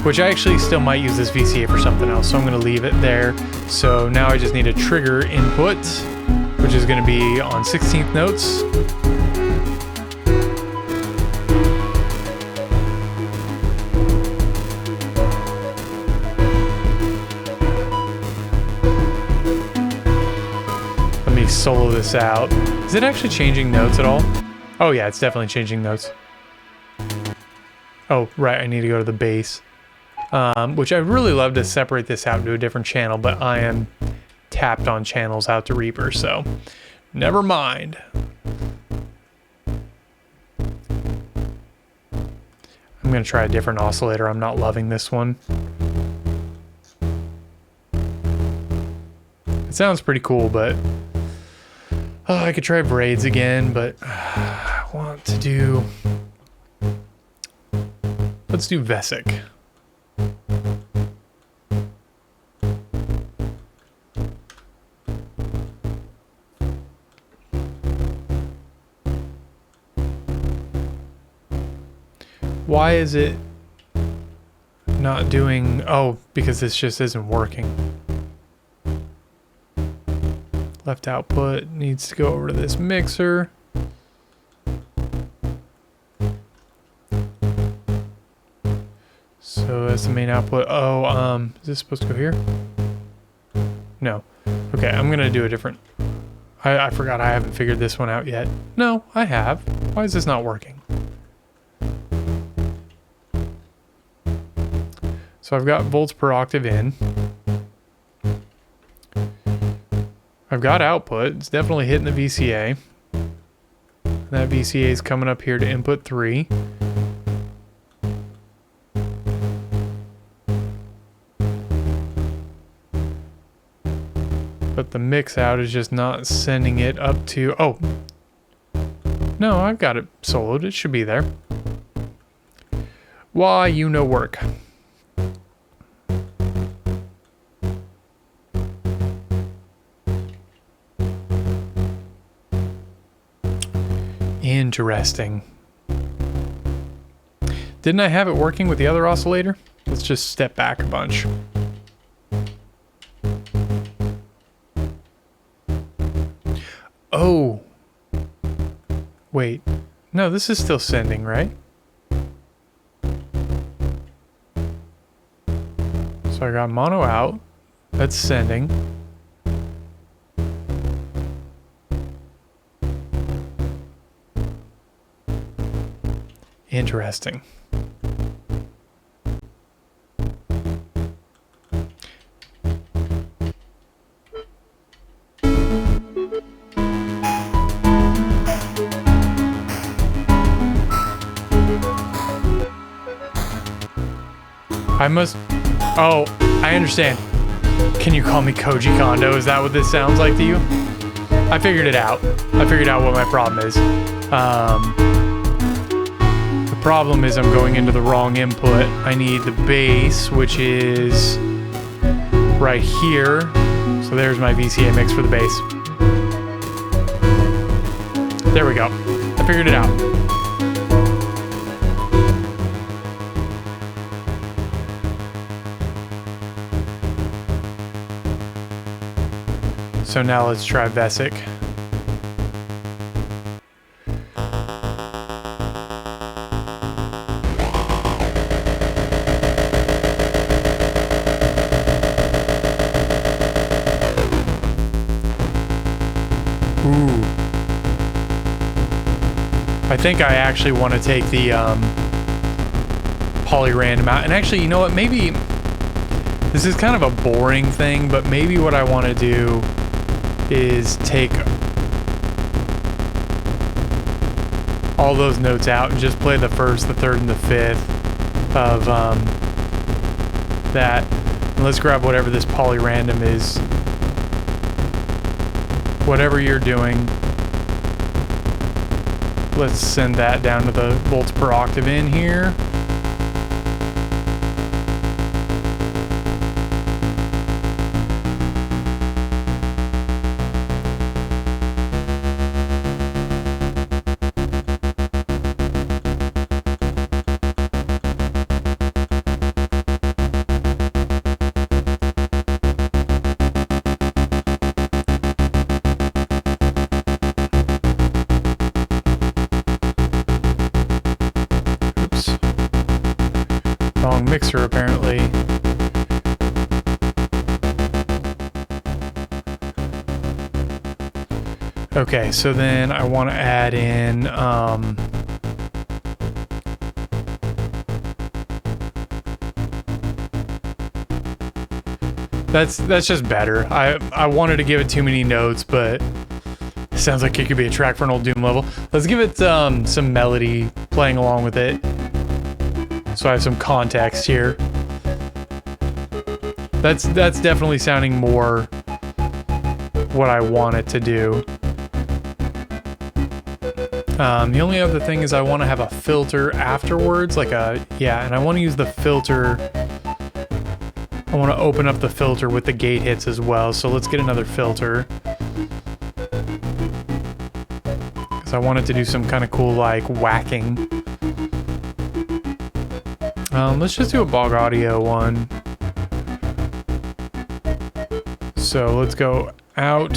which I actually still might use this VCA for something else. So I'm gonna leave it there. So now I just need a trigger input, which is going to be on 16th notes. Let me solo this out. Is it actually changing notes at all? Oh yeah, it's definitely changing notes. Oh, right, I need to go to the bass. Which I'd really love to separate this out into a different channel, but I am tapped on channels out to Reaper, so never mind. I'm gonna try a different oscillator. I'm not loving this one. It sounds pretty cool, but I could try braids again, but I want to do, let's do Vesic. Why is it not doing... Oh, because this just isn't working. Left output needs to go over to this mixer. So that's the main output. Oh, is this supposed to go here? No. Okay, I'm gonna do a different... I forgot I haven't figured this one out yet. No, I have. Why is this not working? So I've got volts per octave in. I've got output. It's definitely hitting the VCA. That VCA is coming up here to input 3. But the mix out is just not sending it up to... Oh! No, I've got it soloed. It should be there. Why, you no work. Interesting. Didn't I have it working with the other oscillator? Let's just step back a bunch. Oh. Wait. No, this is still sending, right? So I got mono out. That's sending. Interesting. I must... Oh, I understand. Can you call me Koji Kondo? Is that what this sounds like to you? I figured it out. I figured out what my problem is. The problem is I'm going into the wrong input. I need the bass, which is right here. So there's my VCA mix for the bass. There we go. I figured it out. So now let's try Vesic. Ooh. I think I actually want to take the polyrandom out. And actually, you know what? Maybe this is kind of a boring thing, but maybe what I want to do is take all those notes out and just play the first, the third, and the fifth of that. And let's grab whatever this polyrandom is. Whatever you're doing, let's send that down to the volts per octave in here. Wrong mixer, apparently. Okay, so then I want to add in that's just better. I wanted to give it too many notes, but it sounds like it could be a track for an old Doom level. Let's give it some melody playing along with it. So I have some context here. That's definitely sounding more what I want it to do. The only other thing is I want to have a filter afterwards, and I want to use the filter. I want to open up the filter with the gate hits as well. So let's get another filter. Because I want it to do some kind of cool like whacking. Let's just do a Bog Audio one. So let's go out.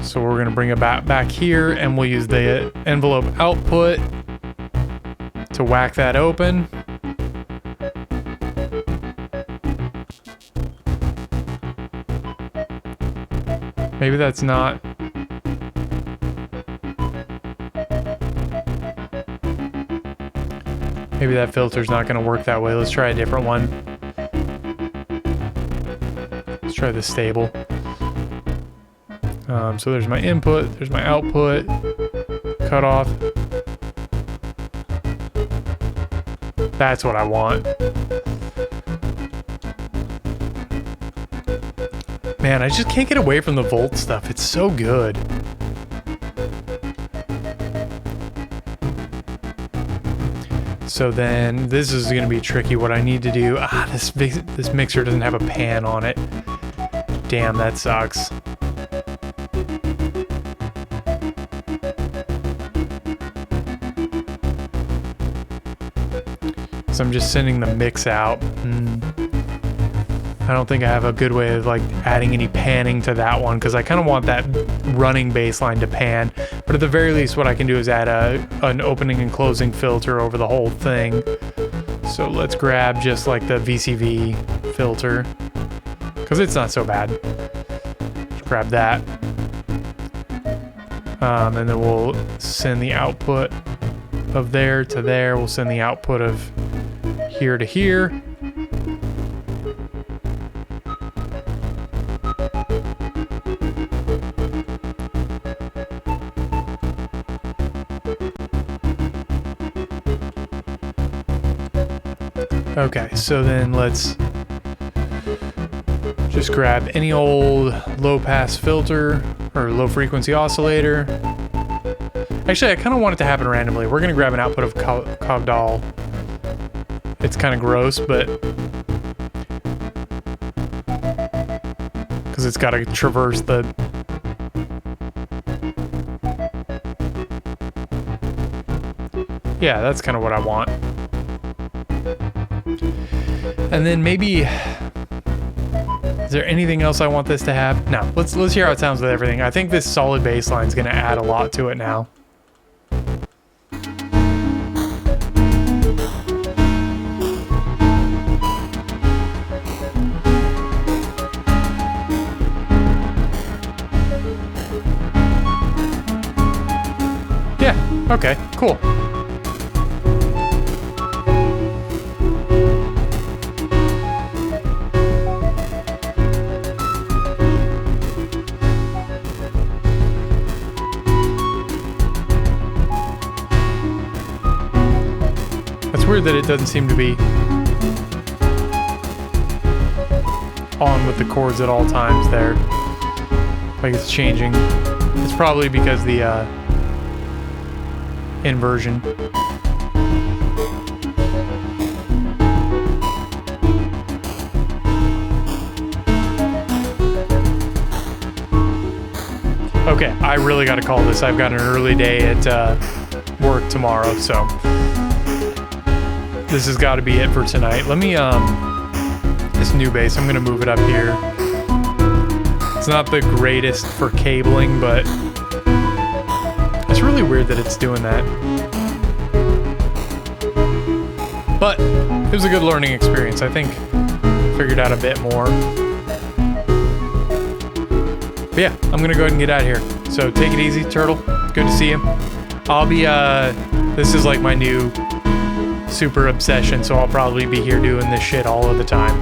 So we're gonna bring it back here, and we'll use the envelope output to whack that open. Maybe that's not... Maybe that filter's not going to work that way. Let's try a different one. Let's try the stable. So there's my input, there's my output, cutoff. That's what I want. Man, I just can't get away from the volt stuff. It's so good. So then this is going to be tricky. What I need to do, this mixer doesn't have a pan on it. Damn, that sucks. So I'm just sending the mix out. I don't think I have a good way of like adding any panning to that one because I kind of want that running baseline to pan. But at the very least, what I can do is add an opening and closing filter over the whole thing. So let's grab just like the VCV filter because it's not so bad. Just grab that. And then we'll send the output of there to there. We'll send the output of here to here. Okay, so then let's just grab any old low pass filter or low frequency oscillator. Actually, I kind of want it to happen randomly. We're going to grab an output of Cogdal. It's kind of gross, but because it's got to traverse the yeah, that's kind of what I want. And then maybe, is there anything else I want this to have? No, let's hear how it sounds with everything. I think this solid bass line is going to add a lot to it now. Yeah, okay, cool. Weird that it doesn't seem to be on with the chords at all times there. Like it's changing. It's probably because the inversion. Okay, I really got to call this. I've got an early day at work tomorrow, so this has got to be it for tonight. Let me, this new bass, I'm going to move it up here. It's not the greatest for cabling, but it's really weird that it's doing that. But it was a good learning experience. I think figured out a bit more. But yeah, I'm going to go ahead and get out of here. So take it easy, Turtle. Good to see you. I'll be, this is like my new super obsession, so I'll probably be here doing this shit all of the time.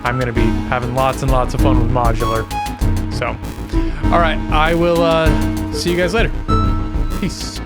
I'm gonna be having lots and lots of fun with modular. So, all right, I will see you guys later. Peace.